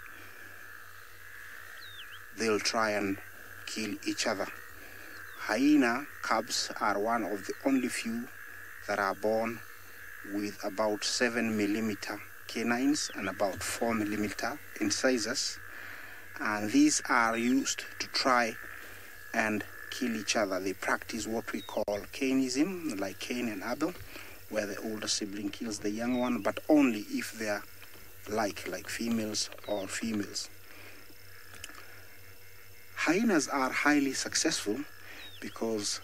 Speaker 4: they'll try and kill each other. Hyena cubs are one of the only few that are born with about 7 millimeter canines and about 4 millimeter incisors, and these are used to try and kill each other. They practice what we call canism, like Cain and Abel, where the older sibling kills the young one, but only if they are like females or females. Hyenas are highly successful because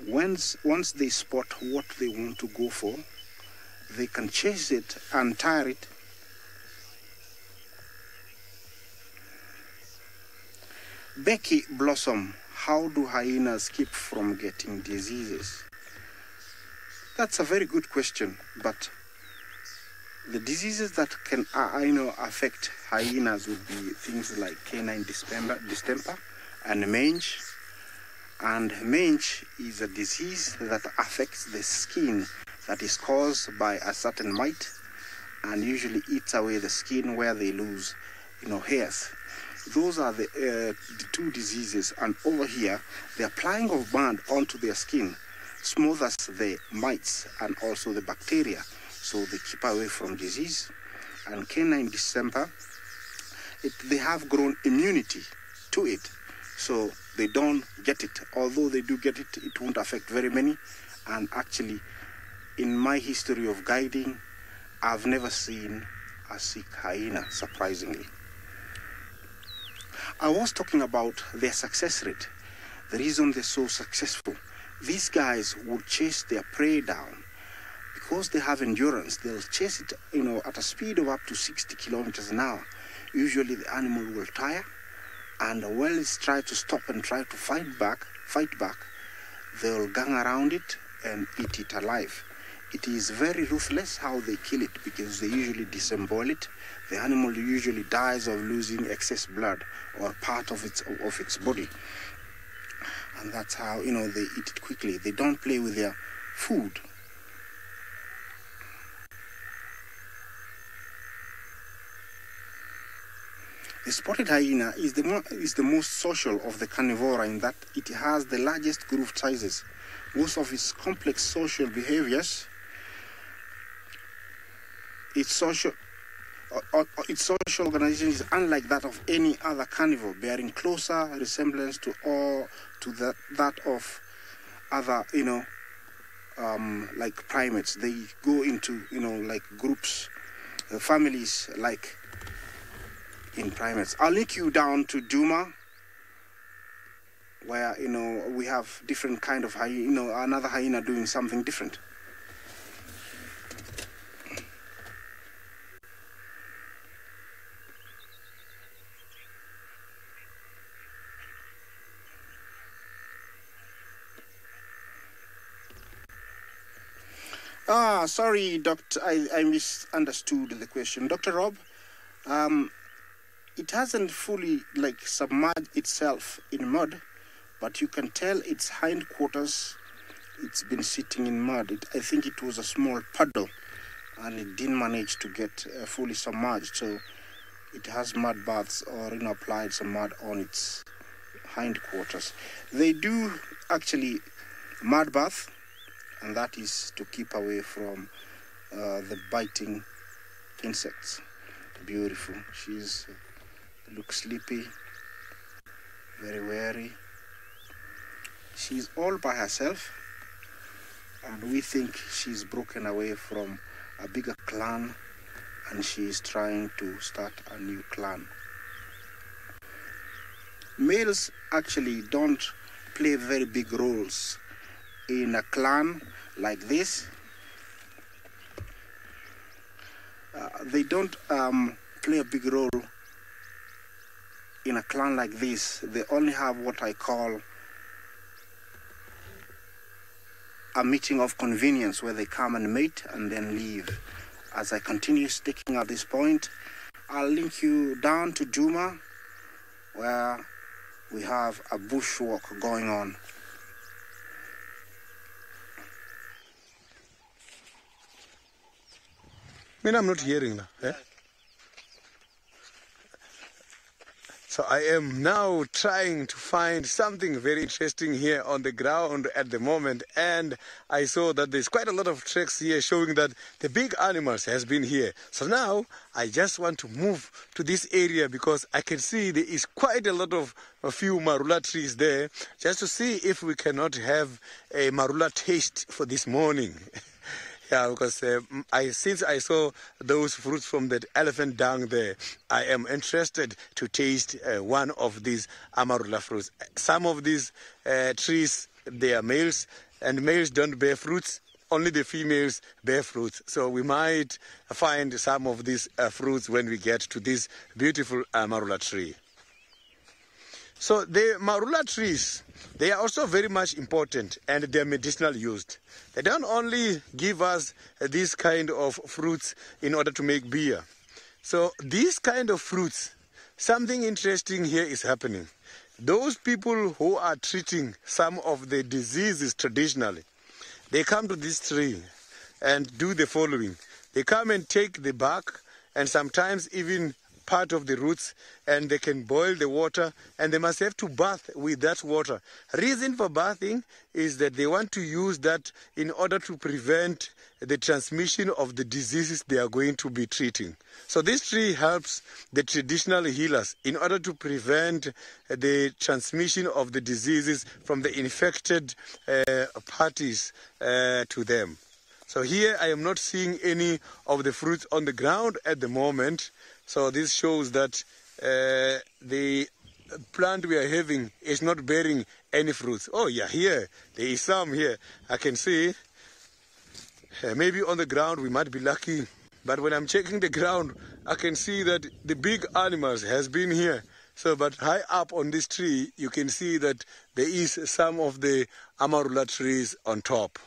Speaker 4: once they spot what they want to go for, they can chase it and tire it. Becky Blossom, how do hyenas keep from getting diseases? That's a very good question, but The diseases that can affect hyenas would be things like canine distemper and mange. And mange is a disease that affects the skin that is caused by a certain mite and usually eats away the skin where they lose, hairs. Those are the two diseases. And over here, the applying of mud onto their skin smothers the mites and also the bacteria, so they keep away from disease. And canine distemper, they have grown immunity to it, so they don't get it. Although they do get it, it won't affect very many. And actually, in my history of guiding, I've never seen a sick hyena, surprisingly. I was talking about their success rate, the reason they're so successful. These guys would chase their prey down. Because they have endurance, they'll chase it, at a speed of up to 60 kilometers an hour. Usually the animal will tire, and while it's trying to stop and try to fight back, they'll gang around it and eat it alive. It is very ruthless how they kill it, because they usually disembowel it. The animal usually dies of losing excess blood or part of its body. And that's how, they eat it quickly. They don't play with their food. The spotted hyena is the most social of the carnivora in that it has the largest group sizes. Most of its complex social behaviors, its social organization is unlike that of any other carnivore, bearing closer resemblance to that of other, like primates. They go into, like groups, families, like in primates. I'll link you down to Duma, where, we have different kind of hyena, another hyena doing something different. Sorry, Doctor, I misunderstood the question. Dr. Rob, it hasn't fully submerged itself in mud, but you can tell its hindquarters, it's been sitting in mud. I think it was a small puddle, and it didn't manage to get fully submerged, so it has mud baths or applied some mud on its hindquarters. They do actually mud bath, and that is to keep away from the biting insects. Beautiful. She's looks sleepy, very wary. She's all by herself, and we think she's broken away from a bigger clan, and she's trying to start a new clan. Males actually don't play very big roles in a clan like this. They don't play a big role in a clan like this. They only have what I call a meeting of convenience, where they come and mate and then leave. As I continue sticking at this point, I'll link you down to Duma, where we have a bushwalk going on.
Speaker 3: I'm not hearing now. Eh? So I am now trying to find something very interesting here on the ground at the moment, and I saw that there's quite a lot of tracks here showing that the big animals has been here. So now I just want to move to this area, because I can see there is quite a lot of a few marula trees there, just to see if we cannot have a marula taste for this morning. Yeah, because since I saw those fruits from that elephant dung there, I am interested to taste one of these amarula fruits. Some of these trees, they are males, and males don't bear fruits. Only the females bear fruits. So we might find some of these fruits when we get to this beautiful amarula tree. So the marula trees, they are also very much important and they are medicinal used. They don't only give us these kind of fruits in order to make beer. So these kind of fruits, something interesting here is happening. Those people who are treating some of the diseases traditionally, they come to this tree and do the following. They come and take the bark and sometimes even part of the roots, and they can boil the water, and they must have to bath with that water. Reason for bathing is that they want to use that in order to prevent the transmission of the diseases they are going to be treating. So this tree helps the traditional healers in order to prevent the transmission of the diseases from the infected parties to them. So here I am not seeing any of the fruits on the ground at the moment. So this shows that the plant we are having is not bearing any fruits. Oh yeah, here, there is some here. I can see. Maybe on the ground we might be lucky. But when I'm checking the ground, I can see that the big animals has been here. So, but high up on this tree, you can see that there is some of the amarula trees on top.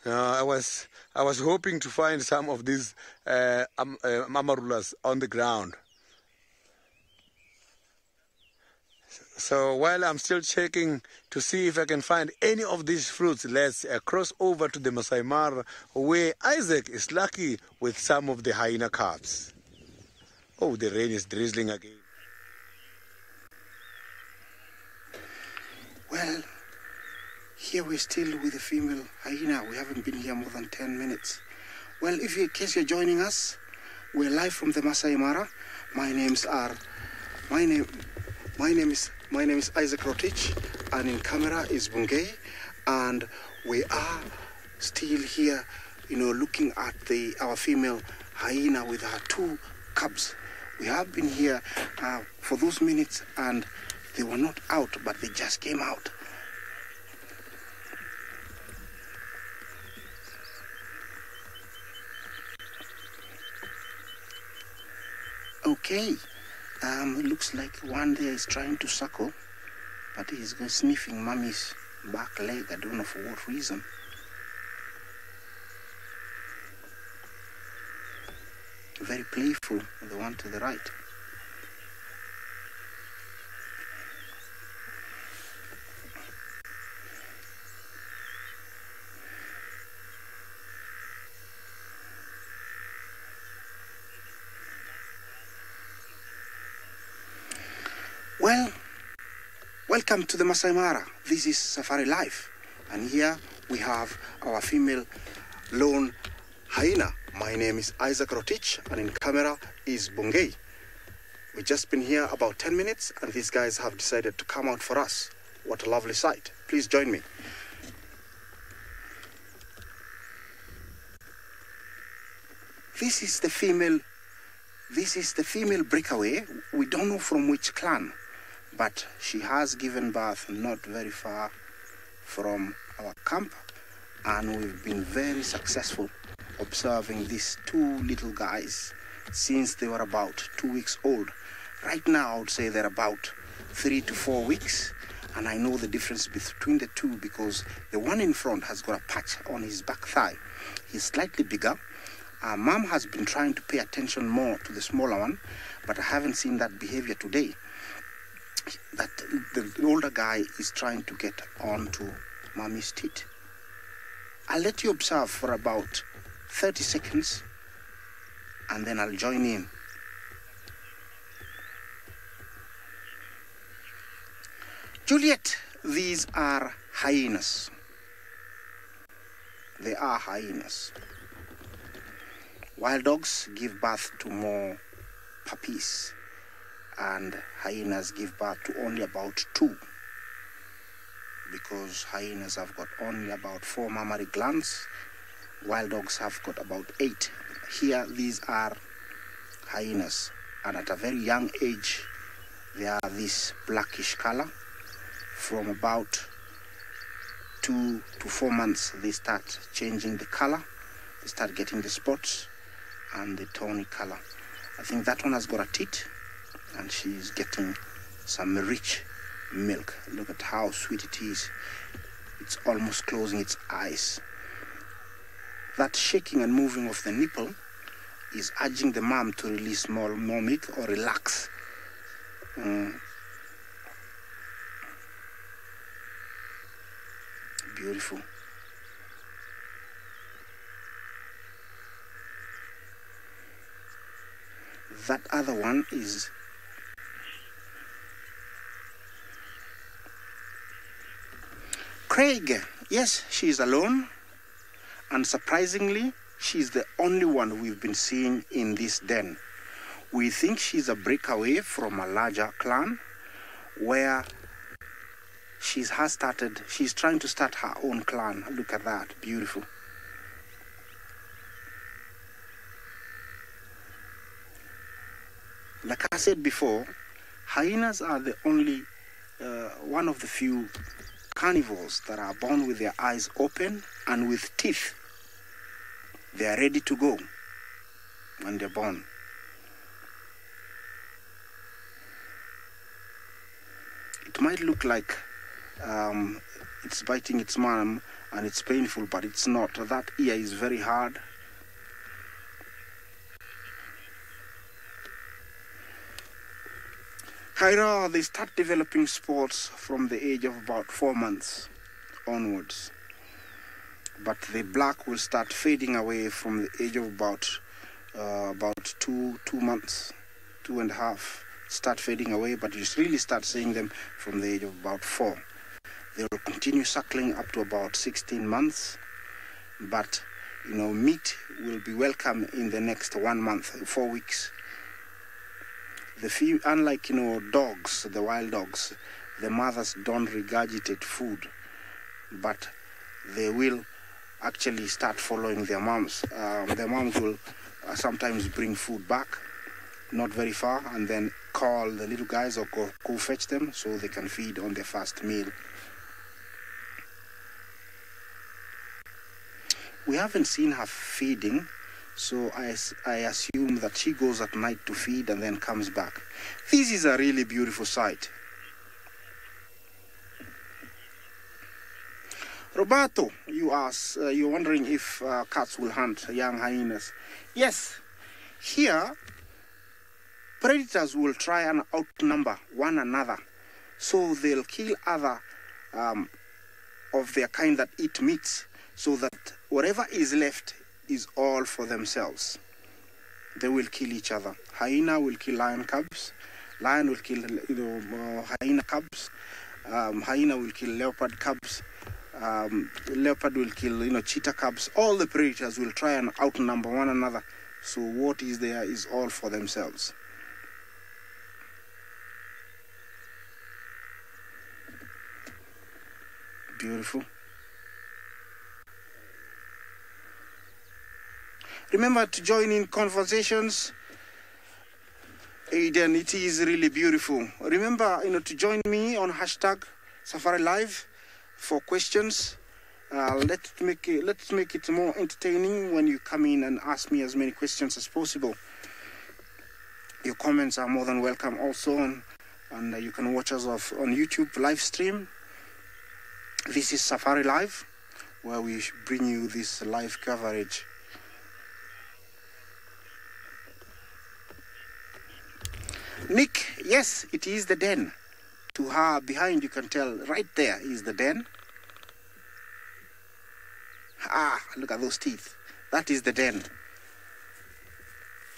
Speaker 3: I was hoping to find some of these amarulas on the ground. So while I'm still checking to see if I can find any of these fruits, let's cross over to the Masai Mara, where Isaac is lucky with some of the hyena cubs. Oh, the rain is drizzling again.
Speaker 4: Well, here we're still with the female hyena. We haven't been here more than 10 minutes. Well, if in case you're joining us, we're live from the Masai Mara. My name is Isaac Rotich, and in camera is Bungay, and we are still here, looking at our female hyena with her 2 cubs. We have been here for those minutes, and they were not out, but they just came out. Okay, it looks like one there is trying to suckle, but he's sniffing mommy's back leg. I don't know for what reason. Very playful, the one to the right. Well, welcome to the Masai Mara. This is SafariLive, and here we have our female lone hyena. My name is Isaac Rotich, and in camera is Bungay. We've just been here about 10 minutes, and these guys have decided to come out for us. What a lovely sight. Please join me. This is the female breakaway. We don't know from which clan, but she has given birth not very far from our camp, and we've been very successful observing these 2 little guys since they were about 2 weeks old. Right now I would say they're about 3 to 4 weeks, and I know the difference between the 2 because the one in front has got a patch on his back thigh. He's slightly bigger. Mom has been trying to pay attention more to the smaller one, but I haven't seen that behavior today. That the older guy is trying to get onto mommy's teat. I'll let you observe for about 30 seconds, and then I'll join in. Juliet, these are hyenas. They are hyenas. Wild dogs give birth to more puppies, and hyenas give birth to only about 2, because hyenas have got only about 4 mammary glands. Wild dogs have got about 8. Here, these are hyenas, and at a very young age, they are this blackish color. From about 2 to 4 months, they start changing the color. They start getting the spots and the tawny color. I think that one has got a teat, and she's getting some rich milk. Look at how sweet it is. It's almost closing its eyes. That shaking and moving of the nipple is urging the mom to release more milk or relax. Beautiful. That other one is Craig. Yes, she is alone, and surprisingly, she's the only one we've been seeing in this den. We think she's a breakaway from a larger clan where she's trying to start her own clan. Look at that, beautiful. Like I said before, hyenas are the only one of the few carnivores that are born with their eyes open and with teeth. They are ready to go when they're born. It might look like it's biting its mom and it's painful, but it's not. That ear is very hard. Hyena, they start developing spots from the age of about 4 months onwards. But the black will start fading away from the age of about 2 months, 2.5. Start fading away, but you really start seeing them from the age of about 4. They will continue suckling up to about 16 months, but meat will be welcome in the next 1 month, 4 weeks. Unlike dogs, the wild dogs, the mothers don't regurgitate food, but they will actually start following their moms. Their moms will sometimes bring food back, not very far, and then call the little guys or go fetch them so they can feed on their first meal. We haven't seen her feeding, so I assume that she goes at night to feed and then comes back. This is a really beautiful sight. Roberto, you're wondering if cats will hunt young hyenas. Yes, here predators will try and outnumber one another, so they'll kill other of their kind that eat meat, so that whatever is left is all for themselves. They will kill each other. Hyena will kill lion cubs. Lion will kill hyena cubs. Hyena will kill leopard cubs. Leopard will kill cheetah cubs. All the predators will try and outnumber one another. So what is there is all for themselves. Beautiful. Remember to join in conversations. Aiden, it is really beautiful. Remember, to join me on hashtag SafariLive for questions. Let's make it more entertaining when you come in and ask me as many questions as possible. Your comments are more than welcome also, and you can watch us on YouTube live stream. This is SafariLive, where we bring you this live coverage. Nick, yes, it is the den. To her behind, you can tell right there is the den. Look at those teeth. That is the den.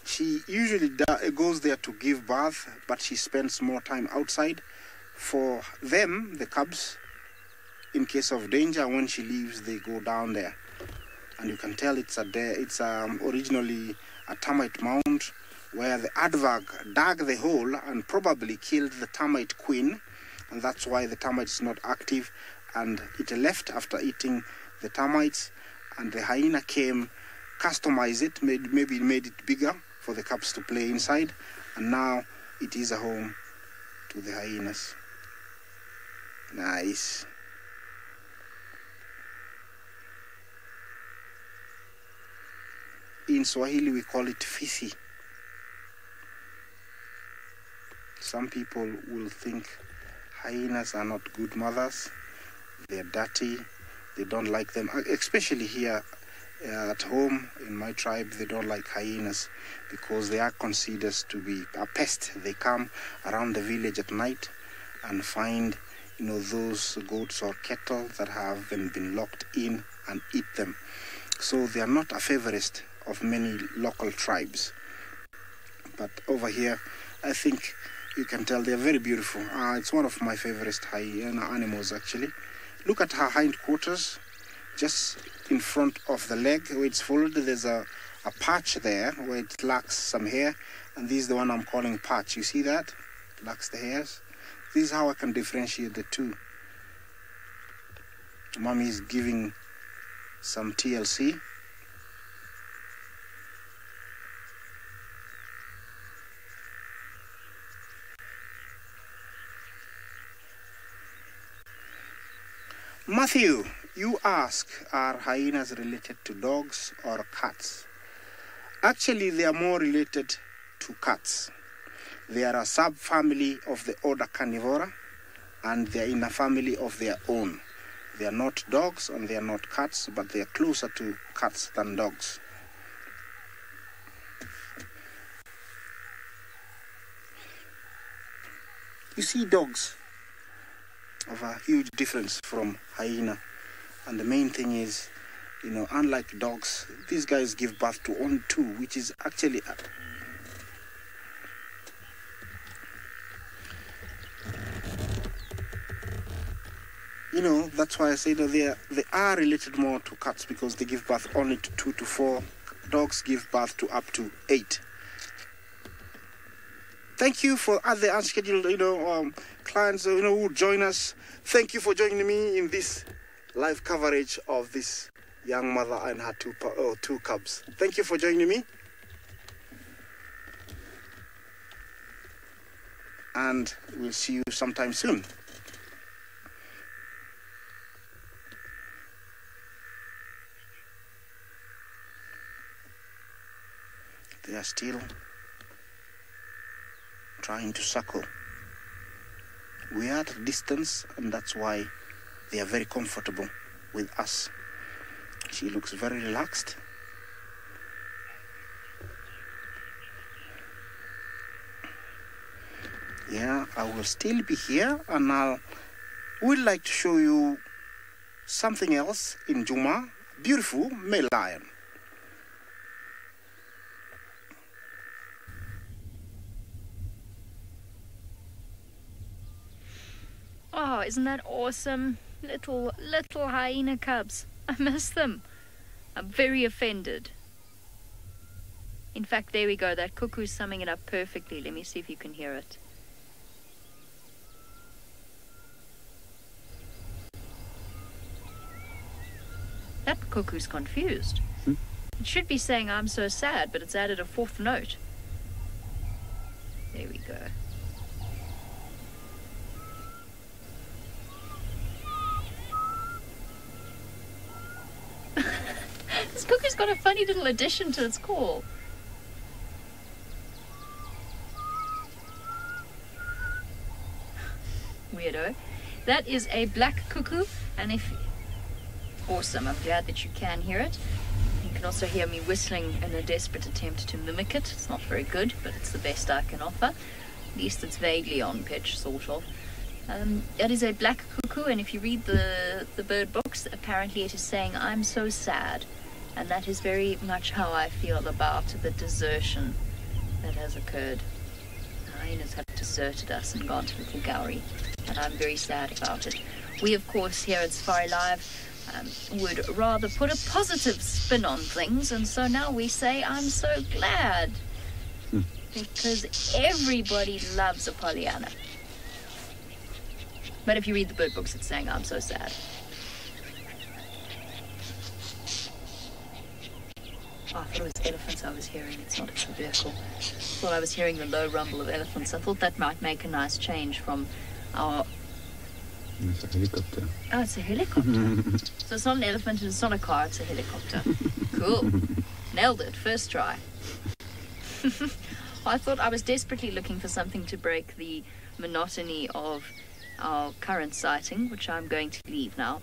Speaker 4: She usually goes there to give birth, but she spends more time outside. For them, the cubs, in case of danger, when she leaves, they go down there. And you can tell it's originally a termite mound, where the aardvark dug the hole and probably killed the termite queen, and that's why the termite is not active, and it left after eating the termites, and the hyena came, customized it, maybe made it bigger for the cubs to play inside, and now it is a home to the hyenas. Nice. In Swahili we call it fisi. Some people will think hyenas are not good mothers. They're dirty. They don't like them. Especially here at home in my tribe, they don't like hyenas because they are considered to be a pest. They come around the village at night and find, those goats or cattle that have been locked in and eat them. So they are not a favorite of many local tribes. But over here, I think you can tell they're very beautiful. It's one of my favorite hyena animals, actually. Look at her hindquarters. Just in front of the leg where it's folded, there's a patch there where it lacks some hair. And this is the one I'm calling patch. You see that? It lacks the hairs. This is how I can differentiate the two. Mommy is giving some TLC. Matthew, you ask, are hyenas related to dogs or cats? Actually, they are more related to cats. They are a subfamily of the order Carnivora, and they are in a family of their own. They are not dogs and they are not cats, but they are closer to cats than dogs. You see, dogs have a huge difference from hyena. And the main thing is, unlike dogs, these guys give birth to only two, which is actually that's why I say that they are related more to cats because they give birth only to 2 to 4. Dogs give birth to up to 8. Thank you for other unscheduled, clients, who join us. Thank you for joining me in this live coverage of this young mother and her two cubs. Thank you for joining me. And we'll see you sometime soon. They are still trying to suckle. We are at a distance, and that's why they are very comfortable with us. She looks very relaxed. Yeah, I will still be here, and I would like to show you something else in Juma. Beautiful male lion.
Speaker 2: Oh, isn't that awesome? Little hyena cubs. I miss them. I'm very offended. In fact, there we go. That cuckoo's summing it up perfectly. Let me see if you can hear it. That cuckoo's confused. It should be saying, I'm so sad, but it's added a 4th note. There we go. This cuckoo's got a funny little addition to its call. Weirdo. That is a black cuckoo, and awesome, I'm glad that you can hear it. You can also hear me whistling in a desperate attempt to mimic it. It's not very good, but it's the best I can offer. At least it's vaguely on pitch, sort of. That is a black cuckoo, and if you read the bird books, apparently it is saying, I'm so sad. And that is very much how I feel about the desertion that has occurred. Hyenas have deserted us and gone to Little Gowrie, and I'm very sad about it. We, of course, here at SafariLive would rather put a positive spin on things, and so now we say, I'm so glad. Because everybody loves a Pollyanna. But if you read the bird books, it's saying, I'm so sad. Oh, I thought it was elephants I was hearing. It's not, it's a vehicle. I thought I was hearing the low rumble of elephants. I thought that might make a nice change from our...
Speaker 5: It's a helicopter.
Speaker 2: Oh, it's a helicopter. So it's not an elephant and it's not a car, it's a helicopter. Cool. Nailed it. First try. I thought I was desperately looking for something to break the monotony of our current sighting, which I'm going to leave now.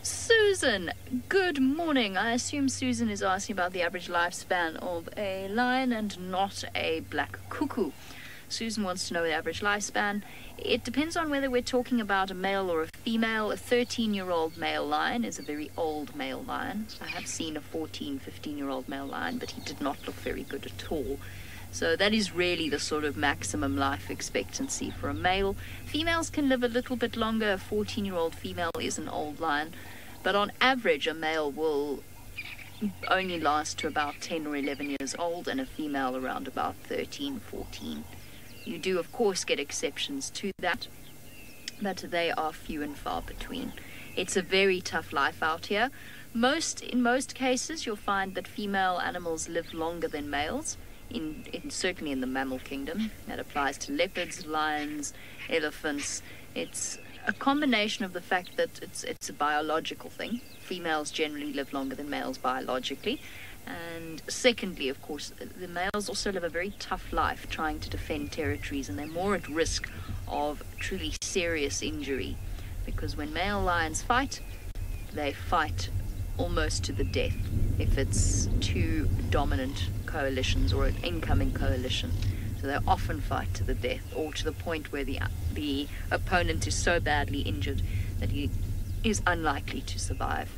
Speaker 2: Susan, good morning. I assume Susan is asking about the average lifespan of a lion and not a black cuckoo. Susan wants to know the average lifespan. It depends on whether we're talking about a male or a female. A 13-year-old male lion is a very old male lion. I have seen a 14, 15-year-old male lion, but he did not look very good at all. So that is really the sort of maximum life expectancy for a male. Females can live a little bit longer. A 14-year-old female is an old lion. But on average, a male will only last to about 10 or 11 years old, and a female around about 13, 14. You do, of course, get exceptions to that, but they are few and far between. It's a very tough life out here. In most cases, you'll find that female animals live longer than males, certainly in the mammal kingdom. That applies to leopards, lions, elephants. It's a combination of the fact that it's a biological thing. Females generally live longer than males biologically. And secondly, of course, the males also live a very tough life trying to defend territories, and they're more at risk of truly serious injury. Because when male lions fight, they fight almost to the death if it's two dominant coalitions or an incoming coalition. So they often fight to the death, or to the point where the opponent is so badly injured that he is unlikely to survive.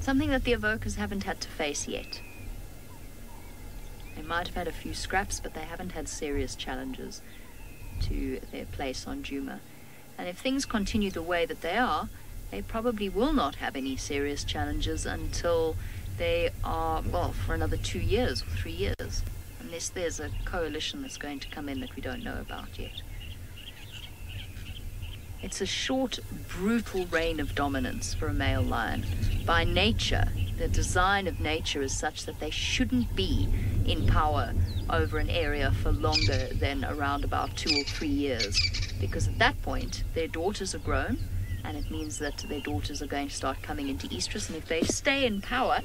Speaker 2: Something that the evokers haven't had to face yet. They might have had a few scraps, but they haven't had serious challenges to their place on Juma. And if things continue the way that they are, they probably will not have any serious challenges until they are, well, for another 2 years or 3 years, unless there's a coalition that's going to come in that we don't know about yet. It's a short, brutal reign of dominance for a male lion. By nature, the design of nature is such that they shouldn't be in power over an area for longer than around about 2 or 3 years, because at that point, their daughters are grown, and it means that their daughters are going to start coming into estrus, and if they stay in power,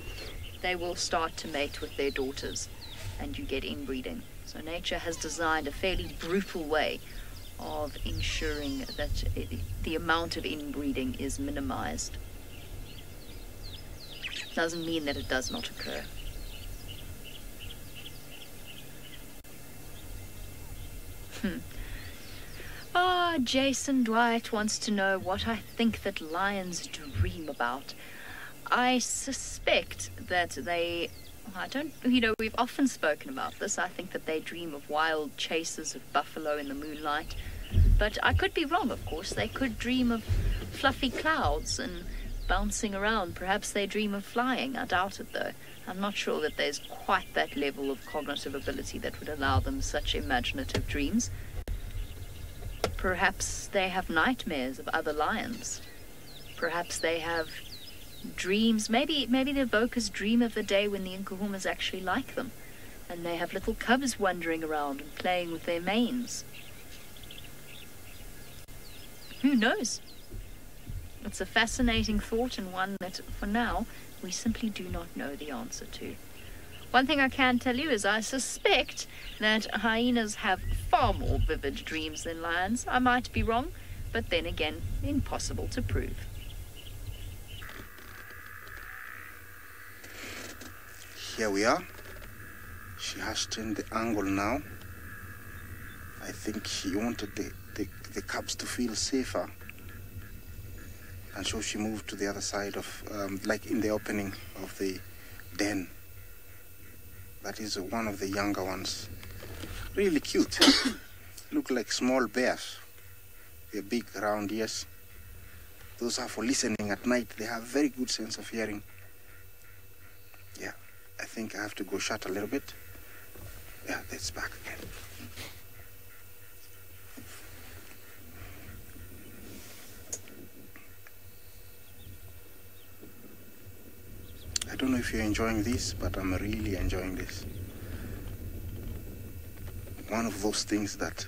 Speaker 2: they will start to mate with their daughters, and you get inbreeding. So nature has designed a fairly brutal way of ensuring that the amount of inbreeding is minimized. Doesn't mean that it does not occur. Jason Dwight wants to know what I think that lions dream about. I suspect that we've often spoken about this. I think that they dream of wild chases of buffalo in the moonlight. But I could be wrong, of course. They could dream of fluffy clouds and bouncing around. Perhaps they dream of flying. I doubt it, though. I'm not sure that there's quite that level of cognitive ability that would allow them such imaginative dreams. Perhaps they have nightmares of other lions. Perhaps they have dreams. Maybe the evokers dream of the day when the Nkuhumas actually like them, and they have little cubs wandering around and playing with their manes. Who knows? It's a fascinating thought, and one that, for now, we simply do not know the answer to. One thing I can tell you is I suspect that hyenas have far more vivid dreams than lions. I might be wrong, but then again, impossible to prove.
Speaker 4: Here we are. She has turned the angle now. I think she wanted the cubs to feel safer. And so she moved to the other side of, like in the opening of the den. That is one of the younger ones. Really cute. Look like small bears. They're big, round ears. Those are for listening at night. They have very good sense of hearing. Yeah, I think I have to go shut a little bit. Yeah, that's back again. I don't know if you're enjoying this, but I'm really enjoying this. One of those things that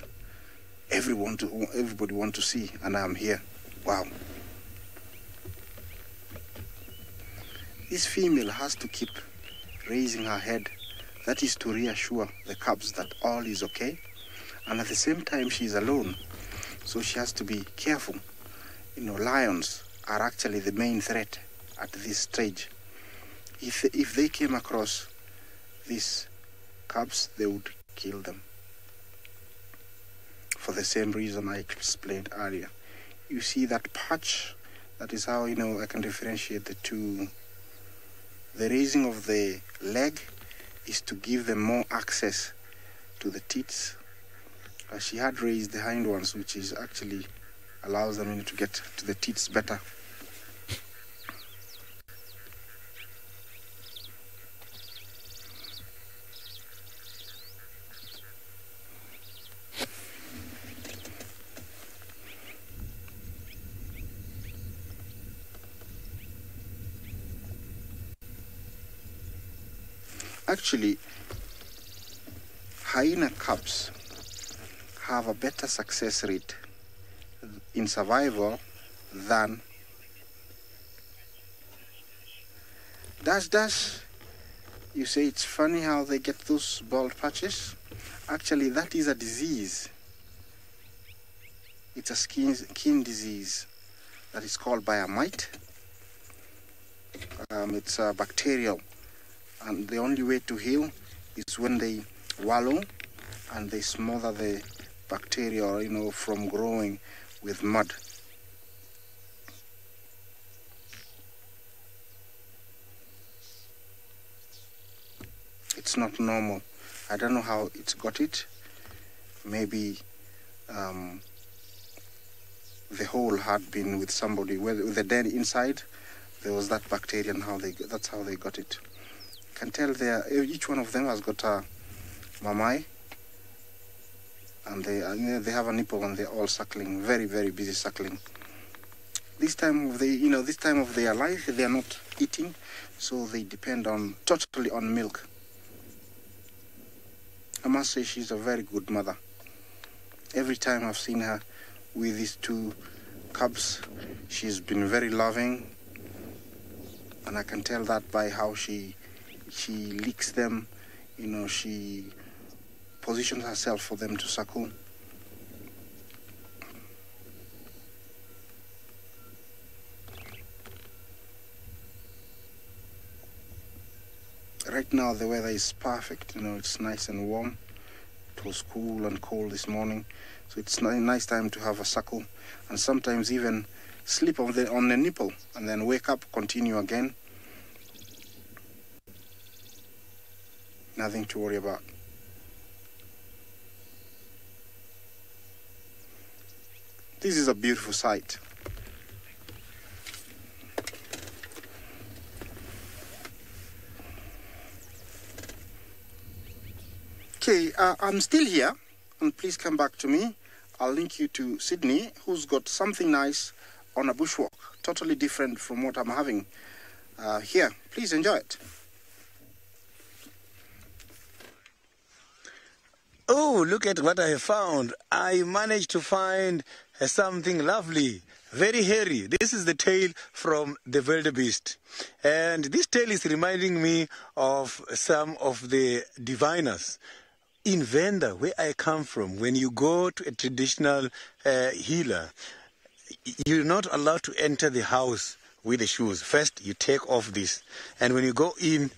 Speaker 4: everybody wants to see, and I'm here. Wow. this female has to keep raising her head. That is to reassure the cubs that all is okay. And at the same time, she is alone. So she has to be careful. You know, lions are actually the main threat at this stage. If they came across these cubs, they would kill them. For the same reason I explained earlier. You see that patch? That is how, you know, I can differentiate the two. The raising of the leg is to give them more access to the teats. She had raised the hind ones, which is actually allows them to get to the teats better. Actually, hyena cubs have a better success rate in survival than dash. You say it's funny how they get those bald patches. Actually, that is a disease. It's a skin disease that is called by a mite. It's bacterial, and the only way to heal is when they wallow and they smother the bacteria, you know, from growing with mud. It's not normal. I don't know how it's got it. Maybe the hole had been with somebody, with the den inside. There was that bacteria, and that's how they got it. You can tell each one of them has got a mamai, and they have a nipple, and they're all suckling, very, very busy suckling. This time of their life, they are not eating, so they depend totally on milk. I must say she's a very good mother. Every time I've seen her with these two cubs, she's been very loving, and I can tell that by how she licks them. You know, she positions herself for them to suckle. Right now the weather is perfect, you know, it's nice and warm. It was cool and cold this morning, so it's a nice time to have a suckle, and sometimes even sleep on the nipple and then wake up, continue again. Nothing to worry about. This is a beautiful sight. Okay, I'm still here, and please come back to me. I'll link you to Sydney, who's got something nice on a bushwalk, totally different from what I'm having here. Please enjoy it.
Speaker 3: Oh, look at what I have found. I managed to find something lovely, very hairy. This is the tail from the wildebeest. And this tail is reminding me of some of the diviners. In Venda, where I come from, when you go to a traditional healer, you're not allowed to enter the house with the shoes. First, you take off this. And when you go in,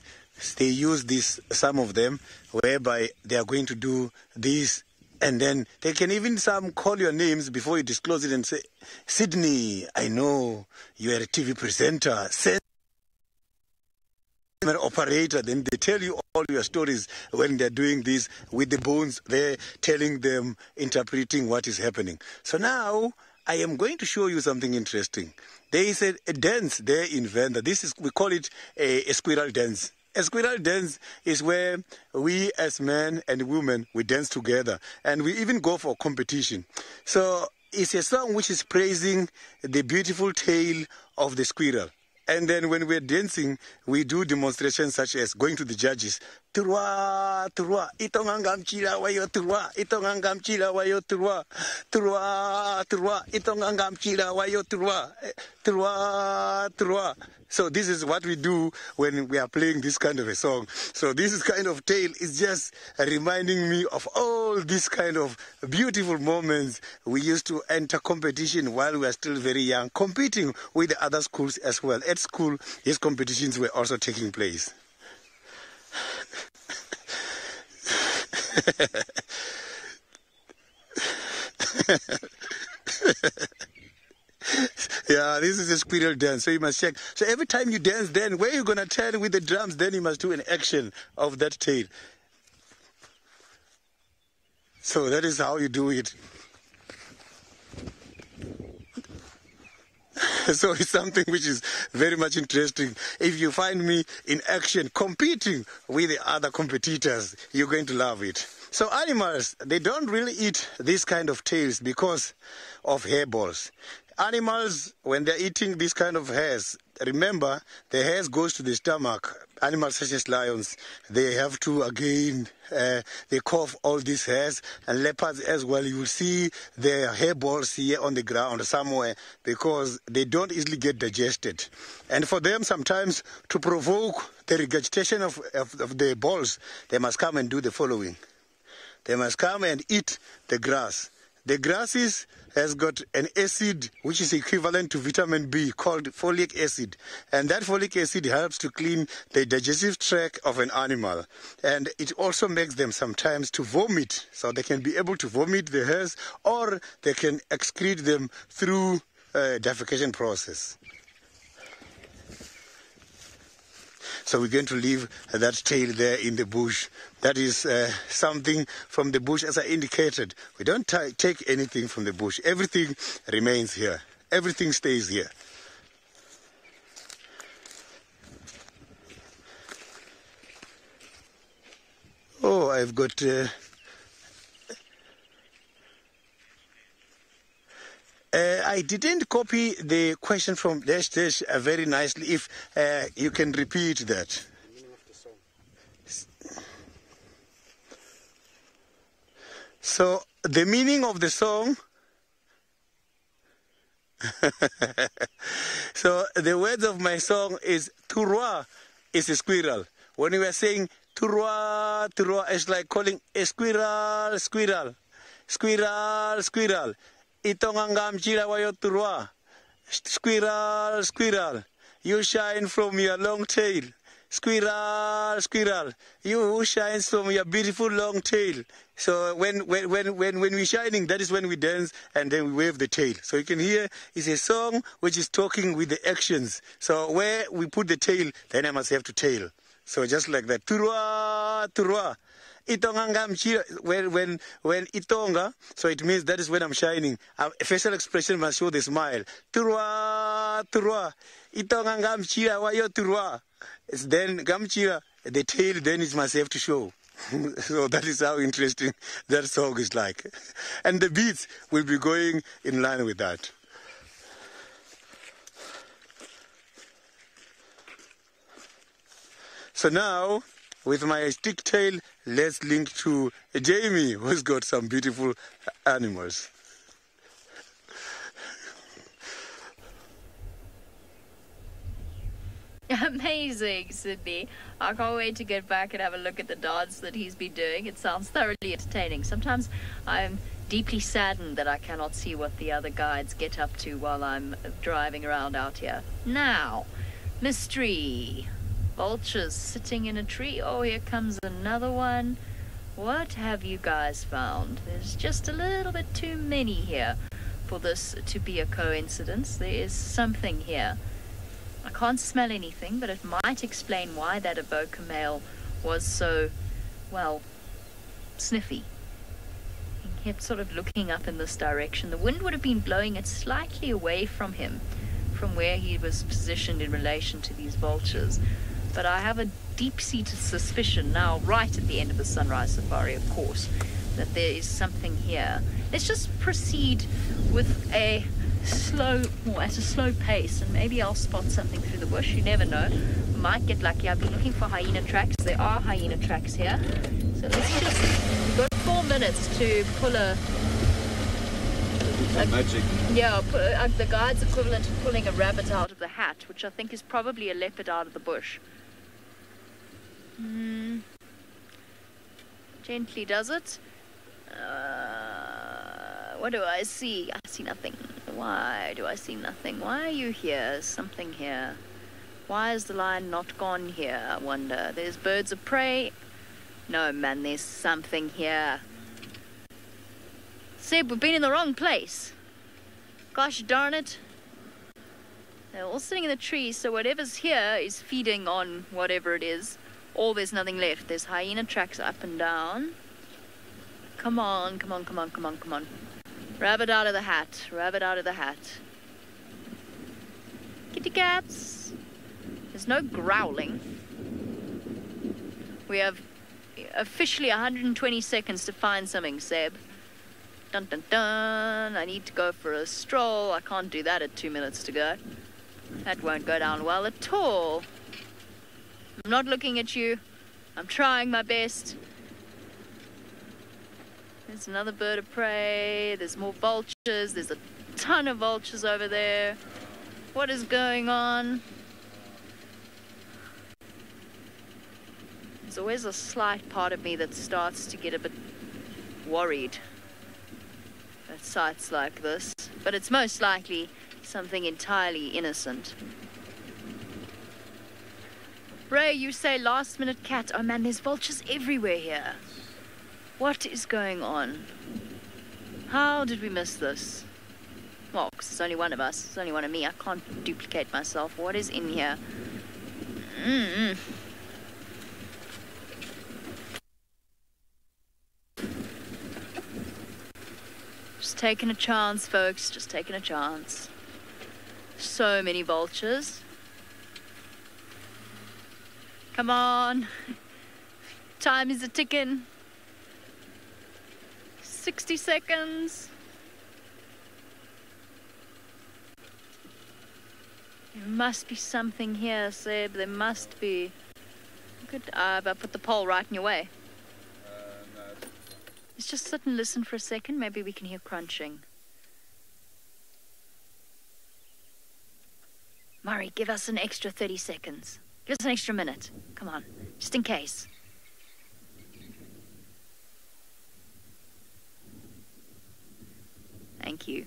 Speaker 3: they use this, some of them, whereby they are going to do this. And then they can even some call your names before you disclose it and say, Sydney, I know you are a TV presenter. Operator, then they tell you all your stories when they're doing this with the bones. They're telling them, interpreting what is happening. So now I am going to show you something interesting. There is a dance there in Venda. We call it a squirrel dance. A squirrel dance is where we as men and women, we dance together, and we even go for competition. So it's a song which is praising the beautiful tail of the squirrel. And then when we're dancing, we do demonstrations such as going to the judges, Turwa, turwa, itongangam chila wayo turwa, itongangam chila wayo turwa, turwa, turwa, itongangam chila wayo turwa, turwa, turwa. So this is what we do when we are playing this kind of a song. So this is kind of tale is just reminding me of all these kind of beautiful moments we used to enter competition while we were still very young, competing with the other schools as well. At school, these competitions were also taking place. Yeah, this is a squirrel dance, so you must check. So every time you dance, then where you're going to turn with the drums, then you must do an action of that tail. So that is how you do it. So it's something which is very much interesting. If you find me in action competing with the other competitors, you're going to love it. So animals, they don't really eat this kind of tails because of hairballs. Animals, when they're eating this kind of hairs, remember, the hairs goes to the stomach. Animals such as lions, they have to, again, they cough all these hairs. And leopards as well, you will see their hair balls here on the ground somewhere because they don't easily get digested. And for them, sometimes, to provoke the regurgitation of the balls, they must come and do the following. They must come and eat the grass. The grasses has got an acid which is equivalent to vitamin B called folic acid. And that folic acid helps to clean the digestive tract of an animal. And it also makes them sometimes to vomit. So they can be able to vomit the hairs or they can excrete them through defecation process. So we're going to leave that tail there in the bush. That is something from the bush, as I indicated. We don't take anything from the bush. Everything remains here. Everything stays here. Oh, I've got... I didn't copy the question from Dash Dash very nicely. If you can repeat that. So the meaning of the song. So the words of my song is Turwa is a squirrel. When we were saying Turwa, Turwa, it's like calling a squirrel, squirrel, squirrel, squirrel. Itongangam chila wayo turwa. Squirrel, squirrel, you shine from your long tail. Squirrel, squirrel, you who shines from your beautiful long tail. So when we're shining, that is when we dance and then we wave the tail. So you can hear it's a song which is talking with the actions. So where we put the tail, then I must have to tail. So just like that. Turwa, turwa. Itongangam chila, when itonga, so it means that is when I'm shining. A facial expression must show the smile. Turwa, turwa. Itongangam chila wayo turwa. Then gamchira, the tail, then it must have to show. So that is how interesting that song is like. And the beats will be going in line with that. So now, with my stick tail, let's link to Jamie, who's got some beautiful animals.
Speaker 2: Amazing, Sydney. I can't wait to get back and have a look at the dance that he's been doing. It sounds thoroughly entertaining. Sometimes I'm deeply saddened that I cannot see what the other guides get up to while I'm driving around out here. Now, mystery. Vultures sitting in a tree. Oh, here comes another one. What have you guys found? There's just a little bit too many here for this to be a coincidence. There is something here. I can't smell anything, but it might explain why that Avoca male was so, well, sniffy. He kept sort of looking up in this direction. The wind would have been blowing it slightly away from him, from where he was positioned in relation to these vultures. But I have a deep-seated suspicion now, right at the end of the sunrise safari, of course, that there is something here. Let's just proceed with a at a slow pace, and maybe I'll spot something through the bush. You never know. Might get lucky. I've been looking for hyena tracks. There are hyena tracks here. So let's just, we've got 4 minutes to pull a
Speaker 5: Magic.
Speaker 2: yeah, the guide's equivalent to pulling a rabbit out of the hat, which I think is probably a leopard out of the bush. Gently does it. What do I see? I see nothing. Why do I see nothing? Why are you here? There's something here. Why is the lion not gone here? I wonder. There's birds of prey. No, man, there's something here. Seb, we've been in the wrong place. Gosh darn it. They're all sitting in the trees, so whatever's here is feeding on whatever it is. Or there's nothing left. There's hyena tracks up and down. Come on, come on, come on, come on, come on. Rabbit out of the hat. Rabbit out of the hat. Kitty cats. There's no growling. We have officially 120 seconds to find something, Seb. Dun dun dun. I need to go for a stroll. I can't do that at 2 minutes to go. That won't go down well at all. I'm not looking at you. I'm trying my best. There's another bird of prey. There's more vultures. There's a ton of vultures over there. What is going on? There's always a slight part of me that starts to get a bit worried at sights like this. But it's most likely something entirely innocent. Ray, you say last minute cat. Oh man, there's vultures everywhere here. What is going on? How did we miss this? Well, because there's only one of us. There's only one of me. I can't duplicate myself. What is in here? Just taking a chance, folks. Just taking a chance. So many vultures. Come on. Time is a-ticking. 60 seconds. There must be something here, Seb. There must be. Good. I put the pole right in your way.
Speaker 5: No.
Speaker 2: Let's just sit and listen for a second. Maybe we can hear crunching. Murray, give us an extra 30 seconds. Give us an extra minute. Come on, just in case. Thank you.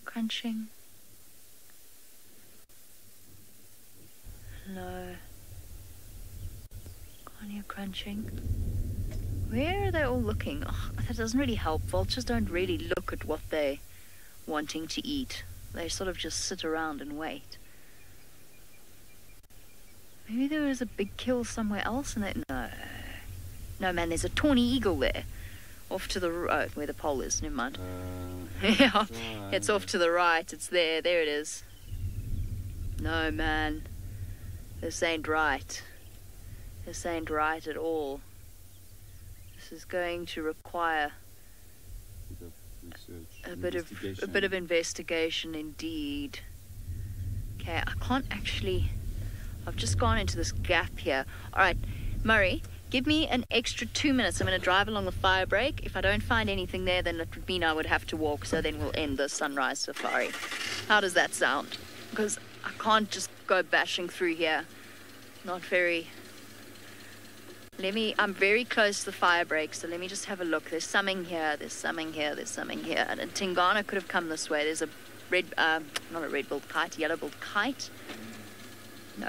Speaker 2: Crunching. No. Can't hear crunching. Where are they all looking? Oh, that doesn't really help. Vultures don't really look at what they're wanting to eat. They sort of just sit around and wait. Maybe there was a big kill somewhere else and no. No, man, there's a tawny eagle there. Off to the right, where the pole is, never mind. Yeah, it's off to the right. It's there. There it is. No, man. This ain't right. This ain't right at all. This is going to require a bit of investigation indeed. Okay, I can't actually. I've just gone into this gap here. All right, Murray, give me an extra 2 minutes. I'm going to drive along the fire break. If I don't find anything there, then it would mean I would have to walk. So then we'll end the sunrise safari. How does that sound? Because I can't just go bashing through here. Not very. I'm very close to the fire break, so let me just have a look. There's something here, there's something here, there's something here. And Tingana could have come this way. There's a not a red-billed kite, yellow-billed kite. No,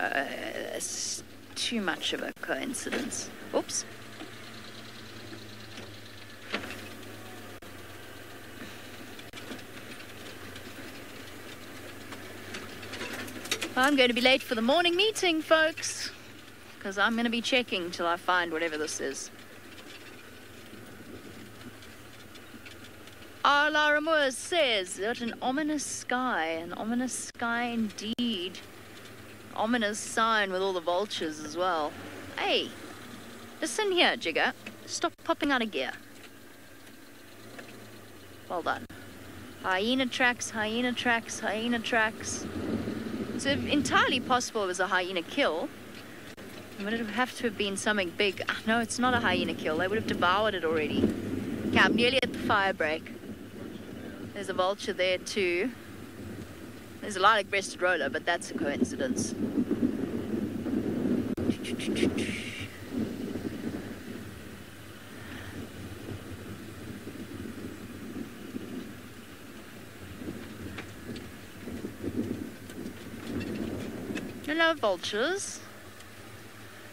Speaker 2: it's too much of a coincidence. Oops. I'm going to be late for the morning meeting, folks. Because I'm going to be checking till I find whatever this is. Lara Moore says, what an ominous sky indeed. Ominous sign with all the vultures as well. Hey, listen here, Jigger. Stop popping out of gear. Well done. Hyena tracks, hyena tracks, hyena tracks. It's entirely possible it was a hyena kill. It would have to have been something big. No, it's not a hyena kill. They would have devoured it already. Okay, I'm nearly at the fire break. There's a vulture there too. There's a lilac-breasted roller, but that's a coincidence. Hello, vultures.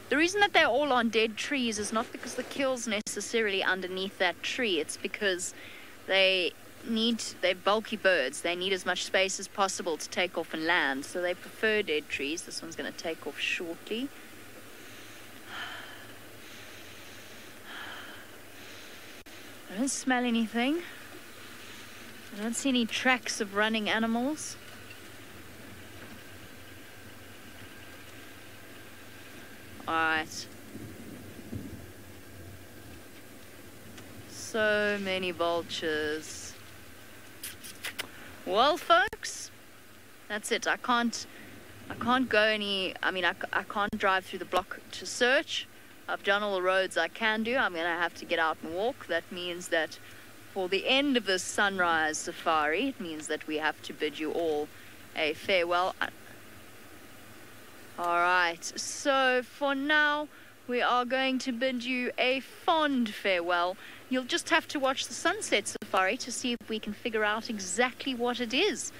Speaker 2: The reason that they're all on dead trees is not because the kill's necessarily underneath that tree. It's because they're bulky birds. They need as much space as possible to take off and land, so they prefer dead trees. This one's going to take off shortly. I don't smell anything. I don't see any tracks of running animals. Alright. So many vultures. Well, folks, that's it. I can't go any. I mean, I can't drive through the block to search. I've done all the roads I can do. I'm gonna have to get out and walk. That means that for the end of this sunrise safari, it means that we have to bid you all a farewell. Alright, so for now, we are going to bid you a fond farewell. You'll just have to watch the sunset safari to see if we can figure out exactly what it is.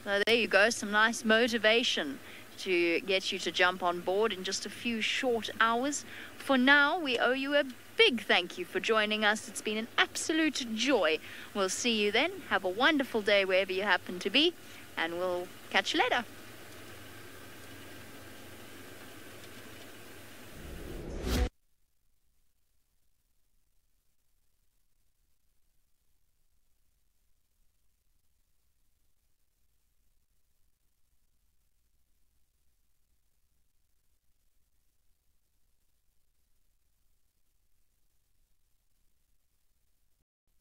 Speaker 2: So there you go, some nice motivation to get you to jump on board in just a few short hours. For now, we owe you a big thank you for joining us. It's been an absolute joy. We'll see you then. Have a wonderful day wherever you happen to be, and we'll catch you later.